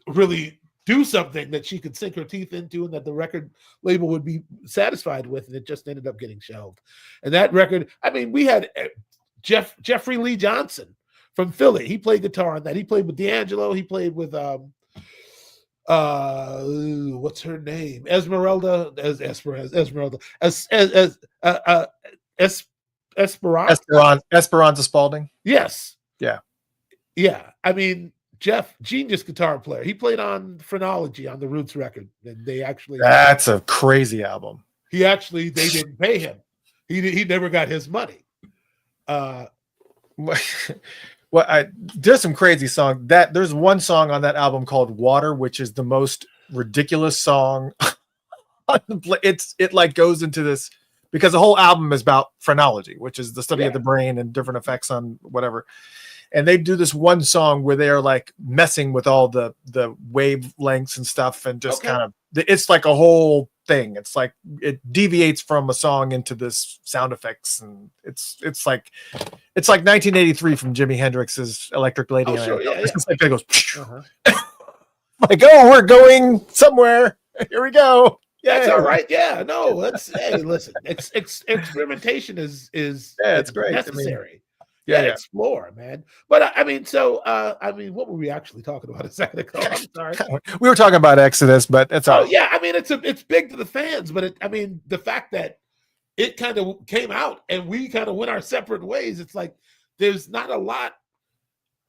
really do something that she could sink her teeth into and that the record label would be satisfied with, and it just ended up getting shelved. And that record, I mean, we had Jeffrey Lee Johnson from Philly. He played guitar on that. He played with D'Angelo. He played with what's her name? Esperanza. Esperanza Spalding. Yes. Yeah. Yeah. I mean, Jeff, genius guitar player. He played on Phrenology on the Roots record. And that's a crazy album. They didn't pay him. He never got his money. There's some crazy song there's one song on that album called Water, which is the most ridiculous song. It like goes into this because the whole album is about phrenology, which is the study of the brain and different effects on whatever. And they do this one song where they're like messing with all the wavelengths and stuff, and just kind of, it's like a whole thing. It's like it deviates from a song into this sound effects, and it's like 1983 from Jimi Hendrix's Electric Lady. Oh, sure, It's like it goes like, oh, we're going somewhere. Here we go. Yeah, that's all right. Yeah, no, hey, listen, experimentation is it's great. necessary. I mean, explore, man. But I mean, what were we actually talking about a second ago? I'm sorry. We were talking about Exodus, but it's all. Yeah, I mean, it's big to the fans, but the fact that it kind of came out and we kind of went our separate ways. It's like there's not a lot.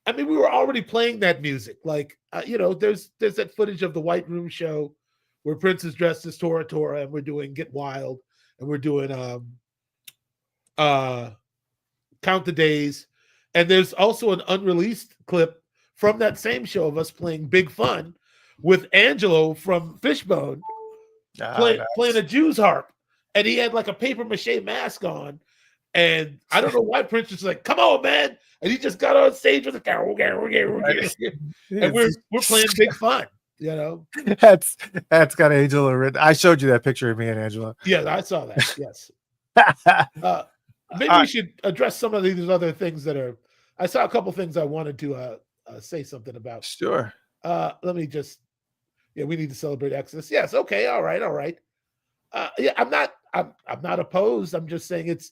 I mean, we were already playing that music. Like, you know, there's that footage of the White Room show where Prince is dressed as Tora Tora, and we're doing Get Wild, and we're doing Count the Days. And there's also an unreleased clip from that same show of us playing Big Fun with Angelo from Fishbone. playing a Jew's harp, and he had like a paper mache mask on. And I don't know why Prince was like, "Come on, man!" And he just got on stage with a and we're playing Big Fun. You know, that's got Angela written. I showed you that picture of me and Angela. Yeah, I saw that. Yes. Maybe we should address some of these other things that are. I saw a couple things I wanted to say something about. Sure. Let me just. Yeah, we need to celebrate Exodus. Yes. Okay. All right. Yeah, I'm not opposed. I'm just saying it's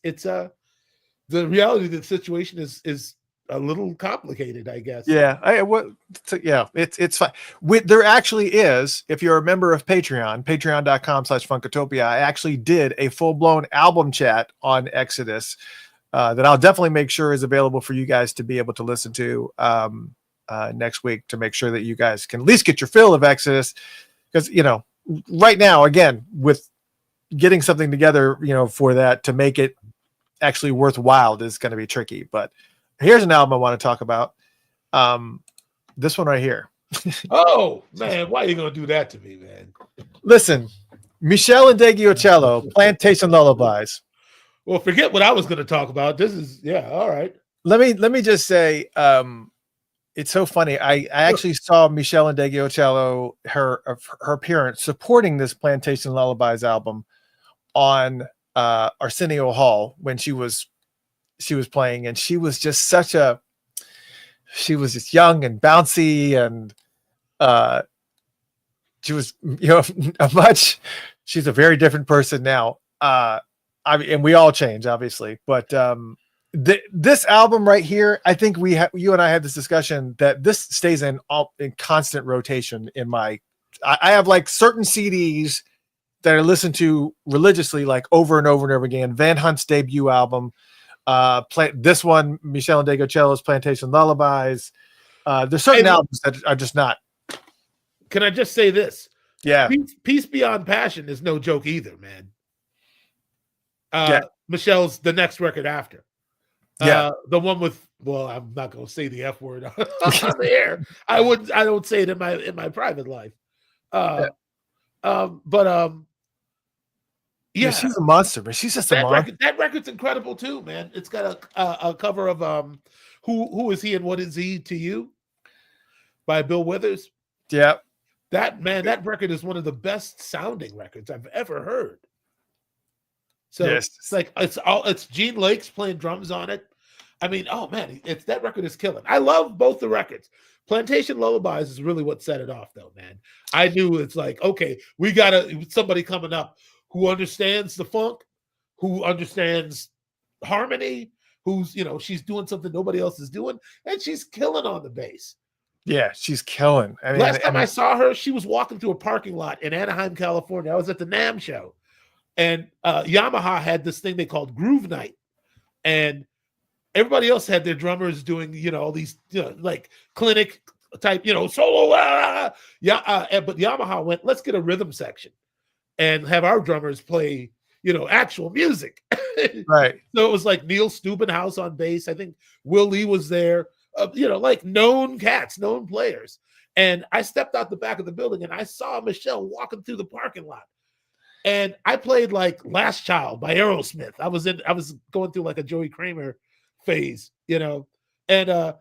the reality of the situation is a little complicated, I guess. Yeah. It's fine. There actually is, if you're a member of patreon.com/Funkatopia, I actually did a full-blown album chat on Exodus that I'll definitely make sure is available for you guys to be able to listen to next week, to make sure that you guys can at least get your fill of Exodus. Because, right now, again, with getting something together, for that to make it actually worthwhile is going to be tricky. But here's an album I want to talk about. This one right here. Oh man, why are you gonna do that to me, man? Listen, Michelle and Deggiocello, Plantation Lullabies. Well, forget what I was going to talk about. This is all right. Let me just say, it's so funny. I actually saw Michelle and Deggiocello, her appearance supporting this Plantation Lullabies album on Arsenio Hall when she was playing, and she was just she was just young and bouncy, and she was she's a very different person now. And we all change, obviously, but this album right here, I think you and I had this discussion that this stays in constant rotation in my. I have like certain CDs that I listen to religiously, like over and over and over again. Van Hunt's debut album, this one, Michelle and Deggiocello's Plantation Lullabies. There's certain albums that are just not. Can I just say this? Yeah, Peace Beyond Passion is no joke either, man. Yeah. Michelle's the next record after. Yeah, the one with. Well, I'm not going to say the F word on the air. I don't say it in my private life. Yeah, she's a monster, but she's just a monster. That record's incredible too, man. It's got a cover of Who Is He and What Is He to You by Bill Withers. Yeah, that record is one of the best sounding records I've ever heard. So yes. It's like it's Gene Lake's playing drums on it. I mean, oh man, that record is killing. I love both the records. Plantation Lullabies is really what set it off, though, man. I knew it's like, okay, we got somebody coming up who understands the funk, who understands harmony, who's, she's doing something nobody else is doing, and she's killing on the bass. Yeah, she's killing. I mean, last time I saw her, she was walking through a parking lot in Anaheim, California. I was at the NAMM show, and Yamaha had this thing they called Groove Night, and everybody else had their drummers doing, all these, like clinic type, solo. But Yamaha went, let's get a rhythm section and have our drummers play, actual music. Right. So it was like Neil Steubenhouse on bass. I think Will Lee was there, like known cats, known players. And I stepped out the back of the building and I saw Michelle walking through the parking lot. And I played like Last Child by Aerosmith. I was going through like a Joey Kramer phase, and I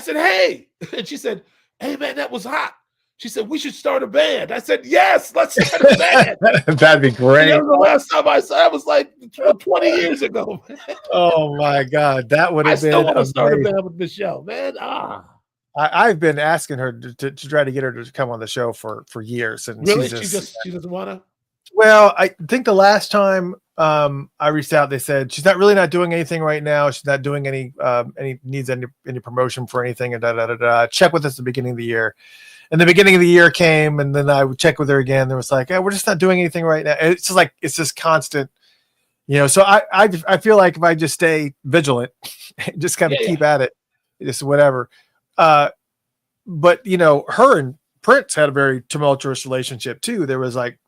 said, hey, and she said, hey man, that was hot. She said, we should start a band. I said, yes, let's start a band. That'd be great. That was the last time I saw it. Was like 20 years ago. Oh my God, that would have been. I still want to start a band with Michelle, man. I've been asking her to try to get her to come on the show for years, and really, she doesn't want to. Well, I think the last time I reached out, they said she's not doing anything right now. She's not doing any needs any promotion for anything, and check with us at the beginning of the year. And the beginning of the year came, and then I would check with her again. There was like, we're just not doing anything right now. It's just like it's just constant, So I feel like if I just stay vigilant, just kind of keep at it, just whatever. But her and Prince had a very tumultuous relationship too. There was like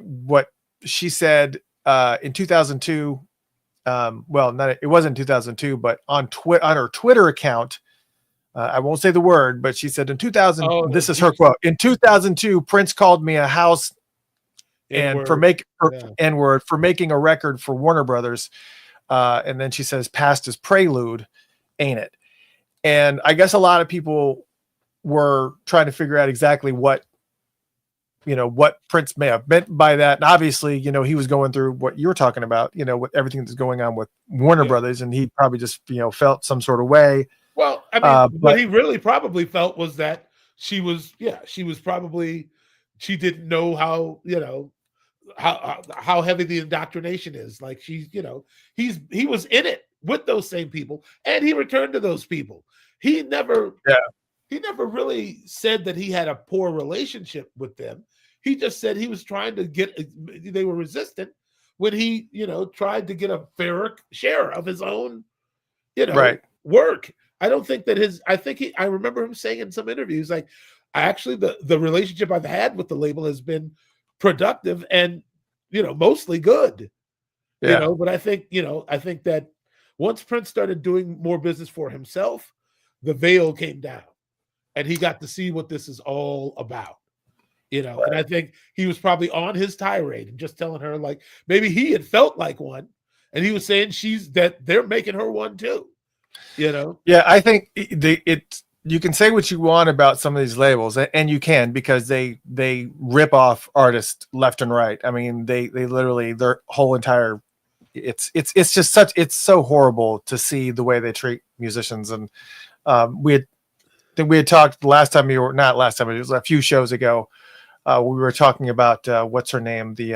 what she said in 2002. It wasn't 2002, but on her Twitter account. I won't say the word, but she said in 2000, this is her quote. In 2002, Prince called me a house and N-word. for making a record for Warner Brothers. And then she says, "Past is prelude, ain't it?" And I guess a lot of people were trying to figure out exactly what Prince may have meant by that. And obviously, he was going through what you were talking about, with everything that's going on with Warner Brothers, and he probably just, felt some sort of way. Well, I mean, what he really probably felt was that she didn't know how heavy the indoctrination is. Like he was in it with those same people, and he returned to those people. He never really said that he had a poor relationship with them. He just said he was trying to they were resistant when he, tried to get a fairer share of his own, work. I don't think that I remember him saying in some interviews, like, actually the relationship I've had with the label has been productive and, mostly good, but I think that once Prince started doing more business for himself, the veil came down and he got to see what this is all about, and I think he was probably on his tirade and just telling her, like, maybe he had felt like one and he was saying they're making her one too. Yeah, I think you can say what you want about some of these labels, and you can, because they rip off artists left and right. I mean, they literally, their whole entire, it's so horrible to see the way they treat musicians. And we had talked last time, it was a few shows ago. We were talking about what's her name, the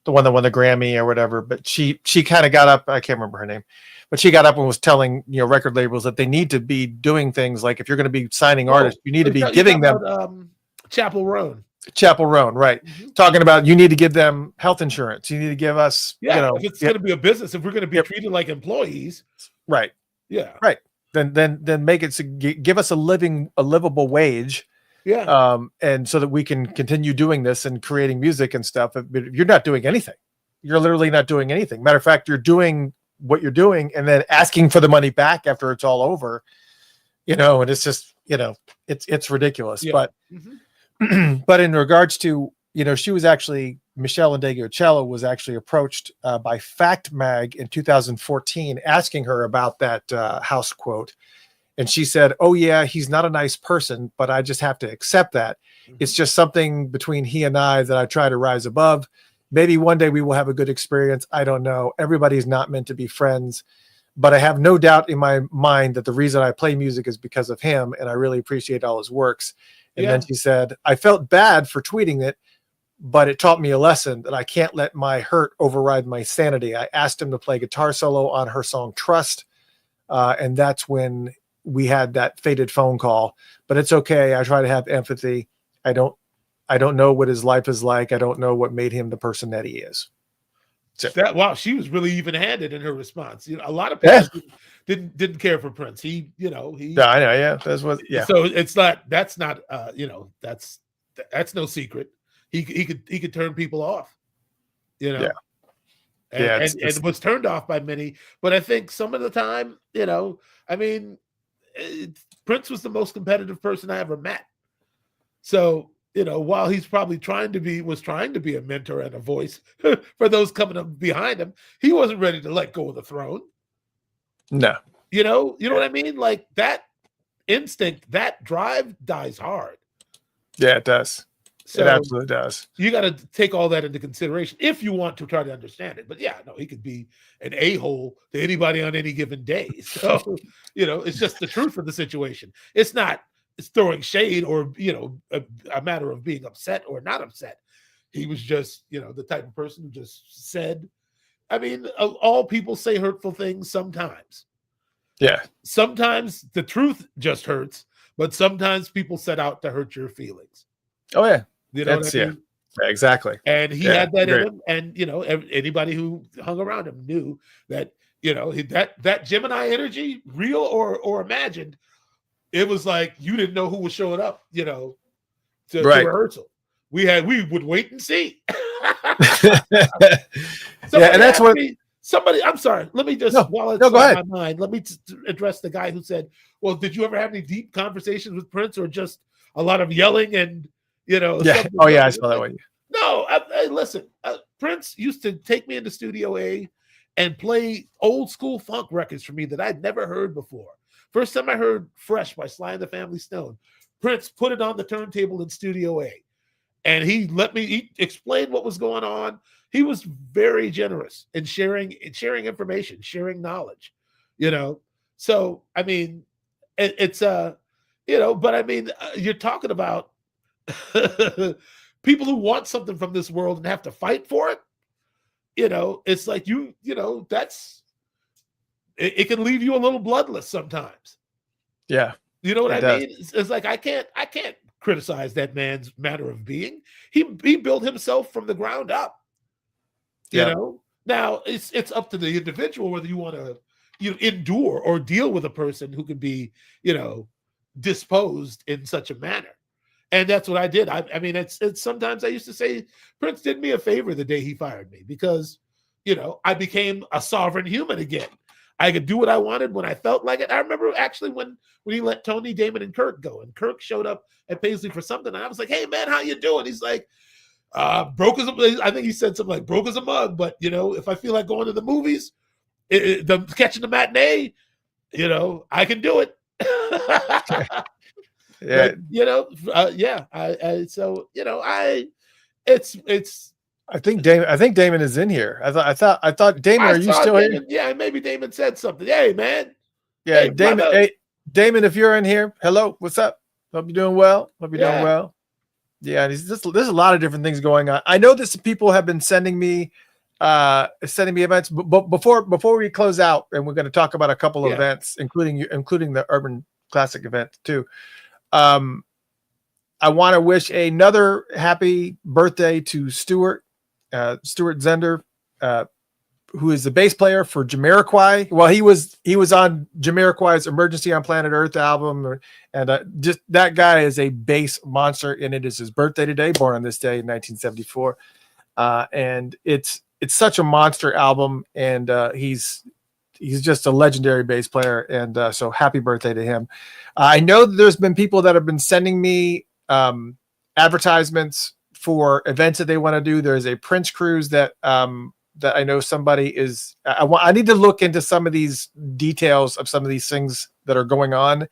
one that won the Grammy or whatever, but she kind of got up, I can't remember her name, but she got up and was telling record labels that they need to be doing things like, if you're going to be signing artists, you need to be giving them Chapel Roan, right? Mm-hmm. Talking about, you need to give them health insurance, you need to give us if it's going to be a business, if we're going to be treated like employees, right? Right. Then make it, give us a livable wage. And so that we can continue doing this and creating music and stuff. But if you're not doing anything, you're literally not doing anything. Matter of fact, you're doing what you're doing and then asking for the money back after it's all over, and it's just, it's ridiculous. But, but in regards to, she was actually, Michelle Ndegeocello was actually approached by Fact Mag in 2014, asking her about that house quote. And she said, "Oh yeah, he's not a nice person, but I just have to accept that. It's just something between he and I that I try to rise above. Maybe one day we will have a good experience. I don't know. Everybody's not meant to be friends, but I have no doubt in my mind that the reason I play music is because of him, and I really appreciate all his works." And then she said, "I felt bad for tweeting it, but it taught me a lesson that I can't let my hurt override my sanity. I asked him to play guitar solo on her song Trust, and that's when we had that fated phone call, but it's okay. I try to have empathy. I don't know what his life is like. I don't know what made him the person that he is." So, wow, she was really even-handed in her response. A lot of people didn't care for Prince. I know, that's what. Yeah. So it's not. That's not. That's no secret. He could turn people off. And was turned off by many. But I think some of the time, I mean, Prince was the most competitive person I ever met. So, while he's probably trying to be a mentor and a voice for those coming up behind him, he wasn't ready to let go of the throne. No. You know what I mean? Like, that instinct, that drive dies hard. Yeah, it does. So it absolutely does. You got to take all that into consideration if you want to try to understand it. But he could be an a-hole to anybody on any given day. So, it's just the truth of the situation. It's throwing shade or, a matter of being upset or not upset. He was just, the type of person who just said, I mean, all people say hurtful things sometimes. Yeah. Sometimes the truth just hurts, but sometimes people set out to hurt your feelings. Oh, yeah. You know what I mean? Yeah, exactly. And he had that in him. And, anybody who hung around him knew that, that Gemini energy, real or imagined, it was like you didn't know who was showing up, to rehearsal. We would wait and see. And that's what somebody. I'm sorry. Let me just while it's go ahead. on my mind, let me address the guy who said, "Well, did you ever have any deep conversations with Prince, or just a lot of yelling and Yeah. Oh yeah, I saw that one. No, listen. Prince used to take me into Studio A and play old school funk records for me that I'd never heard before. First time I heard "Fresh" by Sly and the Family Stone, Prince put it on the turntable in Studio A, and he let me explain what was going on. He was very generous in sharing information, sharing knowledge. So I mean, it's but I mean, you're talking about people who want something from this world and have to fight for it. It's like that's it can leave you a little bloodless sometimes. Yeah. You know what I mean? It's like I can't criticize that man's manner of being. He built himself from the ground up. Now it's up to the individual whether you want to endure or deal with a person who can be disposed in such a manner. And that's what I did. I mean, it's sometimes I used to say Prince did me a favor the day he fired me because I became a sovereign human again. I could do what I wanted when I felt like it. I remember actually when he let Tony, Damon, and Kirk go, and Kirk showed up at Paisley for something, and I was like, "Hey man, how you doing?" He's like, "Broke as a," I think he said something like "broke as a mug," but if I feel like going to the movies, catching the matinee, I can do it. Yeah. It's. I think Damon is in here. I thought Damon, are you still Damon, here? Yeah, maybe Damon said something. Hey, man. Yeah, Hey, Damon. brother. Hey, Damon, if you're in here, hello, what's up? Hope you're doing well. Doing well. Yeah, there's a lot of different things going on. I know that some people have been sending me events, but before we close out, and we're going to talk about a couple of events, including the Urban Classic event too. I want to wish another happy birthday to Stuart Zender, who is the bass player for Jamiroquai. Well, he was on Jamiroquai's Emergency on Planet Earth album, and just that guy is a bass monster. And it is his birthday today, born on this day in 1974, and it's such a monster album, and he's just a legendary bass player, and so happy birthday to him. I know that there's been people that have been sending me advertisements for events that they want to do. There's a Prince cruise that I know somebody is. I need to look into some of these details of some of these things that are going on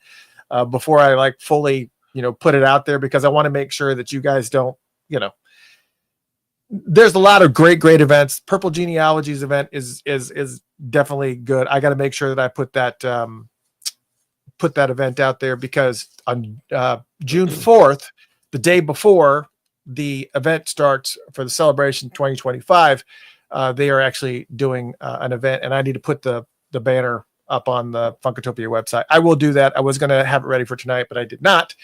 before I fully put it out there, because I want to make sure that you guys don't There's a lot of great events. Purple Genealogies event is definitely good. I got to make sure that I put that event out there, because on June 4th, the day before the event starts for the celebration 2025, they are actually doing an event, and I need to put the banner up on the Funkatopia website. I will do that. I was going to have it ready for tonight, but I did not.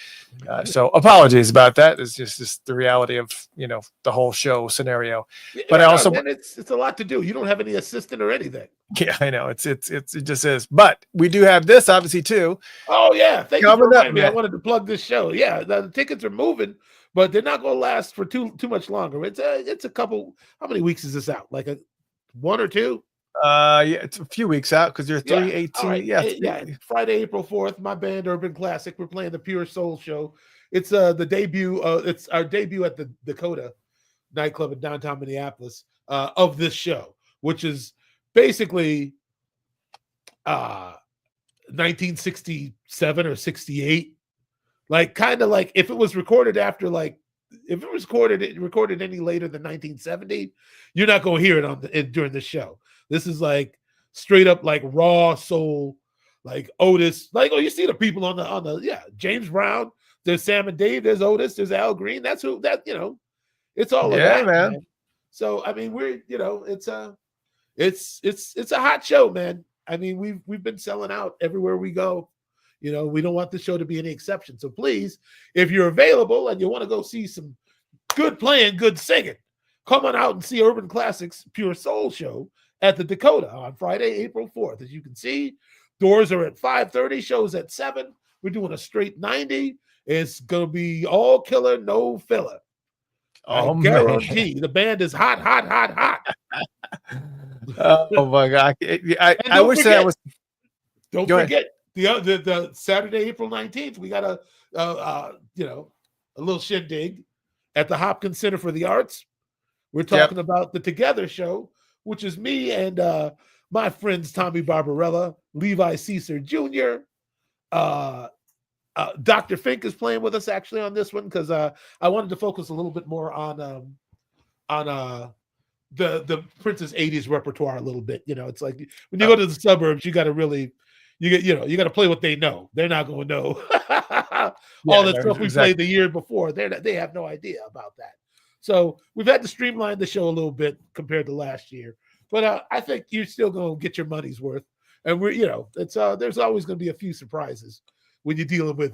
So apologies about that. It's just the reality of the whole show scenario. But I also, man, it's a lot to do. You don't have any assistant or anything. Yeah, I know it just is. But we do have this obviously too. Oh yeah, thank you for Coming up, reminding me. I man. wanted to plug this show. Yeah, the tickets are moving, but they're not going to last for too much longer. It's a couple. How many weeks is this out? Like one or two? Yeah, it's a few weeks out because you're 318. Right. Yeah. Friday, April 4th. My band, Urban Classic. We're playing the Pure Soul show. It's the debut. It's our debut at the Dakota nightclub in downtown Minneapolis of this show, which is basically 1967 or 68. Like kind of like if it was recorded after if it was recorded any later than 1970, you're not going to hear it during the show. This is like straight up like raw soul, like Otis. You see the people on the James Brown. There's Sam and Dave. There's Otis. There's Al Green. It's all of that, man. So I mean, it's a hot show, man. I mean, we've been selling out everywhere we go. We don't want the show to be any exception. So please, if you're available and you want to go see some good playing, good singing, come on out and see Urban Classics Pure Soul show at the Dakota on Friday, April 4th. As you can see, doors are at 5:30, shows at 7. We're doing a straight 90. It's going to be all killer, no filler. Oh, I guarantee the band is hot. Oh my God. I wish that was. Don't forget the Saturday, April 19th. We got a little shindig at the Hopkins Center for the Arts. We're talking about the Together Show, which is me and my friends Tommy Barbarella, Levi Caesar Jr., Dr. Fink is playing with us actually on this one because I wanted to focus a little bit more on the Prince's 80s repertoire a little bit. You know, it's like when you go to the suburbs, you got to really you got to play what they know. They're not going to know all the stuff we played the year before. They have no idea about that. So we've had to streamline the show a little bit compared to last year, but I think you're still going to get your money's worth. And it's there's always going to be a few surprises when you're dealing with,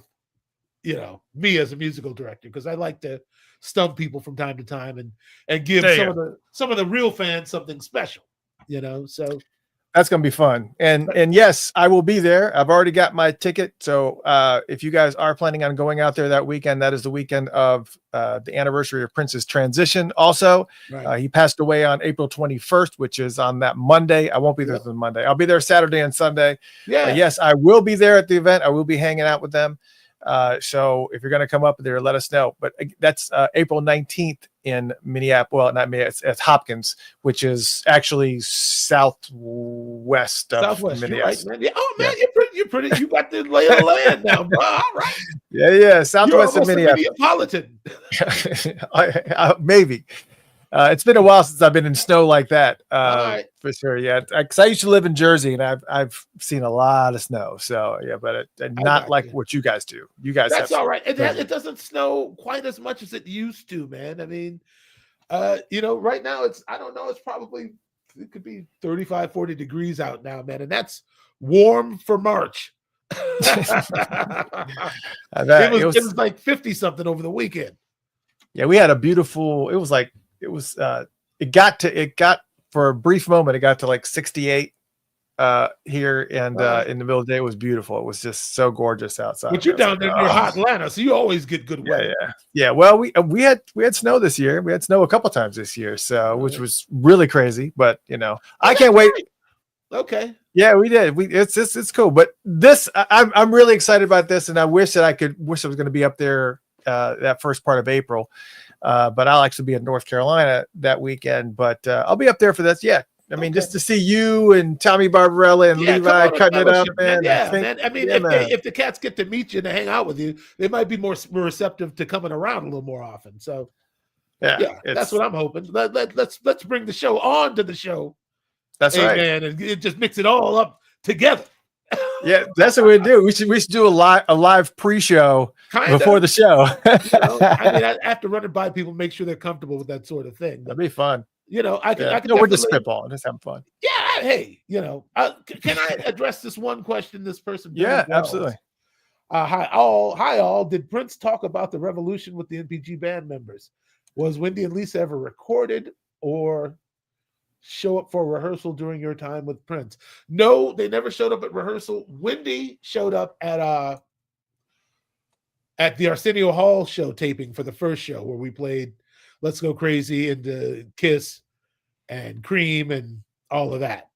me as a musical director, because I like to stump people from time to time and give some of the real fans something special, So that's going to be fun. And yes, I will be there. I've already got my ticket. So if you guys are planning on going out there that weekend, that is the weekend of the anniversary of Prince's transition. Also, he passed away on April 21st, which is on that Monday. I won't be there the Monday. I'll be there Saturday and Sunday. Yeah. Yes, I will be there at the event. I will be hanging out with them. So if you're going to come up there, let us know. But that's April 19th in Minneapolis. Well, not Minneapolis, it's Hopkins, which is actually southwest of Minneapolis. Right, man. Oh man, you're pretty. You got the lay of the land now, bro. All right. Yeah, southwest of Minneapolis. Maybe. It's been a while since I've been in snow like that, for sure. Yeah, because I used to live in Jersey, and I've seen a lot of snow. So yeah, but not like what you guys do. You guys, that's all right. It doesn't snow quite as much as it used to, man. I mean, right now I don't know. It could be 35, 40 degrees out now, man, and that's warm for March. It was like 50 something over the weekend. Yeah, we had a beautiful. It got for a brief moment, it got to like 68 here, and in the middle of the day it was beautiful. It was just so gorgeous outside. But you're down there near hot Atlanta, so you always get good weather. Yeah. Well, we had snow this year. We had snow a couple times this year, so which was really crazy. But I can't wait. Okay. Yeah, we did. It's cool. But this, I'm really excited about this, and I wish I was going to be up there that first part of April. But I'll actually be in North Carolina that weekend. But I'll be up there for this. Yeah, I mean, just to see you and Tommy Barbarella and Levi cutting it up, man. Man. I mean, if the cats get to meet you and hang out with you, they might be more receptive to coming around a little more often. So, that's what I'm hoping. Let's bring the show on to the show. That's right, man, and just mix it all up together. Yeah, that's what we do. We should do a live pre-show before the show. I mean, I have to run it by people, make sure they're comfortable with that sort of thing. That'd be fun. I can. No, we're just spitballing, just having fun. Yeah. Hey, can I address this one question? This person. Yeah, absolutely. Hi all. Did Prince talk about the revolution with the NPG band members? Was Wendy and Lisa ever recorded or show up for rehearsal during your time with Prince? No, they never showed up at rehearsal. Wendy showed up at the Arsenio Hall show taping for the first show where we played Let's Go Crazy and Kiss and Cream and all of that.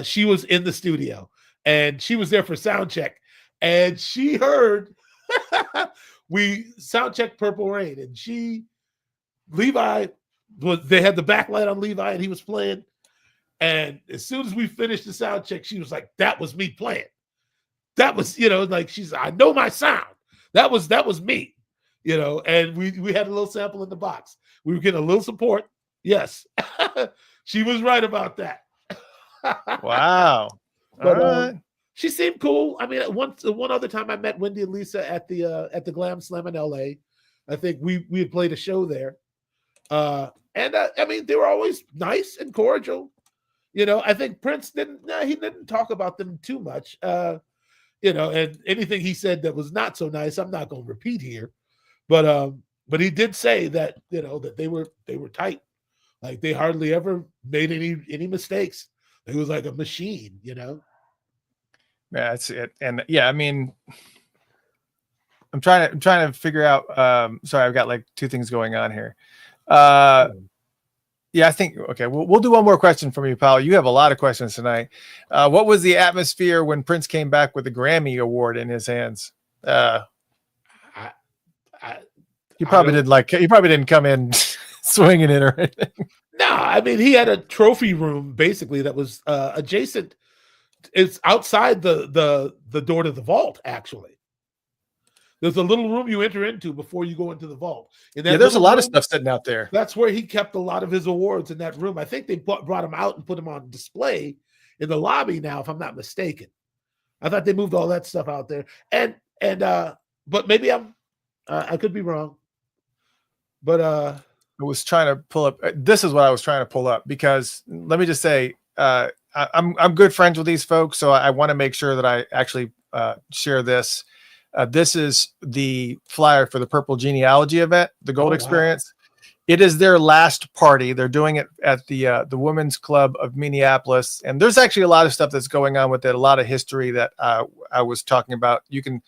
She was in the studio and she was there for sound check, and she heard we sound checked Purple Rain, and they had the backlight on Levi and he was playing. And as soon as we finished the sound check, she was like, that was me playing. That was, like she's, I know my sound. That was me, and we had a little sample in the box. We were getting a little support. Yes. She was right about that. Wow. But she seemed cool. I mean, one other time I met Wendy and Lisa at the Glam Slam in LA. I think we had played a show there. And I mean, they were always nice and cordial. I think Prince didn't talk about them too much. And anything he said that was not so nice, I'm not going to repeat here. But he did say that, that they were tight. Like they hardly ever made any mistakes. It was like a machine, Yeah, that's it. And yeah, I mean, I'm trying to figure out. Sorry, I've got like two things going on here. Yeah, I think okay. We'll do one more question from you, pal. You have a lot of questions tonight. What was the atmosphere when Prince came back with the Grammy Award in his hands? He probably didn't come in swinging it or anything. No, I mean he had a trophy room basically that was adjacent. It's outside the door to the vault. Actually, there's a little room you enter into before you go into the vault. In that There's a lot of room, stuff sitting out there. That's where he kept a lot of his awards in that room. I think they brought him out and put him on display in the lobby now, if I'm not mistaken. I thought they moved all that stuff out there. But maybe I could be wrong. But I was trying to pull up. This is what I was trying to pull up because let me just say, I'm good friends with these folks, so I want to make sure that I actually share this. This is the flyer for the Purple Genealogy event, the Gold Experience. It is their last party. They're doing it at the Women's Club of Minneapolis, and there's actually a lot of stuff that's going on with it. A lot of history that I was talking about. You can,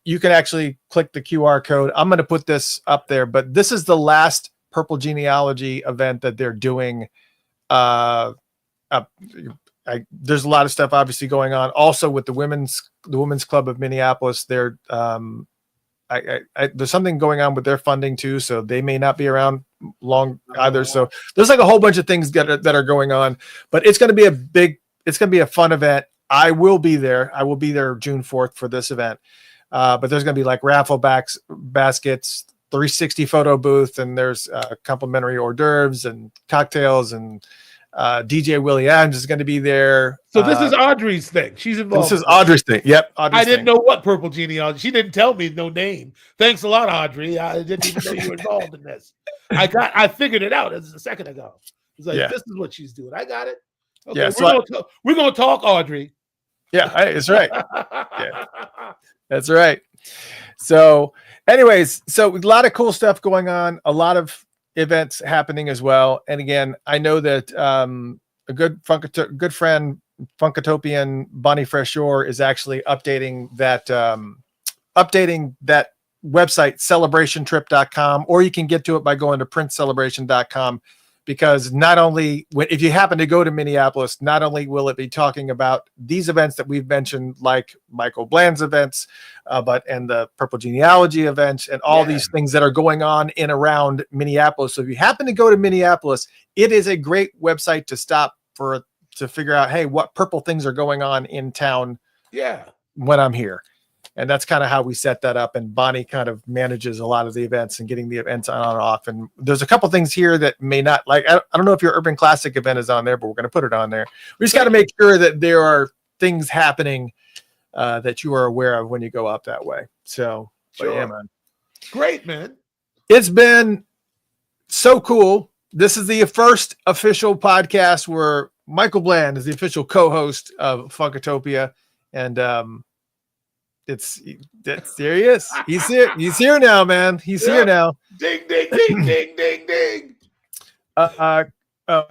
you can actually click the QR code. I'm going to put this up there, but this is the last Purple Genealogy event that they're doing. There's a lot of stuff obviously going on. Also with the Women's Club of Minneapolis, they're there's something going on with their funding too, so they may not be around long either. So there's like a whole bunch of things that are going on, but it's going to be a fun event. I will be there. I will be there June 4th for this event. But there's going to be like raffle baskets, 360 photo booth, and there's complimentary hors d'oeuvres and cocktails, and DJ Willie Adams is going to be there. So this is Audrey's thing. She's involved. This is Audrey's thing. Yep. I didn't know what Purple Genealogy. She didn't tell me no name. Thanks a lot, Audrey. I didn't even know you were involved in this. I figured it out a second ago. It's like, this is what she's doing. I got it. Okay, yeah, we're gonna talk, Audrey. Yeah, that's right. Yeah, that's right. So, anyways, so a lot of cool stuff going on. A lot of events happening as well. And again, I know that a good friend, Funkatopian Bonnie Freshour, is actually updating that website, celebrationtrip.com, or you can get to it by going to princecelebration.com, because not only if you happen to go to Minneapolis, not only will it be talking about these events that we've mentioned, like Michael Bland's events, and the Purple Genealogy events and all these things that are going on in around Minneapolis. So if you happen to go to Minneapolis, it is a great website to stop to figure out, hey, what purple things are going on in town when I'm here. And that's kind of how we set that up. And Bonnie kind of manages a lot of the events and getting the events on and off. And there's a couple things here that may not, like, I don't know if your Urban Classic event is on there, but we're going to put it on there. We just got to make sure that there are things happening that you are aware of when you go up that way. So, yeah, man. Great, man. It's been so cool. This is the first official podcast where Michael Bland is the official co-host of Funkatopia. And, there he is. He's here. He's here now, man. He's here now. Ding, ding, ding, ding, ding, ding. I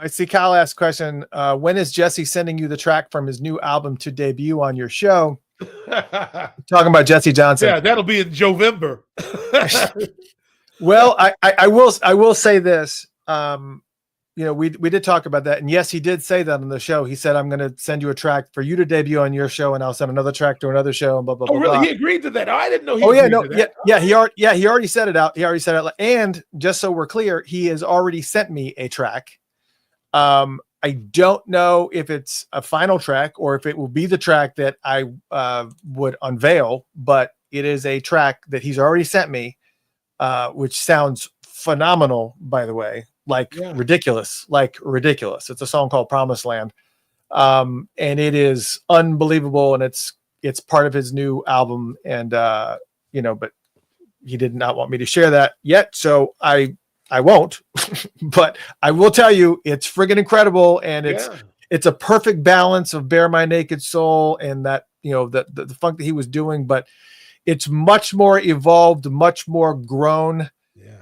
see Kyle asked a question. When is Jesse sending you the track from his new album to debut on your show? Talking about Jesse Johnson. Yeah, that'll be in Jovember. Well, I will say this. We did talk about that, and yes, he did say that on the show. He said, "I'm going to send you a track for you to debut on your show, and I'll send another track to another show." And blah blah. Oh, really? Blah. He agreed to that. I didn't know. He he already said it out. He already said it. And just so we're clear, he has already sent me a track. I don't know if it's a final track or if it will be the track that I would unveil, but it is a track that he's already sent me, which sounds phenomenal, by the way. Ridiculous. It's a song called Promised Land. And it is unbelievable. And it's part of his new album. And, but he did not want me to share that yet. So I won't, but I will tell you it's friggin' incredible. And it's a perfect balance of Bare My Naked Soul and that, the funk that he was doing, but it's much more evolved, much more grown. Yeah.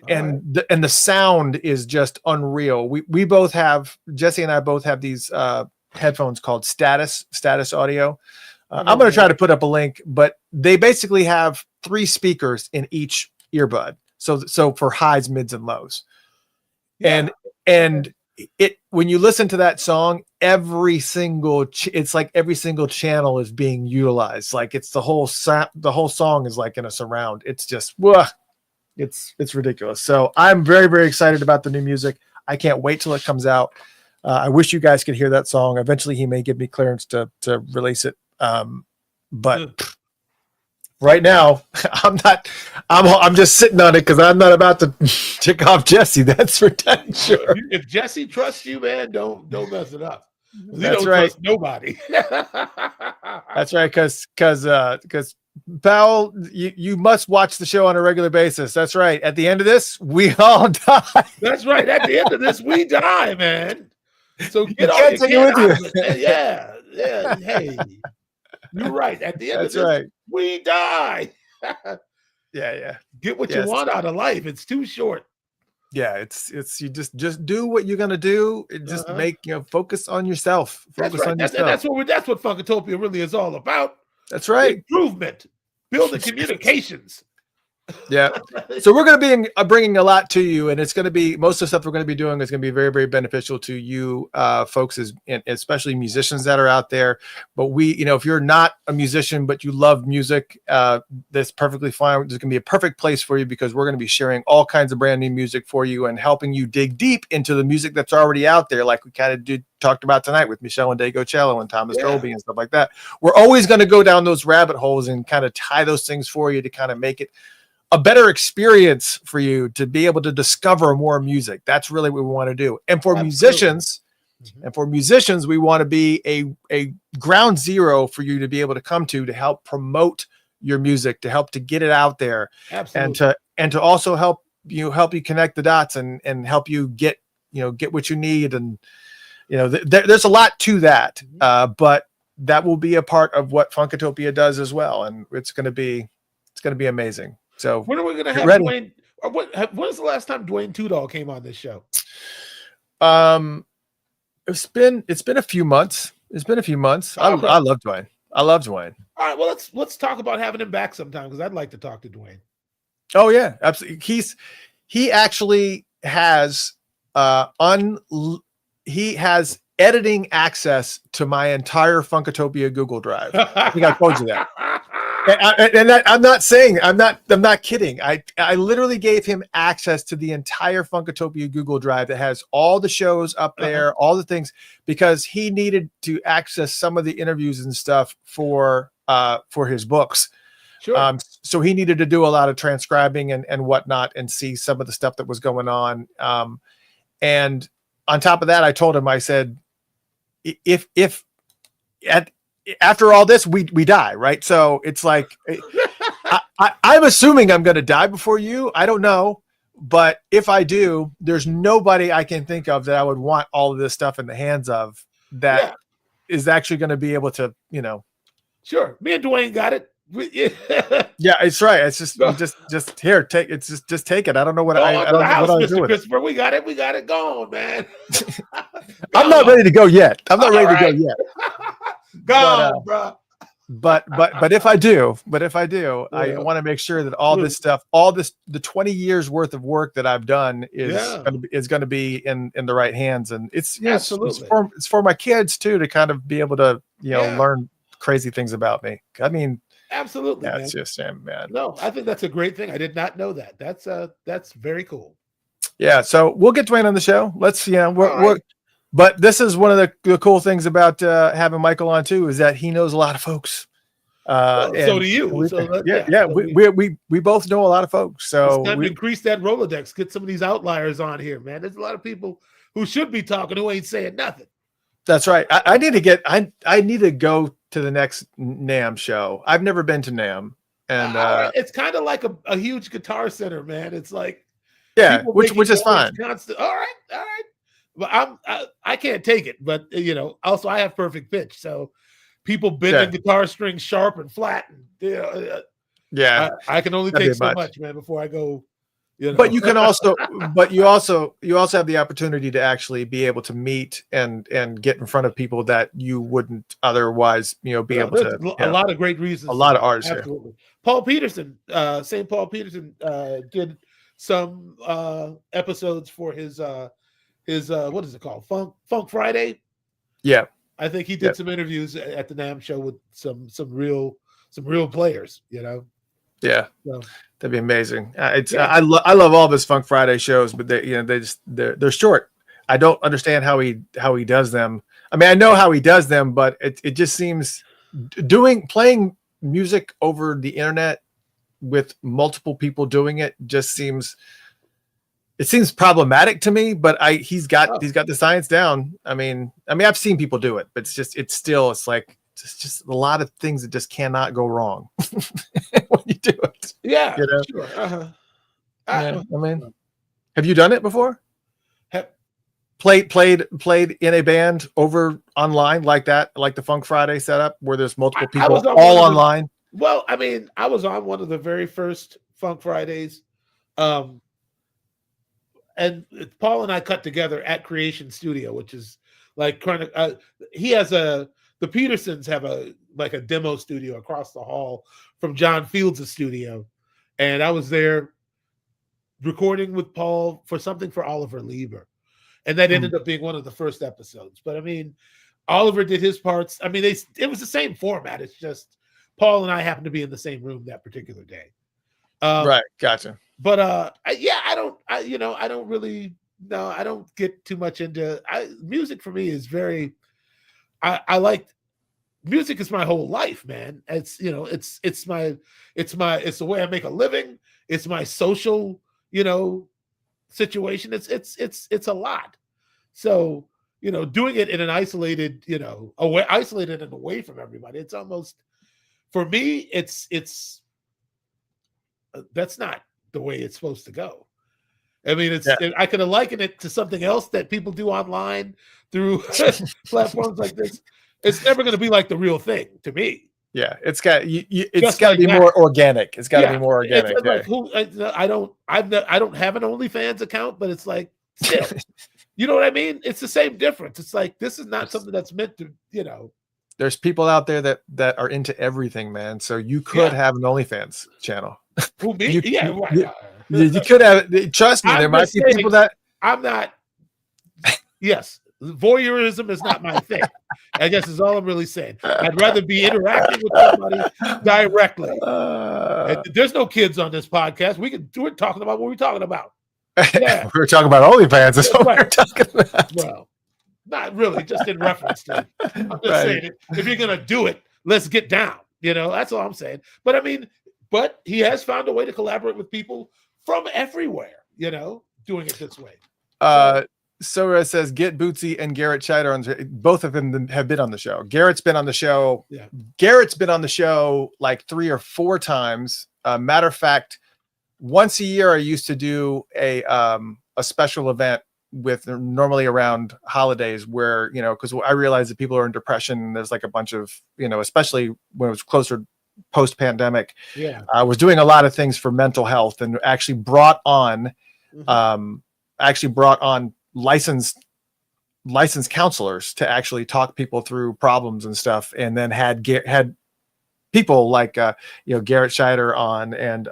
And the sound is just unreal. We both have, Jesse and I both have these headphones called Status Audio. I'm going to try to put up a link, but they basically have 3 speakers in each earbud. So for highs, mids, and lows. Yeah. And it, when you listen to that song, every single it's like every single channel is being utilized. Like it's the whole song is like in a surround. It's just it's ridiculous. So I'm very, very excited about the new music. I can't wait till it comes out. I wish you guys could hear that song. Eventually he may give me clearance to release it. But right now I'm just sitting on it because I'm not about to tick off Jesse. That's for damn sure. If Jesse trusts you, man, don't mess it up. That's right. Trust nobody. That's right. Because Powell, you must watch the show on a regular basis. That's right. At the end of this, we all die. That's right. At the end of this, we die, man. So get You on can't take it with you. Yeah. Hey, you're right. At the end of this, we die. Yeah. Get what you want out of life. It's too short. Yeah, it's you just do what you're gonna do. Just make focus on yourself. Focus on yourself. That's what Funkatopia really is all about. That's right. Improvement, building communications. Yeah. So we're going to be bringing a lot to you, and it's going to be most of the stuff we're going to be doing is going to be very, very beneficial to you folks, especially musicians that are out there. But if you're not a musician, but you love music, that's perfectly fine. There's going to be a perfect place for you because we're going to be sharing all kinds of brand new music for you and helping you dig deep into the music that's already out there. Like we kind of talked about tonight with Michelle and Dago Cello and Thomas Dolby and stuff like that. We're always going to go down those rabbit holes and kind of tie those things for you to kind of make it a better experience for you to be able to discover more music. That's really what we want to do. And for musicians, we want to be a ground zero for you to be able to come to help promote your music, to help to get it out there. Absolutely. and to also help you connect the dots and help you get what you need. And there's a lot to that, but that will be a part of what Funkatopia does as well. And it's going to be amazing. So when are we going to have Dwayne? When's the last time Dwayne Tudor came on this show? It's been a few months. I love Dwayne. All right. Well, let's talk about having him back sometime because I'd like to talk to Dwayne. Oh yeah, absolutely. He actually has he has editing access to my entire Funkatopia Google Drive. I think I told you that. I'm not kidding. I literally gave him access to the entire Funkatopia Google Drive that has all the shows up there, all the things, because he needed to access some of the interviews and stuff for his books. Sure. So he needed to do a lot of transcribing and whatnot and see some of the stuff that was going on. And on top of that, I told him, I said, after all this, we die, right? So it's like, I'm assuming I'm going to die before you. I don't know. But if I do, there's nobody I can think of that I would want all of this stuff in the hands of that is actually going to be able to, Sure. Me and Dwayne got it. Yeah, it's right. It's just here, take it. Just take it. I don't know what I don't know what I do with it. Christopher, we got it going, man. I'm not ready to go yet. Go on, bro. But if I do, I want to make sure that all this stuff, the 20 years worth of work that I've done is going to be in the right hands. And it's it's for my kids too, to kind of be able to, learn crazy things about me. I mean, absolutely. Yeah, it's just, man. No, I think that's a great thing. I did not know that. That's very cool. Yeah. So we'll get Dwayne on the show. Let's, but this is one of the cool things about having Michael on too, is that he knows a lot of folks. So do you. We both know a lot of folks. So it's time to increase that Rolodex. Get some of these outliers on here, man. There's a lot of people who should be talking who ain't saying nothing. That's right. I need to go to the next NAMM show. I've never been to NAMM, and it's kind of like a huge guitar center, man. It's like which is fine. Constant. All right. But I can't take it. But also I have perfect pitch, so people bending guitar strings sharp and flat, and I can only take so much, man, before I go. But you can also, you also have the opportunity to actually be able to meet and get in front of people that you wouldn't otherwise, be able to. A lot of great reasons. A lot of artists. Absolutely. Here. Paul Peterson, St. Paul Peterson, did some episodes for his what is it called? Funk Friday. Yeah. I think he did some interviews at the NAMM show with some real players, you know. Yeah. So, That'd be amazing. I love all of his Funk Friday shows, but they're short. I don't understand how he does them. I mean, I know how he does them, but it just seems playing music over the internet with multiple people doing it just seems problematic to me. But he's got the science down. I mean, I've seen people do it, but it's like just a lot of things that just cannot go wrong when you do it. Yeah, you know? sure. Yeah, I mean, have you done it before? Have, played in a band over online like that, like the Funk Friday setup where there's multiple people all online? Well, I mean, I was on one of the very first Funk Fridays. And Paul and I cut together at Creation Studio, which is like kind of the Petersons have a demo studio across the hall from John Fields' studio. And I was there recording with Paul for something for Oliver Lieber. And that ended up being one of the first episodes. But I mean, Oliver did his parts. I mean, it was the same format. It's just Paul and I happened to be in the same room that particular day. Right. Gotcha. But I don't get too much into music. For me is very, I like music is my whole life, man. It's the way I make a living. It's my social, situation. It's a lot. So, doing it in an isolated, isolated and away from everybody. It's almost, for me, it's that's not the way it's supposed to go. I mean, I could liken it to something else that people do online through platforms like this. It's never going to be like the real thing to me. Yeah, it's got to be more organic. It's got to be more organic. I don't have an OnlyFans account, but it's like still, you know what I mean? It's the same difference. It's like this is not something that's meant to, There's people out there that are into everything, man. So you could have an OnlyFans channel. Who me? You could have. Trust me, there might be people that I'm not. Yes, voyeurism is not my thing. I guess is all I'm really saying. I'd rather be interacting with somebody directly. There's no kids on this podcast. We're talking about what we're talking about. Yeah. We're talking about OnlyFans. That's what we're talking about. Well, not really, just in reference to it. I'm just saying, if you're gonna do it, let's get down. That's all I'm saying. But I mean, he has found a way to collaborate with people from everywhere. Doing it this way. Sora says, get Bootsy and Garrett Scheider on. Both of them have been on the show. Garrett's been on the show. Yeah. Garrett's been on the show like 3 or 4 times. Matter of fact, once a year I used to do a special event with normally around holidays where, because I realized that people are in depression. And there's like a bunch of, especially when it was closer post-pandemic. Yeah. I was doing a lot of things for mental health and actually brought on licensed counselors to actually talk people through problems and stuff, and then had people like Garrett Scheider on and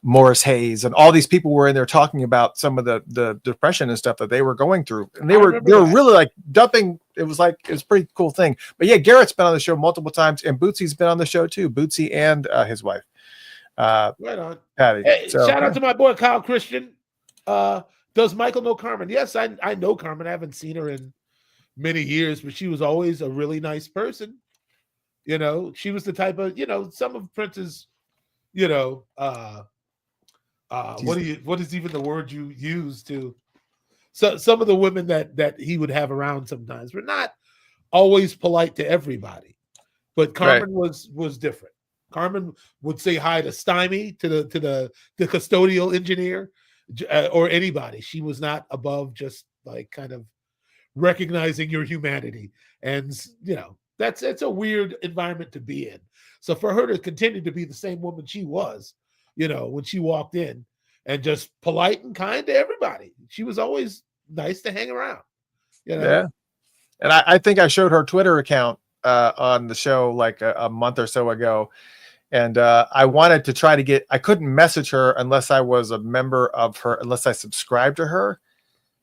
Morris Hayes, and all these people were in there talking about some of the depression and stuff that they were going through, and they were really like dumping. It was a pretty cool thing. But yeah, Garrett's been on the show multiple times, and Bootsy's been on the show too. Bootsy and his wife. Right on. Patty. Hey, shout out to my boy Kyle Christian. Does Michael know Carmen? Yes, I know Carmen. I haven't seen her in many years, but she was always a really nice person. She was the type of, some of Prince's, what is even the word you use to, so some of the women that he would have around sometimes were not always polite to everybody, but Carmen was different. Carmen would say hi to Stymie, to the custodial engineer, or anybody. She was not above just like kind of recognizing your humanity. And, it's a weird environment to be in. So for her to continue to be the same woman she was, when she walked in and just polite and kind to everybody, she was always nice to hang around. Yeah. And I think I showed her Twitter account on the show like a month or so ago. And I wanted to try to I couldn't message her unless I was a member of unless I subscribed to her.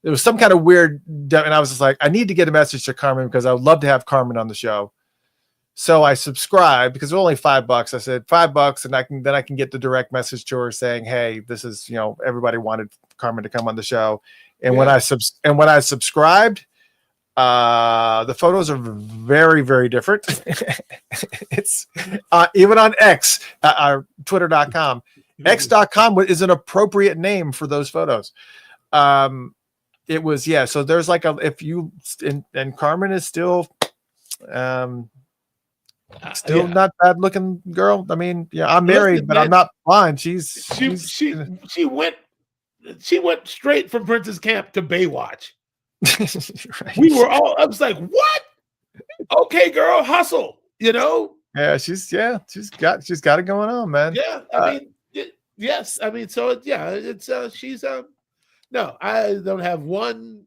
There was some kind of weird, and I was just like, I need to get a message to Carmen because I would love to have Carmen on the show. So I subscribed because it was only $5. I said $5, and I can get the direct message to her saying, "Hey, this is everybody wanted Carmen to come on the show." And when I subscribed, the photos are very, very different. It's even on X, Twitter.com. X.com is an appropriate name for those photos. It was, so there's like and Carmen is still not bad looking girl. I mean, I'm married, but I'm not blind. She went straight from Prince's Camp to Baywatch. Right. We were all, I was like, what? Okay, girl, hustle, Yeah, she's got it going on, man. Yeah, I mean, yes. I mean, so it's she's no, I don't have one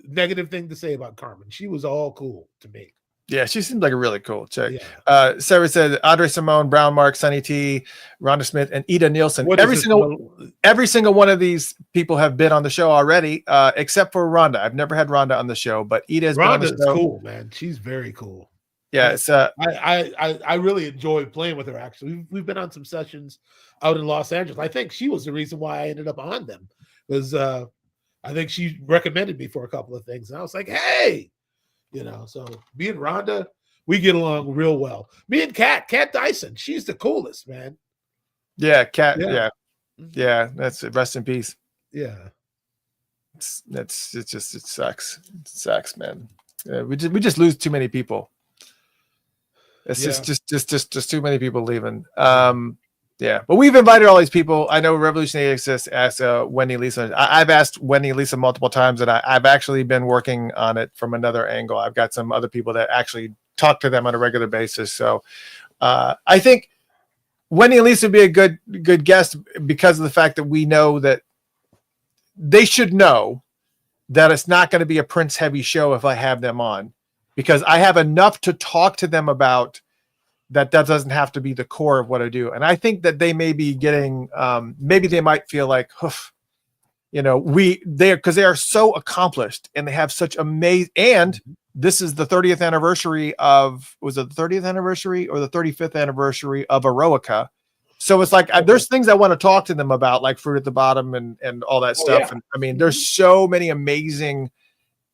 negative thing to say about Carmen. She was all cool to me. Yeah, she seemed like a really cool chick. Yeah. Sarah said Andre Simone, Brown Mark, Sonny T, Rhonda Smith, and Ida Nielsen. Every single one of these people have been on the show already, except for Rhonda. I've never had Rhonda on the show, but Ida's been on the show. Cool, man. She's very cool. Yeah, it's I really enjoyed playing with her. Actually, we've been on some sessions out in Los Angeles. I think she was the reason why I ended up on them, because I think she recommended me for a couple of things, and I was like, hey. So me and Rhonda, we get along real well. Me and Kat Dyson, she's the coolest, man. Yeah, Kat. Yeah. That's it. Rest in peace. Yeah, it sucks. It sucks, man. We just lose too many people. It's just too many people leaving. Yeah, but we've invited all these people. I know Revolutionary Exists asked Wendy and Lisa. I've asked Wendy and Lisa multiple times, and I've actually been working on it from another angle. I've got some other people that actually talk to them on a regular basis. So I think Wendy and Lisa would be a good guest because of the fact that we know that they should know that it's not going to be a Prince heavy show if I have them on, because I have enough to talk to them about. That doesn't have to be the core of what I do. And I think that they may be getting, maybe they might feel like, because they are so accomplished and they have such amazing, and this is the 30th anniversary was it the 30th anniversary or the 35th anniversary of Eroica? So it's like, there's things I want to talk to them about, like Fruit at the Bottom and all that stuff. Yeah. And I mean, there's so many amazing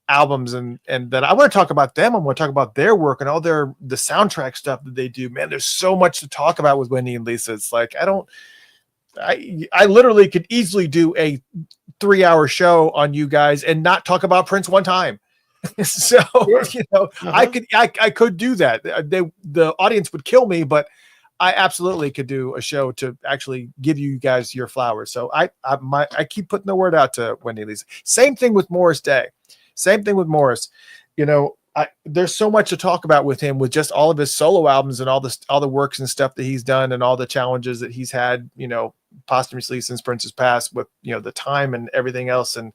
albums and that I want to talk about them. I want to talk about their work and all the soundtrack stuff that they do. Man, there's so much to talk about with Wendy and Lisa. It's like I literally could easily do a 3-hour show on you guys and not talk about Prince one time. So I could do that. The audience would kill me, but I absolutely could do a show to actually give you guys your flowers. So I keep putting the word out to Wendy and Lisa. Same thing with Morris Day. Same thing with Morris. There's so much to talk about with him, with just all of his solo albums and all the works and stuff that he's done and all the challenges that he's had, posthumously since Prince's passed, with the time and everything else. And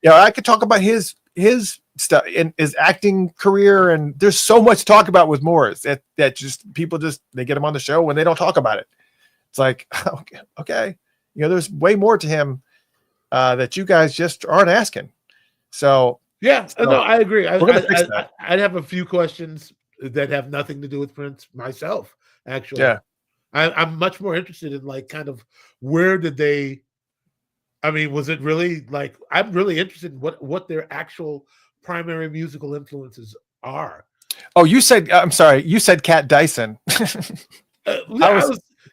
I could talk about his stuff in his acting career, and there's so much to talk about with Morris that just people they get him on the show when they don't talk about it. It's like, okay, there's way more to him that you guys just aren't asking. So. Yeah, no, I agree. I'd have a few questions that have nothing to do with Prince myself, actually. Yeah. I'm much more interested in where did they, was it really I'm really interested in what their actual primary musical influences are. Oh, I'm sorry, you said Kat Dyson.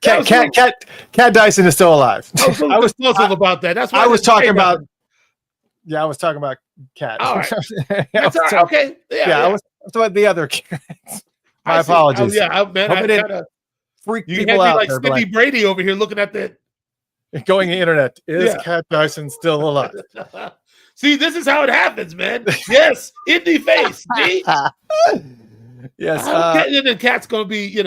Kat Dyson is still alive. I was puzzled about that. That's why I was talking about. Yeah, I was talking about Kat. All right. That's all right. Okay. Yeah, I was talking about the other kids. My apologies. Oh, yeah, man, I kind of freak people out. You had me like Sidney Brady over here looking at the going the internet. Is Kat Dyson still alive? See, this is how it happens, man. Yes, indie face. See? Yes. And then Kat's going to be,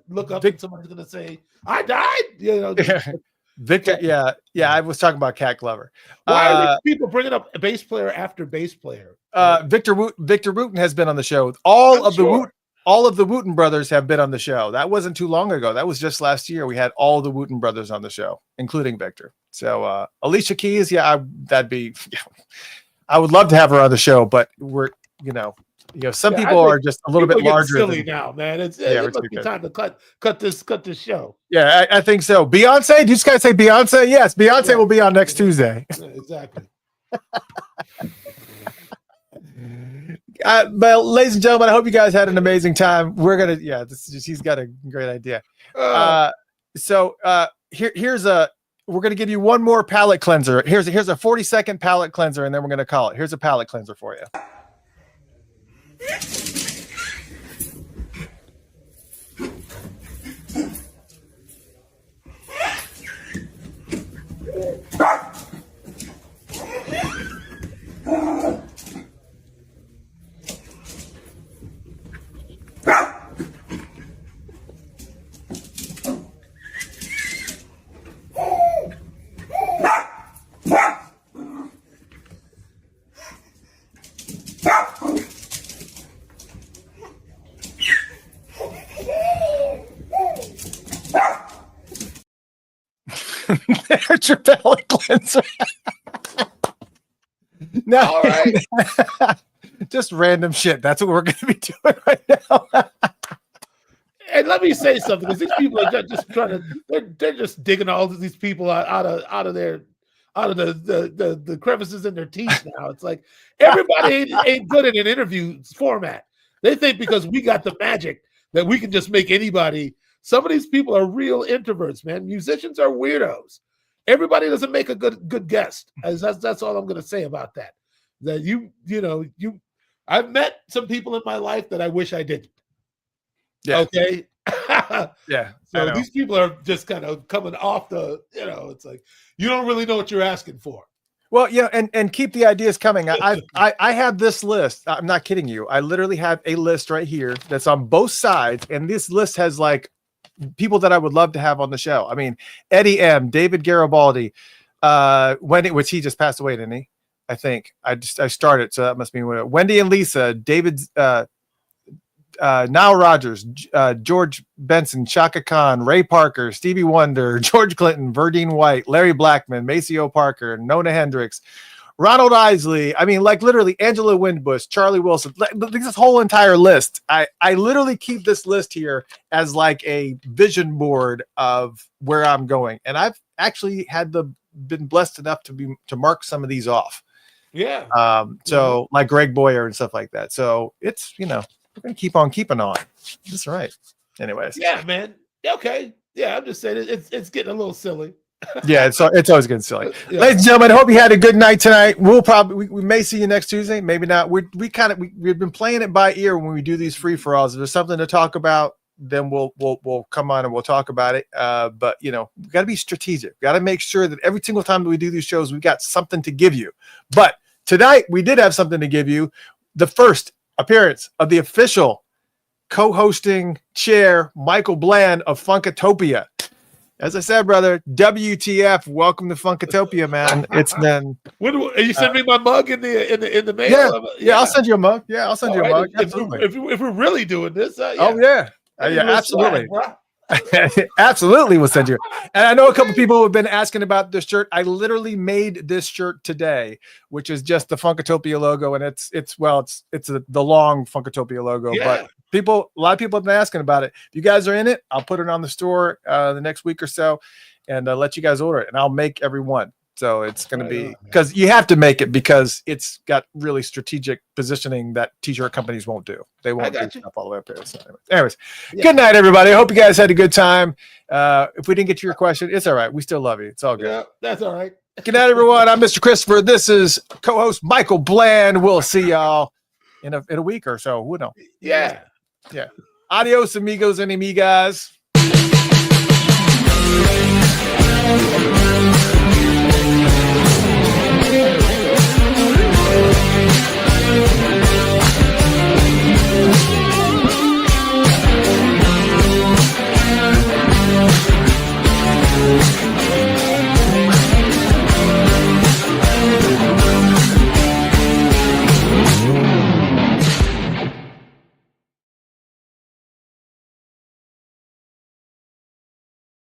look up and somebody's going to say, I died. Victor, yeah. I was talking about Cat Glover. Why are people bringing up a bass player after bass player? Victor Wooten has been on the show. All of the Wooten brothers have been on the show. That wasn't too long ago. That was just last year. We had all the Wooten brothers on the show, including Victor. So Alicia Keys, that'd be. I would love to have her on the show, but we're some people are just a little bit larger. Silly now, man. It must be time to cut this show. Yeah, I think so. Beyonce, did you guys say Beyonce? Yes, Beyonce will be on next Tuesday. Yeah, exactly. Well, ladies and gentlemen, I hope you guys had an amazing time. We're gonna, he's got a great idea. We're gonna give you one more palate cleanser. Here's a 40-second palate cleanser, and then we're gonna call it. Here's a palate cleanser for you. There's your palate cleanser. No, all right. Just random shit. That's what we're going to be doing right now. And let me say something, because these people are just trying to. They're just digging all of these people out of the crevices in their teeth now. It's like everybody ain't good in an interview format. They think because we got the magic that we can just make anybody. Some of these people are real introverts, man. Musicians are weirdos. Everybody doesn't make a good guest. That's all I'm going to say about that. That I've met some people in my life that I wish I didn't. Yeah. Okay. Yeah. So these people are just kind of coming off the. It's like you don't really know what you're asking for. Well, yeah, and keep the ideas coming. I have this list. I'm not kidding you. I literally have a list right here that's on both sides, and this list has like people that I would love to have on the show. I mean, Eddie M, David Garibaldi, which he just passed away, didn't he? I think I started, so that must be Wendy and Lisa, David, Nile Rodgers, George Benson, Chaka Khan, Ray Parker, Stevie Wonder, George Clinton, Verdine White, Larry Blackman, Maceo Parker, Nona Hendrix, Ronald Isley. I mean, like literally Angela Windbush, Charlie Wilson, this whole entire list. I literally keep this list here as like a vision board of where I'm going. And I've actually been blessed enough to mark some of these off. Yeah. So like Greg Boyer and stuff like that. So it's, we're going to keep on keeping on. That's right. Anyways. Yeah, man. Okay. Yeah. I'm just saying it's getting a little silly. Yeah, it's always getting silly. Yeah. Ladies and gentlemen, I hope you had a good night tonight. We'll probably we may see you next Tuesday, maybe not. We've been playing it by ear when we do these free for alls. If there's something to talk about, then we'll come on and we'll talk about it. But we got to be strategic. We got to make sure that every single time that we do these shows, we've got something to give you. But tonight we did have something to give you. The first appearance of the official co-hosting chair, Michael Bland of Funkatopia. As I said, brother, WTF? Welcome to Funkatopia, man. It's been. Are you sending me my mug in the mail? Yeah, I'll send you a mug. Yeah, I'll send you a mug. Absolutely. If we're really doing this, oh yeah, absolutely. Absolutely, we'll send you. And I know a couple people have been asking about this shirt. I literally made this shirt today, which is just the Funkatopia logo, and it's the long Funkatopia logo. Yeah. But a lot of people have been asking about it. If you guys are in it, I'll put it on the store the next week or so, and let you guys order it, and I'll make every one. So it's going to be, because you have to make it because it's got really strategic positioning that t-shirt companies won't do. They won't do stuff all the way up there. So anyways, Good night, everybody. I hope you guys had a good time. If we didn't get to your question, it's all right. We still love you. It's all good. Yeah, that's all right. Good night, everyone. I'm Mr. Christopher. This is co-host Michael Bland. We'll see y'all in a week or so. Who knows? Yeah. Adios, amigos and amigas.